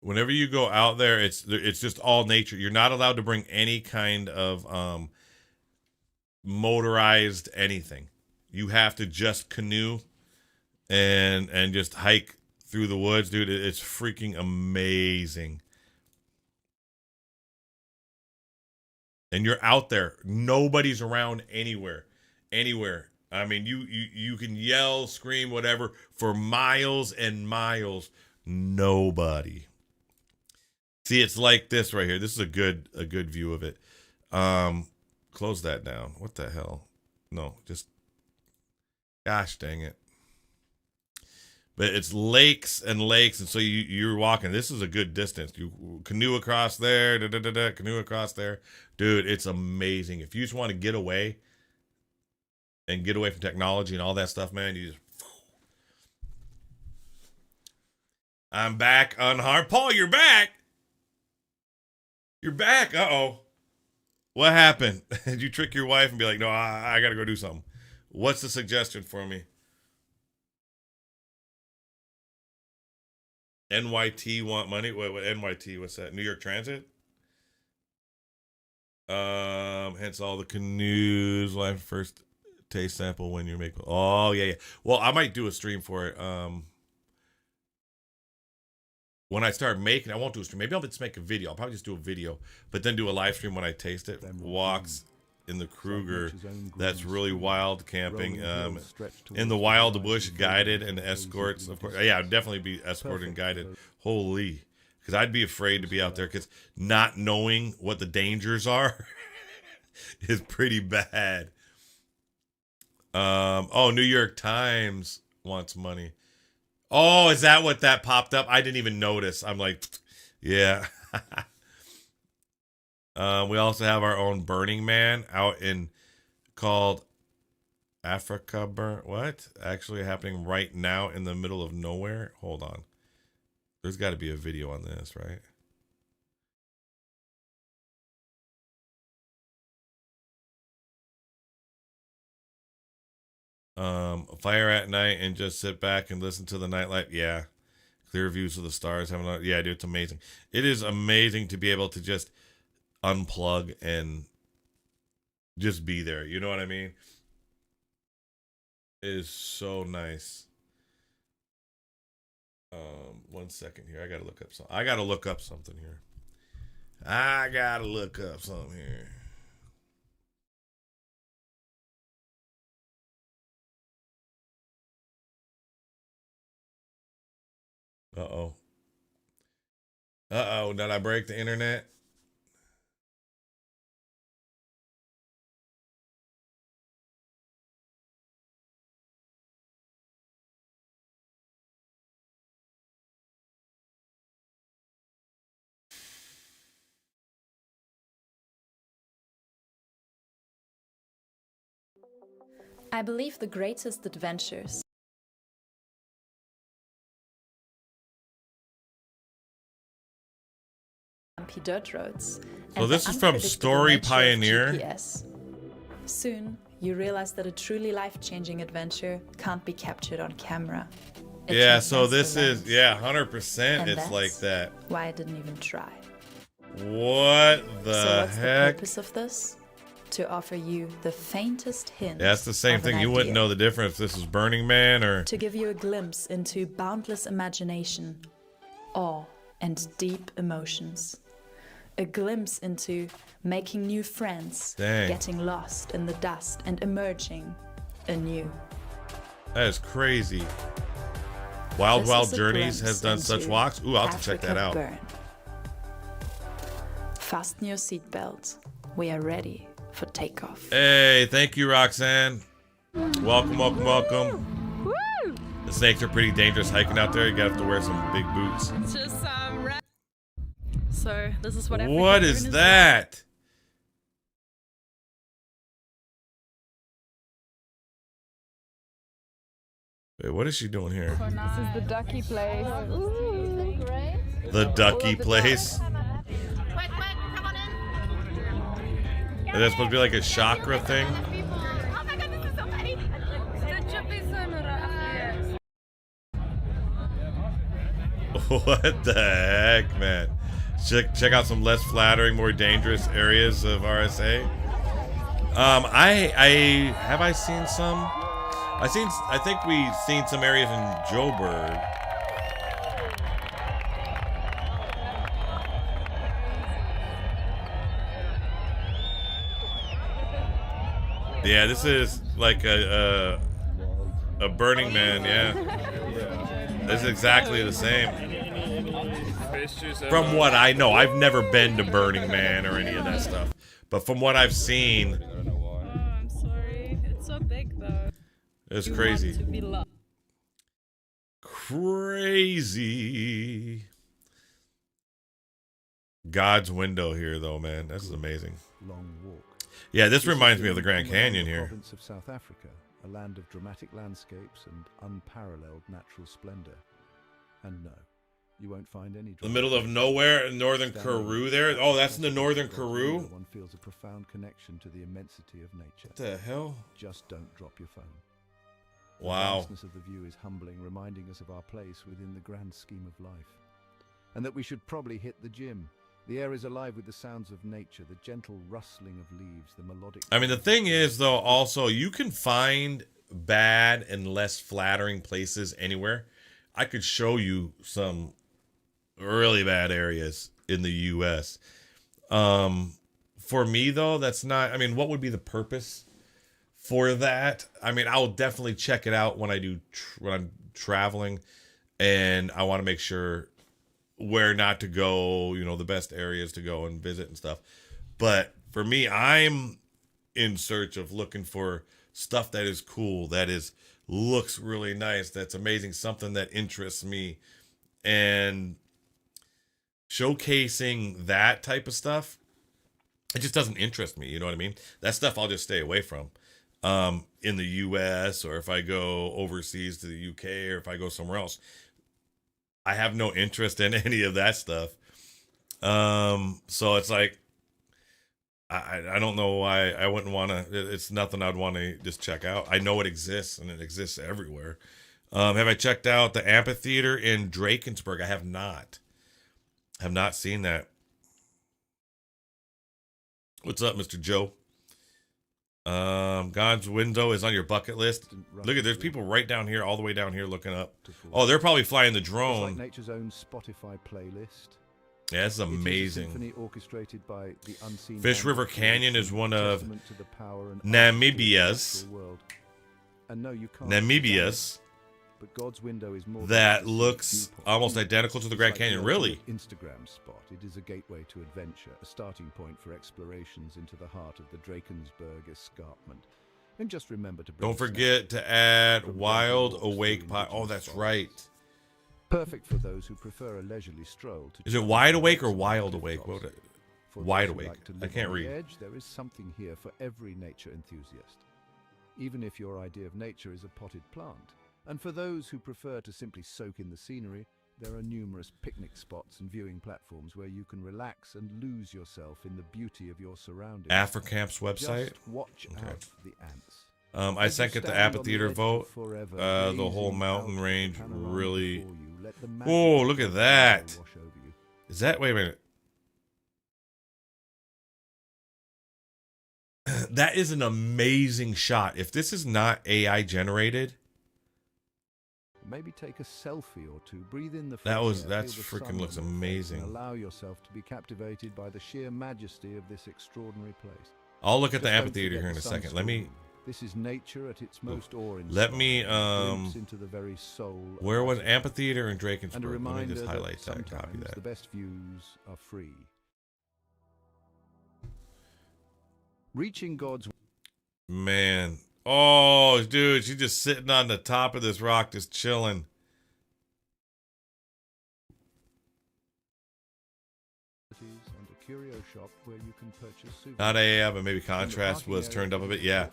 Whenever you go out there, it's just all nature. You're not allowed to bring any kind of motorized anything. You have to just canoe and just hike through the woods, dude. It's freaking amazing. And you're out there. Nobody's around anywhere. I mean, you can yell, scream, whatever for miles and miles. Nobody. See, it's like this right here. This is a good view of it. Close that down. What the hell? No, just gosh dang it. But it's lakes and lakes, and so you're walking. This is a good distance. You canoe across there, canoe across there. Dude, it's amazing. If you just want to get away and get away from technology and all that stuff, man, you just I'm back unharmed. Paul, you're back. You're back. Uh-oh. What happened? Did you trick your wife and be like, no, I got to go do something? What's the suggestion for me? NYT want money? What NYT? What's that? New York Transit? Hence all the canoes. Live first taste sample when you make. Oh, yeah. Well, I might do a stream for it. When I start making, I won't do a stream. Maybe I'll just make a video. I'll probably just do a video, but then do a live stream when I taste it. Walks in the Kruger. That's really wild camping. In the wild bush, guided and escorts. Of course, yeah, I'd definitely be escorted and guided. Holy, because I'd be afraid to be out there because not knowing what the dangers are is pretty bad. Oh, New York Times wants money. Oh, is that what that popped up? I didn't even notice. I'm like, yeah. We also have our own Burning Man out in called Africa Burn. What? Actually happening right now in the middle of nowhere. Hold on. There's got to be a video on this, right? Fire at night and just sit back and listen to the nightlife. Yeah. Clear views of the stars. Yeah, dude, it's amazing. It is amazing to be able to just unplug and just be there. You know what I mean? It is so nice. 1 second here. I gotta look up something. here. Uh-oh. Did I break the internet? I believe the greatest adventures dirt roads. So this is from Story Pioneer. GPS. Soon, you realize that a truly life-changing adventure can't be captured on camera. Yeah, so this is 100%. It's like that. Why I didn't even try. What the so what's heck? The purpose of this? To offer you the faintest hint. Yeah, it's the same thing. You wouldn't know the difference if this is Burning Man or... To give you a glimpse into boundless imagination, awe, and deep emotions. A glimpse into making new friends, getting lost in the dust, and emerging anew. That is crazy. Wild Journeys has done such walks. Ooh, I'll have to check that out. Burn. Fasten your seatbelt. We are ready for takeoff. Hey, thank you, Roxanne. Welcome. Woo! The snakes are pretty dangerous hiking out there. You gotta have to wear some big boots. It's just so this is what. What is that? Wait, what is she doing here? This is the ducky place. Ooh. The ducky place. Is that supposed to be like a chakra thing? Oh my god, this is so funny. What the heck, man? Check out some less flattering, more dangerous areas of RSA. I seen some. I think we've seen some areas in Joburg. Yeah, this is like a Burning Man, yeah. This is exactly the same. From what I know, I've never been to Burning Man or any of that stuff. But from what I've seen... Oh, I'm sorry. It's so big, though. It's crazy. Crazy. God's window here, though, man. This is amazing. Long walk. Yeah, this reminds me of the Grand Canyon here. Province of South Africa, a land of dramatic landscapes and unparalleled natural splendor. And no, you won't find any. The middle of nowhere in northern Karoo there. Oh, that's in the northern Karoo. One feels a profound connection to the immensity of nature. What the hell? Just don't drop your phone. Wow. The vastness of the view is humbling, reminding us of our place within the grand scheme of life, and that we should probably hit the gym. The air is alive with the sounds of nature, the gentle rustling of leaves, the melodic... I mean, the thing is, though, also, you can find bad and less flattering places anywhere. I could show you some really bad areas in the U.S. For me, though, that's not... I mean, what would be the purpose for that? I mean, I'll definitely check it out when when I'm traveling, and I want to make sure where not to go, you know, the best areas to go and visit and stuff. But for me, I'm in search of looking for stuff that is cool, looks really nice, that's amazing, something that interests me, and showcasing that type of stuff, it just doesn't interest me. You know what I mean? That stuff I'll just stay away from. In the US, or if I go overseas to the UK, or if I go somewhere else, I have no interest in any of that stuff. So it's like, I don't know why I wouldn't want to. It's nothing I'd want to just check out. I know it exists, and it exists everywhere. Have I checked out the amphitheater in Drakensburg? I have not. I have not seen that. What's up, Mr. Joe? God's window is on your bucket list. Look at, there's people right down here, all the way down here looking up. Oh, they're probably flying the drone. Like nature's own Spotify playlist. Yeah, this is amazing. Symphony orchestrated by the unseen Fish River Canyon is one of Namibia's. And no, you can't. Namibia's. But God's window is more that looks almost identical to the Grand Canyon. Really? Instagram spot. It is a gateway to adventure, a starting point for explorations into the heart of the Drakensberg escarpment. And just remember to don't forget to add Wild Awake Pie. Oh, that's right. Perfect for those who prefer a leisurely stroll. Is it Wide Awake or Wild Awake? Wide Awake. I can't read. Edge, there is something here for every nature enthusiast. Even if your idea of nature is a potted plant. And for those who prefer to simply soak in the scenery, there are numerous picnic spots and viewing platforms where you can relax and lose yourself in the beauty of your surroundings. Africamp's website. Just watch out the ants. I second the amphitheater vote. The whole mountain range really. Oh, look at that! Is that? Wait a minute. That is an amazing shot. If this is not AI generated. Maybe take a selfie or two. Breathe in the that's freaking looks amazing. Allow yourself to be captivated by the sheer majesty of this extraordinary place. I'll look at the amphitheater here in a second. Let me. This is nature at its most awe-inspiring. Let me into the very soul. Where was amphitheater in Drakensburg? And a reminder Let me just highlight that. Copy that. The best views are free. Reaching God's. Man. Oh, dude, she's just sitting on the top of this rock, just chilling. And a curio shop where you can purchase souvenirs. Not AA, but maybe contrast was turned up a bit. Yeah,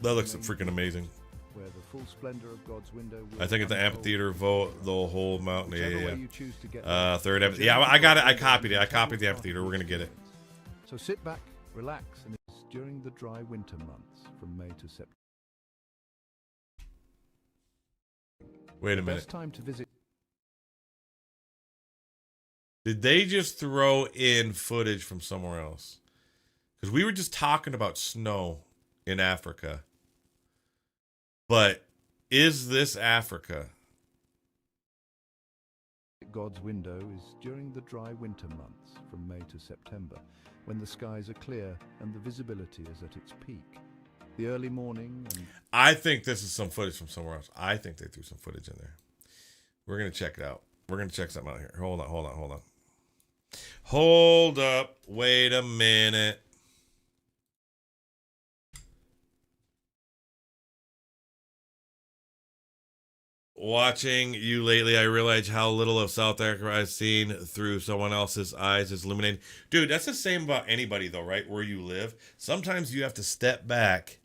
that looks freaking amazing. Where the full splendor of God's window. I think at the amphitheater vote, the whole mountain. Yeah. Third amphitheater. Yeah, I got it. I copied it. I copied the amphitheater. We're gonna get it. So sit back, relax, and it's during the dry winter months from May to September. Wait a minute. Best time to visit. Did they just throw in footage from somewhere else? Because we were just talking about snow in Africa. But is this Africa? God's window is during the dry winter months from May to September, when the skies are clear and the visibility is at its peak. The early morning. I think this is some footage from somewhere else. I think they threw some footage in there. We're going to check it out. We're going to check something out here. Hold on. Hold up. Wait a minute. Watching you lately, I realize how little of South Africa I've seen through someone else's eyes is illuminating. Dude, that's the same about anybody, though, right? Where you live. Sometimes you have to step back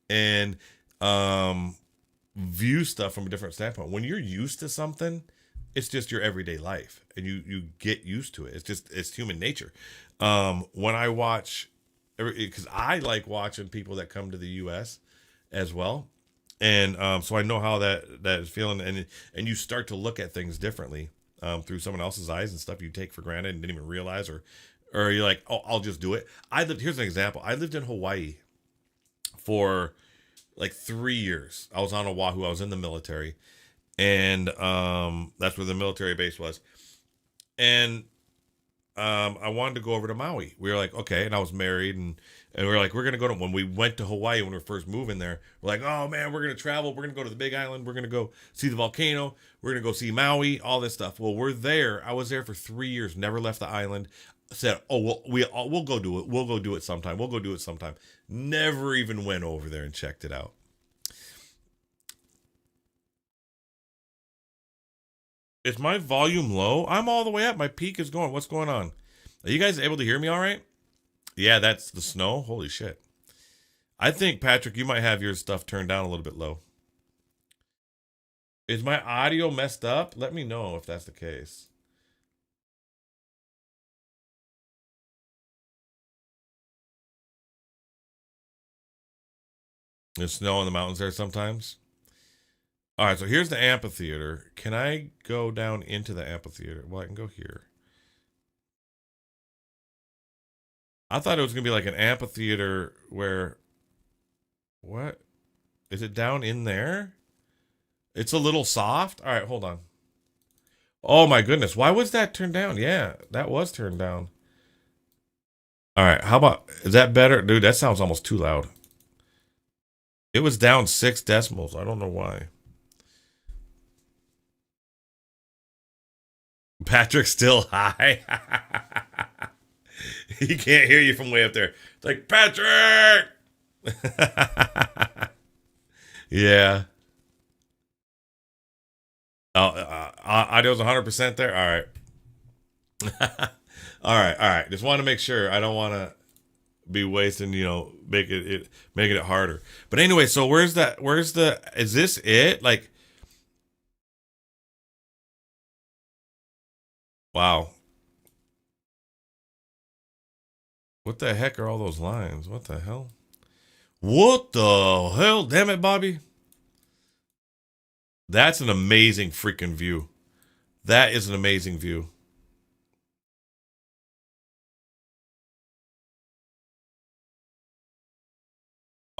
and view stuff from a different standpoint. When you're used to something, it's just your everyday life, and you get used to it. It's human nature. When I watch, because I like watching people that come to the U.S. as well. And so I know how that is feeling, and you start to look at things differently through someone else's eyes and stuff you take for granted and didn't even realize, or you're like, oh, I'll just do it. Here's an example. I lived in Hawaii for like 3 years. I was on Oahu. I was in the military, and that's where the military base was. And I wanted to go over to Maui. We were like, okay, and I was married, and we were like, we're going to go to, when we went to Hawaii, when we were first moving there, we're like, oh man, we're going to travel. We're going to go to the Big Island. We're going to go see the volcano. We're going to go see Maui, all this stuff. Well, we're there. I was there for 3 years, never left the island. Said, oh, well, we'll go do it. We'll go do it sometime. We'll go do it sometime. Never even went over there and checked it out. Is my volume low? I'm all the way up. My peak is going. What's going on? Are you guys able to hear me all right? Yeah, that's the snow. Holy shit. I think, Patrick, you might have your stuff turned down a little bit low. Is my audio messed up? Let me know if that's the case. There's snow in the mountains there sometimes. All right, so here's the amphitheater. Can I go down into the amphitheater? Well, I can go here. I thought it was going to be like an amphitheater where... What? Is it down in there? It's a little soft? All right, hold on. Oh, my goodness. Why was that turned down? Yeah, that was turned down. All right, how about... Is that better? Dude, that sounds almost too loud. It was down 6 decibels. I don't know why. Patrick's still high. He can't hear you from way up there. It's like, Patrick! Yeah. Audio's 100% there? All right. All right. Just want to make sure. I don't want to be wasting, making it harder. But anyway, so is this it? Like, wow. What the heck are all those lines? What the hell? What the hell? Damn it, Bobby. That's an amazing freaking view. That is an amazing view.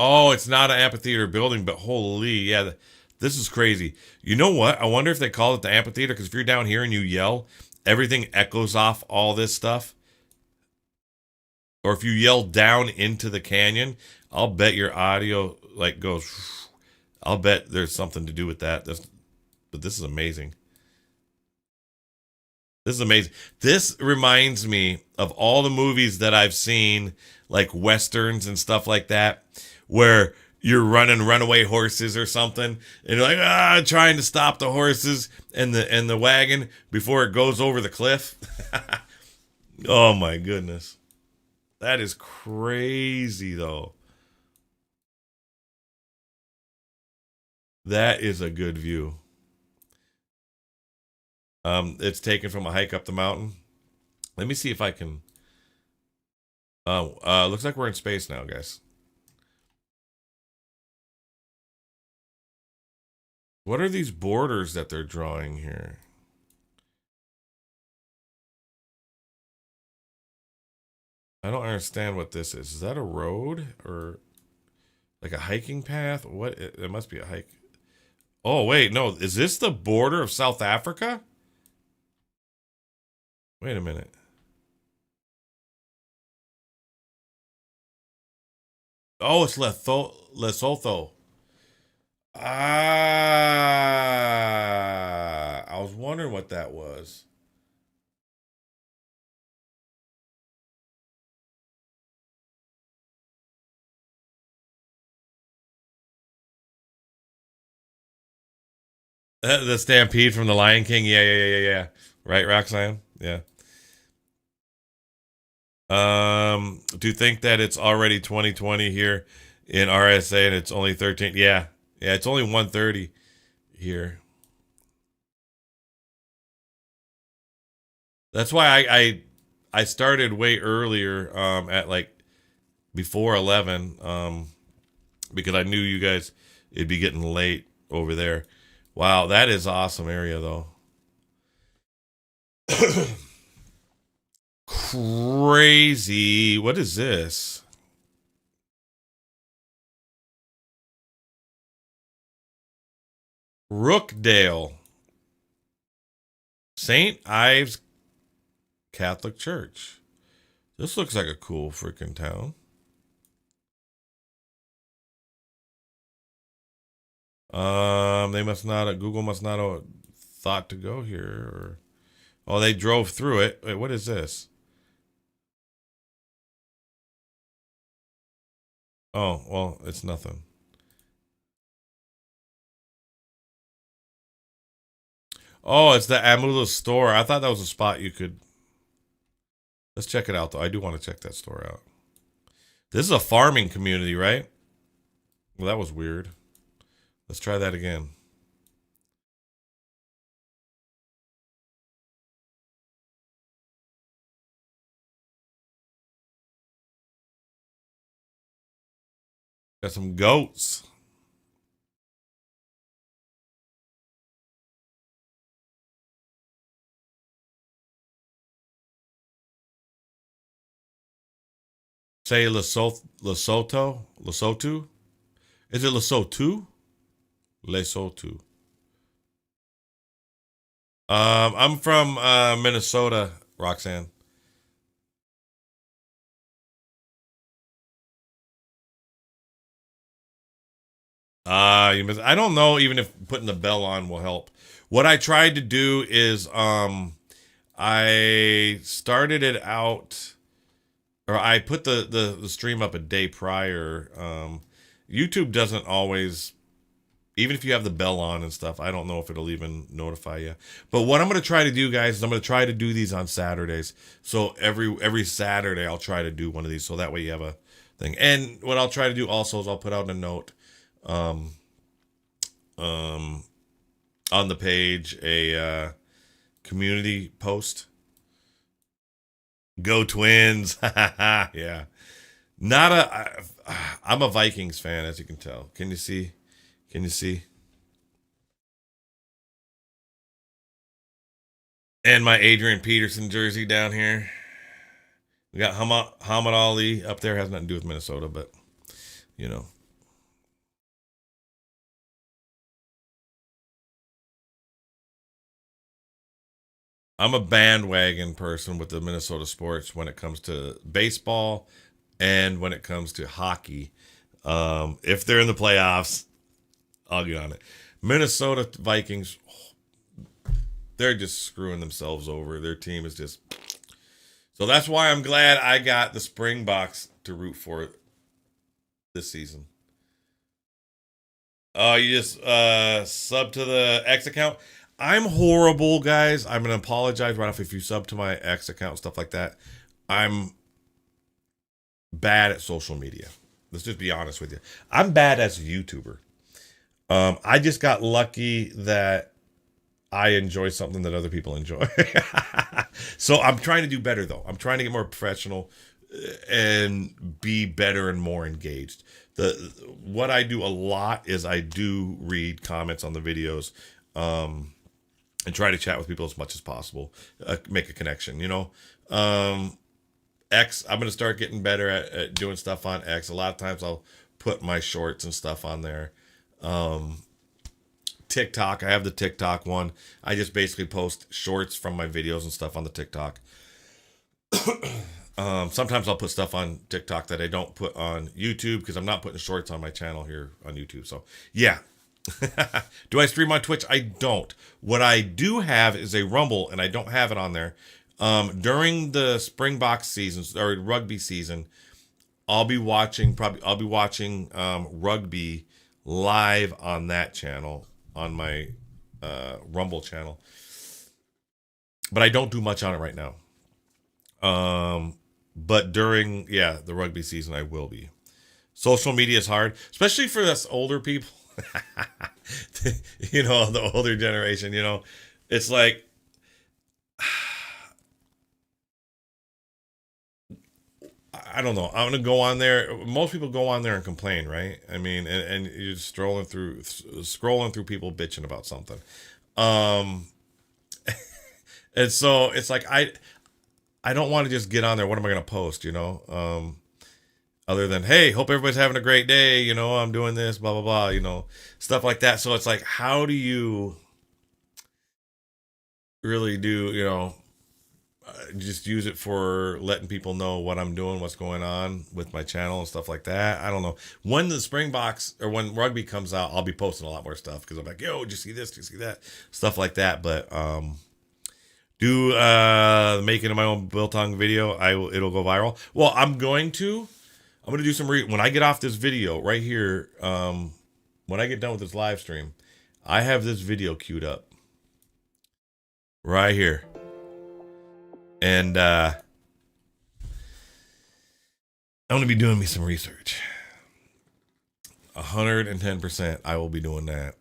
Oh, it's not an amphitheater building, but holy, yeah, this is crazy. You know what? I wonder if they call it the amphitheater, because if you're down here and you yell, everything echoes off all this stuff. Or if you yell down into the canyon, I'll bet your audio like goes. I'll bet there's something to do with that. But this is amazing. This is amazing. This reminds me of all the movies that I've seen, like westerns and stuff like that, where you're running runaway horses or something, and you're like, trying to stop the horses and the wagon before it goes over the cliff. Oh my goodness. That is crazy though. That is a good view. It's taken from a hike up the mountain. Let me see if I can. Looks like we're in space now, guys. What are these borders that they're drawing here? I don't understand what this is. Is that a road or like a hiking path? What? It must be a hike. Oh, wait, no. Is this the border of South Africa? Wait a minute. Oh, it's Lesotho. I was wondering what that was. The stampede from the Lion King. Yeah. Right, Roxanne? Yeah. Do you think that it's already 2020 here in RSA and it's only 13? Yeah, it's only 1:30 here. That's why I started way earlier at like before 11 because I knew you guys, it'd be getting late over there. Wow, that is awesome area though. Crazy. What is this? Rookdale. St. Ives Catholic Church. This looks like a cool freaking town. Google must not have thought to go here. Oh, they drove through it. Wait, what is this? Oh, well, it's nothing. Oh, it's the Amula store. I thought that was a spot you could... Let's check it out, though. I do want to check that store out. This is a farming community, right? Well, that was weird. Let's try that again. Got some goats. say Lesotho? Is it Lesotho? Lesotho. I'm from Minnesota, Roxanne. I don't know even if putting the bell on will help. What I tried to do is I started it out, or I put the stream up a day prior. YouTube doesn't always, even if you have the bell on and stuff, I don't know if it'll even notify you. But what I'm going to try to do, guys, is I'm going to try to do these on Saturdays. So every Saturday I'll try to do one of these, so that way you have a thing. And what I'll try to do also is I'll put out a note on the page, a community post. Go Twins. Yeah. I'm a Vikings fan, as you can tell. Can you see? Can you see? And my Adrian Peterson jersey down here. We got Muhammad Ali up there. Has nothing to do with Minnesota, but you know. I'm a bandwagon person with the Minnesota sports when it comes to baseball and when it comes to hockey. If they're in the playoffs, I'll get on it. Minnesota Vikings, they're just screwing themselves over. Their team is just... So that's why I'm glad I got the Springboks to root for this season. You just sub to the X account. I'm horrible, guys. I'm going to apologize right off if you sub to my X account and stuff like that. I'm bad at social media. Let's just be honest with you. I'm bad as a YouTuber. I just got lucky that I enjoy something that other people enjoy. So I'm trying to do better, though. I'm trying to get more professional and be better and more engaged. What I do a lot is I do read comments on the videos, and try to chat with people as much as possible, make a connection, you know. X, I'm going to start getting better at doing stuff on X. A lot of times I'll put my shorts and stuff on there. TikTok, I have the TikTok one. I just basically post shorts from my videos and stuff on the TikTok. Sometimes I'll put stuff on TikTok that I don't put on YouTube because I'm not putting shorts on my channel here on YouTube. So, yeah. Do I stream on Twitch? I don't. What I do have is a Rumble, and I don't have it on there. During the Springboks seasons or rugby season, I'll be watching rugby live on that channel, on my Rumble channel. But I don't do much on it right now. But during the rugby season, I will be. Social media is hard, especially for us older people. You know, the older generation, you know, it's like I don't know. I'm gonna go on there. Most people go on there and complain, right? I mean, and you're just scrolling through people bitching about something. And so it's like I don't want to just get on there. What am I gonna post? You know, other than, hey, hope everybody's having a great day. You know, I'm doing this, blah blah blah. You know, stuff like that. So it's like, how do you really do? You know. Just use it for letting people know what I'm doing, what's going on with my channel and stuff like that. I don't know. When the Springboks or when rugby comes out, I'll be posting a lot more stuff because I'm like, yo, did you see this? Did you see that? Stuff like that. But making my own biltong video, it'll go viral. Well, I'm going to do some when I get off this video right here. When I get done with this live stream, I have this video queued up right here. And I'm going to be doing me some research. 110%. I will be doing that.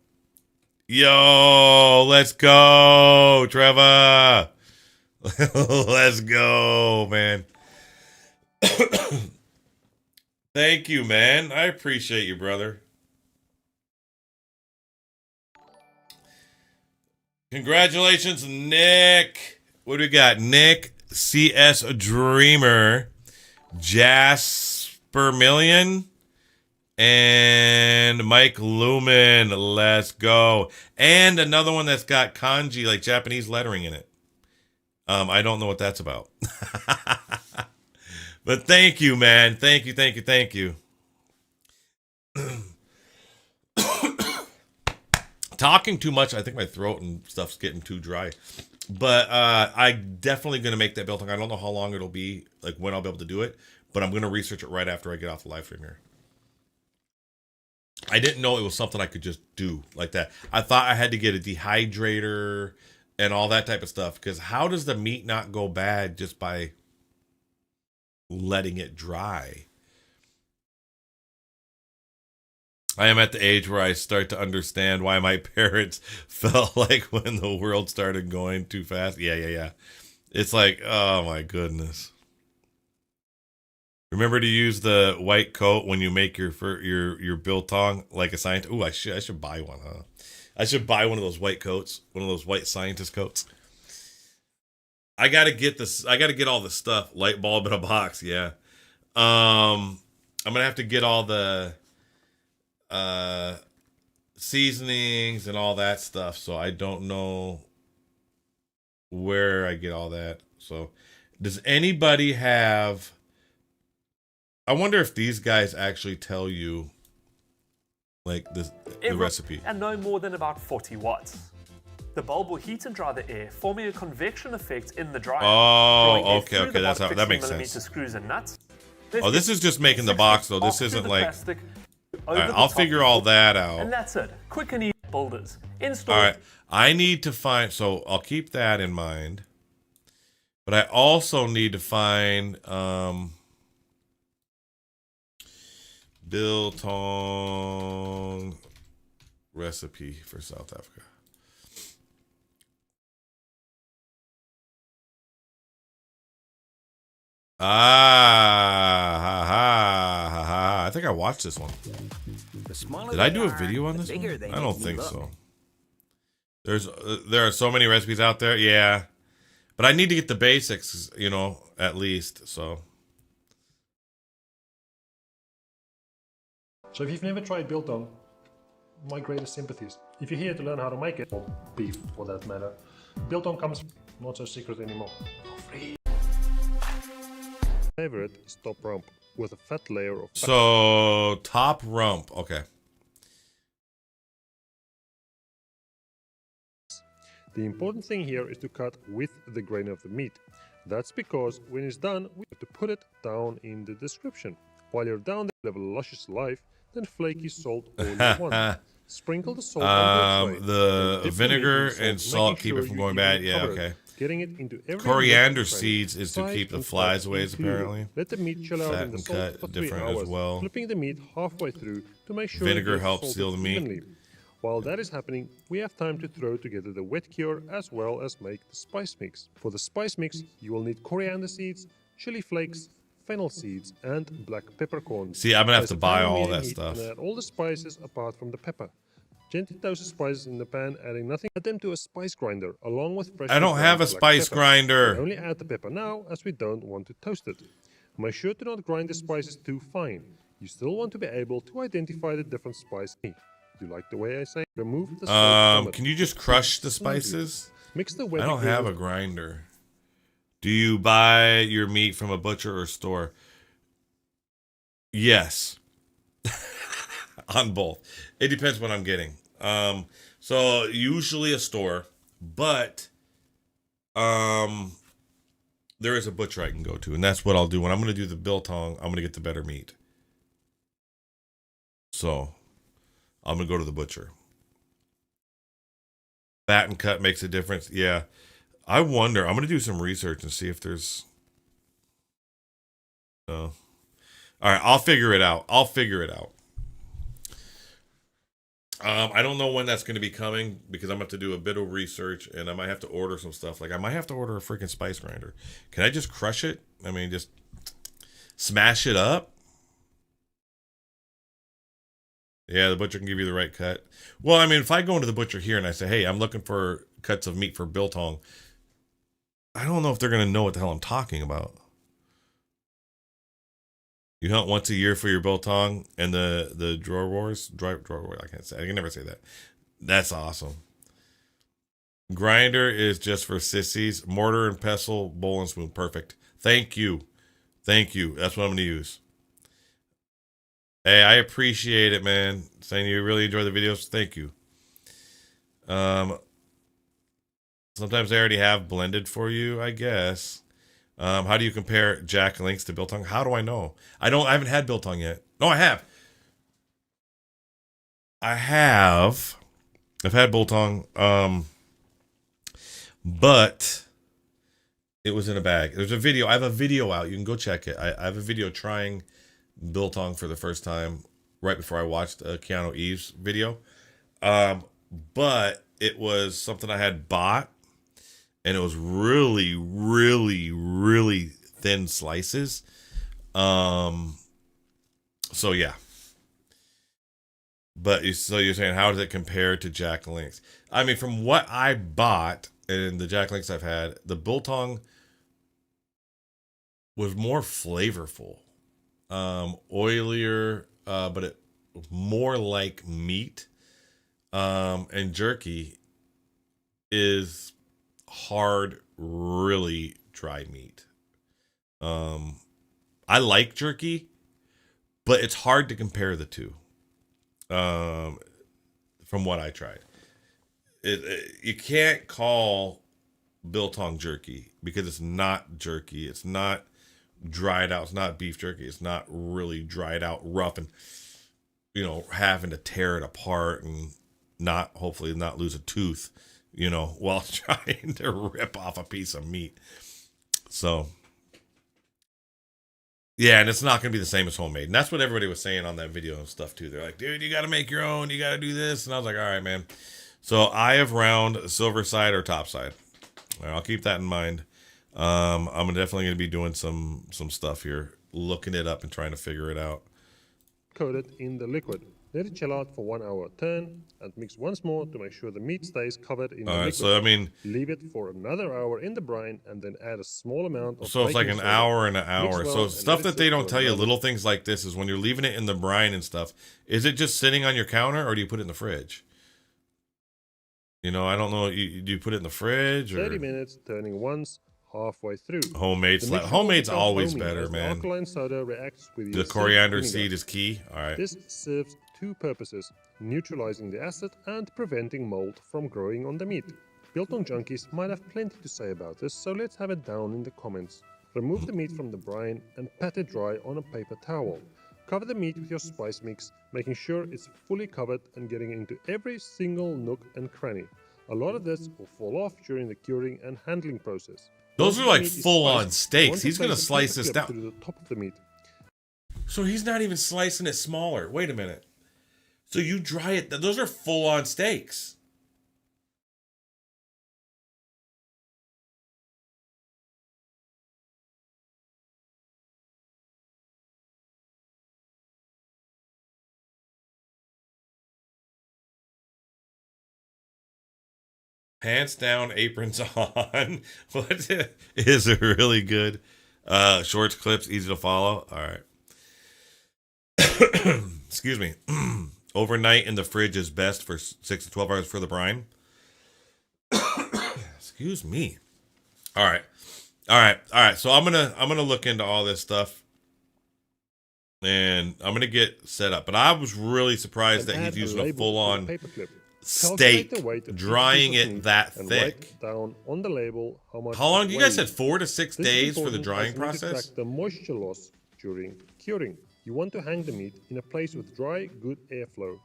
Yo, let's go, Trevor. Let's go, man. Thank you, man. I appreciate you, brother. Congratulations, Nick. What do we got? Nick, CS Dreamer, Jasper Spermillion and Mike Lumen. Let's go. And another one that's got kanji, like Japanese lettering in it. I don't know what that's about. But thank you, man. Thank you. Talking too much. I think my throat and stuff's getting too dry. But I'm definitely going to make that biltong. I don't know how long it'll be, like when I'll be able to do it. But I'm going to research it right after I get off the live stream here. I didn't know it was something I could just do like that. I thought I had to get a dehydrator and all that type of stuff. Because how does the meat not go bad just by letting it dry? I am at the age where I start to understand why my parents felt like when the world started going too fast. Yeah. It's like, oh my goodness. Remember to use the white coat when you make your biltong like a scientist. Ooh, I should buy one, huh? I should buy one of those white coats, one of those white scientist coats. I gotta get this. I gotta get all the stuff. Light bulb in a box. Yeah. I'm gonna have to get all the seasonings and all that stuff. So I don't know where I get all that. So does anybody have? I wonder if these guys actually tell you like the recipe. And no more than about 40 watts. The bulb will heat and dry the air, forming a convection effect in the dryer. Oh, okay. That's how that makes sense. Screws and nuts. Oh, this is just making the box though. This isn't like. All right, I'll figure all that out. And that's it. Quick and easy builders. Install. All right, I need to find. So I'll keep that in mind. But I also need to find biltong recipe for South Africa. I think I watched this one. Did I do a video on this one? I don't think so. There are so many recipes out there. Yeah. But I need to get the basics, you know, at least. So if you've never tried biltong, my greatest sympathies. If you're here to learn how to make it, or beef for that matter, biltong comes not so secret anymore. Free. Favorite is top rump with a fat layer of fat. So top rump, okay. The important thing here is to cut with the grain of the meat. That's because when it's done, we have to put it down in the description. While you're down there, you have a luscious life, then flaky salt all you want. Sprinkle the salt on the vinegar and salt keep it from going bad. Yeah, okay. Getting it into every coriander seeds is to keep the flies away, apparently. Let the meat chill out in the salt for 3 hours, as well. Flipping the meat halfway through to make sure vinegar helps seal the meat. Evenly. While that is happening, we have time to throw together the wet cure as well as make the spice mix. For the spice mix, you will need coriander seeds, chili flakes, fennel seeds, and black peppercorns. See, I'm gonna have to buy all that stuff. And add all the spices apart from the pepper. Gently toast the spices in the pan, adding nothing. Add them to a spice grinder along with fresh. I don't have a spice grinder. We only add the pepper now, as we don't want to toast it. Make sure to not grind the spices too fine. You still want to be able to identify the different spices. You like the way I say? Remove the salt. Can you just crush the spices? Mix the I don't have a grinder. Do you buy your meat from a butcher or store? Yes. On both. It depends what I'm getting. So usually a store, but there is a butcher I can go to, and that's what I'll do. When I'm going to do the biltong, I'm going to get the better meat. So I'm going to go to the butcher. Fat and cut makes a difference. Yeah. I wonder. I'm going to do some research and see if there's... All right. I'll figure it out. I don't know when that's going to be coming because I'm going to have to do a bit of research and I might have to order some stuff. Like I might have to order a freaking spice grinder. Can I just crush it? I mean, just smash it up? Yeah, the butcher can give you the right cut. Well, I mean, if I go into the butcher here and I say, hey, I'm looking for cuts of meat for biltong, I don't know if they're going to know what the hell I'm talking about. You hunt once a year for your biltong and the drawer wars. Drawer war. I can't say. I can never say that. That's awesome. Grinder is just for sissies. Mortar and pestle, bowl and spoon. Perfect. Thank you. Thank you. That's what I'm going to use. Hey, I appreciate it, man. Saying you really enjoy the videos. Thank you. Sometimes they already have blended for you, I guess. How do you compare Jack Links to biltong? How do I know? I haven't had biltong yet. No, I have. I've had biltong. But it was in a bag. There's a video. I have a video out. You can go check it. I have a video trying biltong for the first time right before I watched Keanu Eve's video. But it was something I had bought, and it was really, really, really thin slices. So yeah. But so you're saying, how does it compare to Jack Links? I mean, from what I bought and the Jack Links I've had, the biltong was more flavorful, oilier, but it was more like meat. And jerky is hard, really dry meat. I like jerky, but it's hard to compare the two. From what I tried, you can't call biltong jerky because it's not jerky. It's not dried out. It's not beef jerky. It's not really dried out rough and, having to tear it apart and hopefully not lose a tooth, while trying to rip off a piece of meat. So yeah, and it's not going to be the same as homemade. And that's what everybody was saying on that video and stuff too. They're like, dude, you got to make your own. You got to do this. And I was like, all right, man. So I have round, silver side, or top side. I'll keep that in mind. I'm definitely going to be doing some stuff here, looking it up and trying to figure it out. Coated in the liquid. Let it chill out for 1 hour. Turn and mix once more to make sure the meat stays covered in the liquid. So I mean, leave it for another hour in the brine and then add a small amount of. So it's like an hour and an hour. So stuff that they don't tell you, little things like this, is when you're leaving it in the brine and stuff. Is it just sitting on your counter, or do you put it in the fridge? I don't know. Do you put it in the fridge? Or 30 minutes, turning once. Halfway through. Homemade's always better, man. Alkaline soda reacts with the coriander seed is key. All right. This serves two purposes: neutralizing the acid and preventing mold from growing on the meat. Biltong junkies might have plenty to say about this, so let's have it down in the comments. Remove the meat from the brine and pat it dry on a paper towel. Cover the meat with your spice mix, making sure it's fully covered and getting into every single nook and cranny. A lot of this will fall off during the curing and handling process. Those are like full-on steaks. He's going to slice this down. To the top of the meat. So he's not even slicing it smaller. Wait a minute. So you dry it. Those are full-on steaks. Pants down, aprons on. What is really good? Shorts, clips, easy to follow. All right. Excuse me. Overnight in the fridge is best for 6 to 12 hours for the brine. Excuse me. All right. So I'm gonna look into all this stuff, and I'm gonna get set up. But I was really surprised that he's using a full-on steak, drying it that thick. Down on the label how long? You guys said 4 to 6 days for the drying process. To track the moisture loss during curing. You want to hang the meat in a place with dry, good airflow.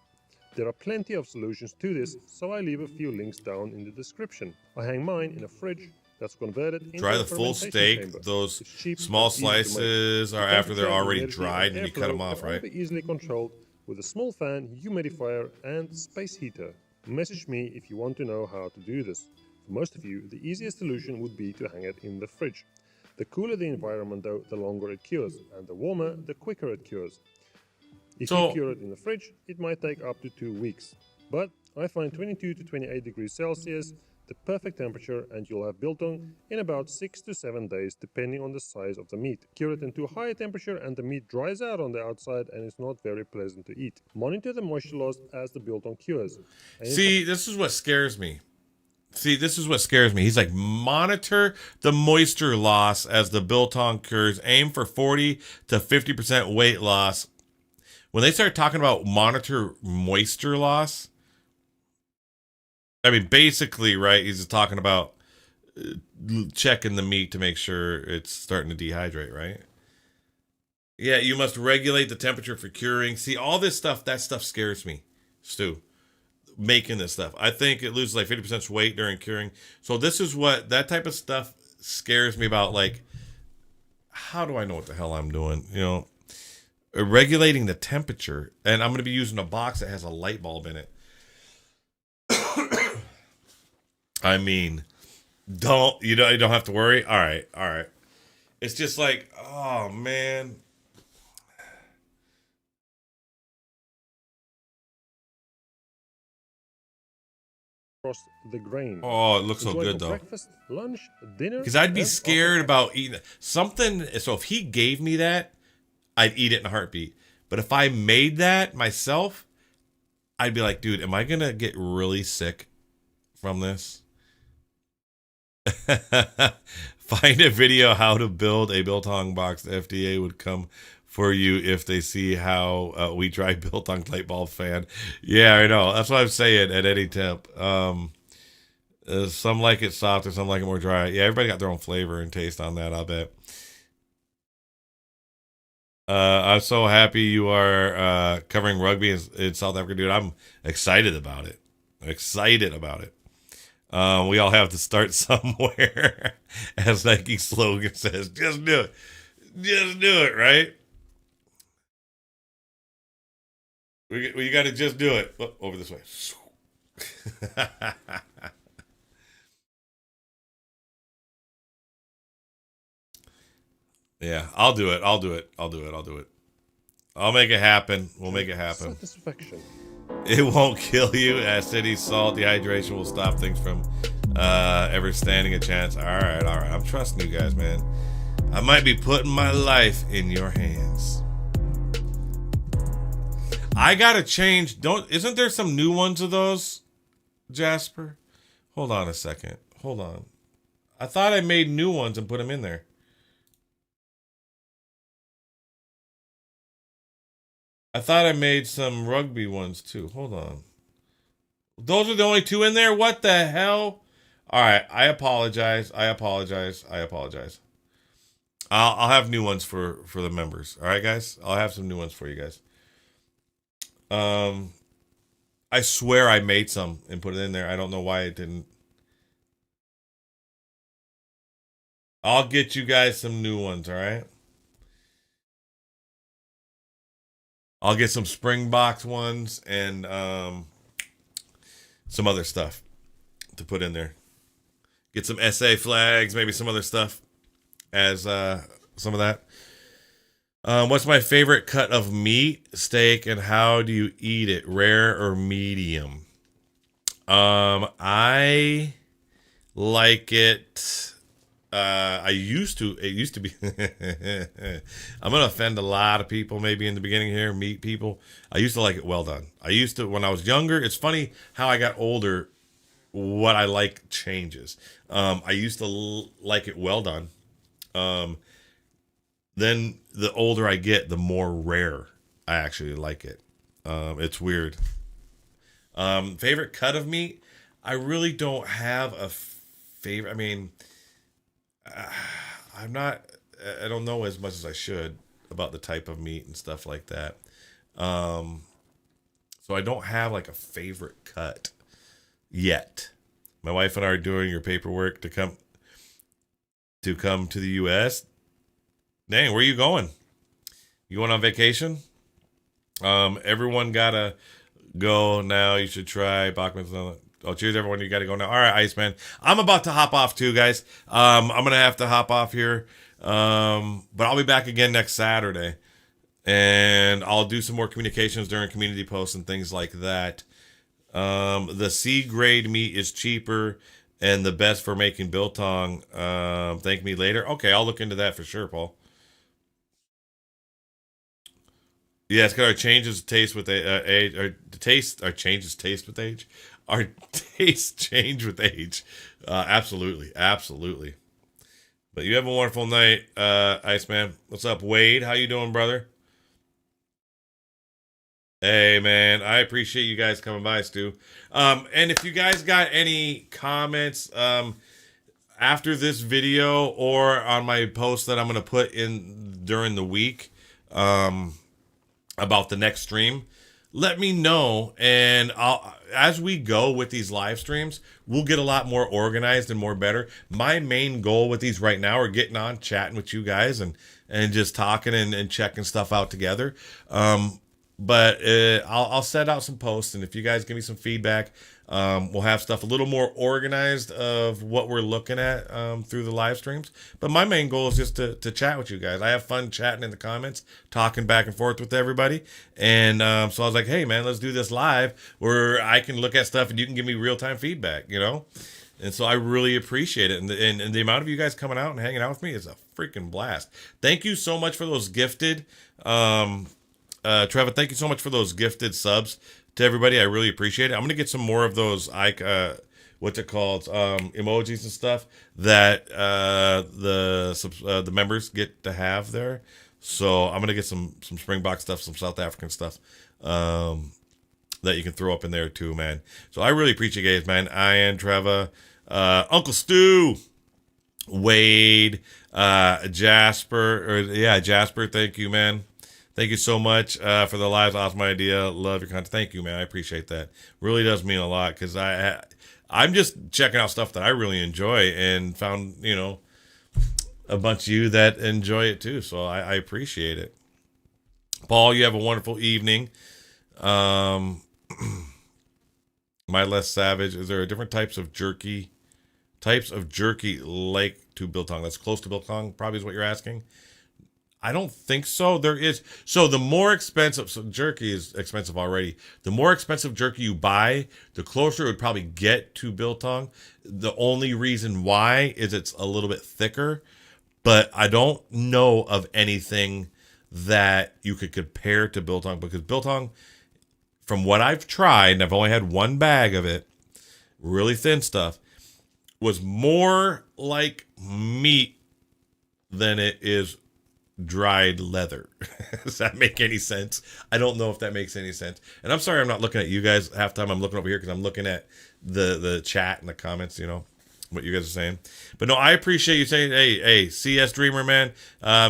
There are plenty of solutions to this, so I leave a few links down in the description. I hang mine in a fridge that's converted into dry the full steak. Chamber. Those small slices are after they're already dried, and you cut them off, right? Easily controlled with a small fan, humidifier, and space heater. Message me if you want to know how to do this. For most of you, the easiest solution would be to hang it in the fridge. The cooler the environment, though, the longer it cures, and the warmer, the quicker it cures. If you cure it in the fridge, it might take up to 2 weeks. But I find 22 to 28 degrees Celsius the perfect temperature, and you'll have biltong in about 6 to 7 days, depending on the size of the meat. Cure it into high temperature and the meat dries out on the outside and is not very pleasant to eat. Monitor the moisture loss as the biltong cures. See, this is what scares me. He's like, monitor the moisture loss as the biltong cures. Aim for 40 to 50% weight loss. When they start talking about monitor moisture loss, I mean, basically, right, he's just talking about checking the meat to make sure it's starting to dehydrate, right? Yeah, you must regulate the temperature for curing. See, all this stuff, that stuff scares me, Stu. Making this stuff. I think it loses like 50% weight during curing. So this is what, that type of stuff scares me about, like, how do I know what the hell I'm doing? You know, regulating the temperature. And I'm going to be using a box that has a light bulb in it. I mean, you don't have to worry. All right. It's just like, oh man. The grain. Oh, it looks so good though. Breakfast, lunch, dinner. Because I'd be scared about eating something. So if he gave me that, I'd eat it in a heartbeat. But if I made that myself, I'd be like, dude, am I gonna get really sick from this? Find a video how to build a biltong box. The FDA would come for you if they see how we try biltong light bulb fan. Yeah, I know. That's what I'm saying at any temp. Some like it softer, some like it more dry. Yeah, everybody got their own flavor and taste on that, I'll bet. I'm so happy you are covering rugby in South Africa, dude. I'm excited about it. We all have to start somewhere. As Nike slogan says, just do it. Just do it, right? We got to just do it. Oh, over this way. Yeah, I'll do it. I'll make it happen. We'll make it happen. Satisfaction. It won't kill you. Acidity, salt, dehydration will stop things from ever standing a chance. All right. I'm trusting you guys, man. I might be putting my life in your hands. I gotta change. Isn't there some new ones of those, Jasper? Hold on a second. Hold on. I thought I made new ones and put them in there. I thought I made some rugby ones too. Hold on. Those are the only two in there? What the hell? All right. I apologize. I'll have new ones for the members. All right, guys? I'll have some new ones for you guys. I swear I made some and put it in there. I don't know why it didn't. I'll get you guys some new ones, all right? I'll get some Springboks ones and some other stuff to put in there. Get some SA flags, maybe some other stuff as some of that. What's my favorite cut of meat, steak, and how do you eat it? Rare or medium? I like it. It used to be. I'm going to offend a lot of people maybe in the beginning here, meat people. I used to like it well done. When I was younger, it's funny how I got older, what I like changes. I used to like it well done. Then the older I get, the more rare I actually like it. It's weird. Favorite cut of meat? I really don't have a favorite. I mean, I don't know as much as I should about the type of meat and stuff like that. So I don't have like a favorite cut yet. My wife and I are doing your paperwork to come to the U.S. Dang, where are you going? You going on vacation? Everyone gotta go now. You should try Bachman's. Oh, cheers, everyone. You got to go now. All right, Iceman. I'm about to hop off too, guys. I'm going to have to hop off here. But I'll be back again next Saturday. And I'll do some more communications during community posts and things like that. The C grade meat is cheaper and the best for making biltong. Thank me later. Okay, I'll look into that for sure, Paul. Yeah, it's got our changes taste with age. Our changes taste with age. Our tastes change with age. Absolutely, absolutely. But you have a wonderful night, Iceman. What's up, Wade? How you doing, brother? Hey, man. I appreciate you guys coming by, Stu. And if you guys got any comments after this video or on my post that I'm going to put in during the week about the next stream, let me know. And as we go with these live streams, we'll get a lot more organized and more better. My main goal with these right now are getting on, chatting with you guys, and just talking and checking stuff out together. But I'll set out some posts, and if you guys give me some feedback, we'll have stuff a little more organized of what we're looking at through the live streams. But my main goal is just to chat with you guys. I have fun chatting in the comments, talking back and forth with everybody. And so I was like, hey, man, let's do this live where I can look at stuff and you can give me real-time feedback, you know? And so I really appreciate it. And the amount of you guys coming out and hanging out with me is a freaking blast. Thank you so much for those gifted Trevor, thank you so much for those gifted subs to everybody. I really appreciate it. I'm going to get some more of those, what's it called, emojis and stuff that the members get to have there. So I'm going to get some Springbok stuff, some South African stuff that you can throw up in there too, man. So I really appreciate you guys, man. Ian, Trevor, Uncle Stu, Wade, Jasper, Jasper, thank you, man. Thank you so much for the live. Awesome idea. Love your content. Thank you, man. I appreciate that. Really does mean a lot because I'm just checking out stuff that I really enjoy and found, a bunch of you that enjoy it too. So I appreciate it. Paul, you have a wonderful evening. My Less Savage. Is there different types of jerky like to biltong? That's close to biltong, probably is what you're asking. I don't think so. There is. So the more expensive, so jerky is expensive already. The more expensive jerky you buy, the closer it would probably get to biltong. The only reason why is it's a little bit thicker, but I don't know of anything that you could compare to biltong because biltong, from what I've tried, and I've only had one bag of it, really thin stuff, was more like meat than it is dried leather. Does that make any sense? I don't know if that makes any sense. And I'm sorry I'm not looking at you guys half the time. I'm looking over here because I'm looking at the chat and the comments, what you guys are saying. But no, I appreciate you saying, hey, CS Dreamer, man,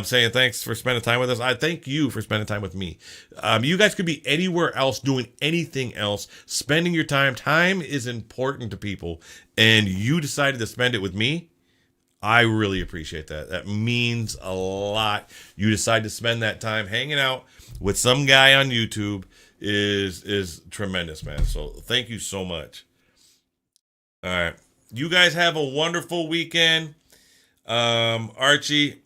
saying thanks for spending time with us. I thank you for spending time with me. You guys could be anywhere else doing anything else, spending your time. Time is important to people, and you decided to spend it with me. I really appreciate that. That means a lot. You decide to spend that time hanging out with some guy on YouTube is tremendous, man. So thank you so much. All right. You guys have a wonderful weekend. Archie,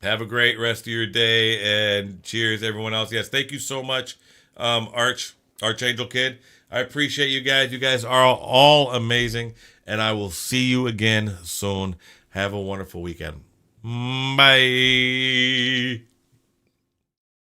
have a great rest of your day, and cheers everyone else. Yes, thank you so much, Archangel Kid. I appreciate you guys. You guys are all amazing, and I will see you again soon. Have a wonderful weekend. Bye.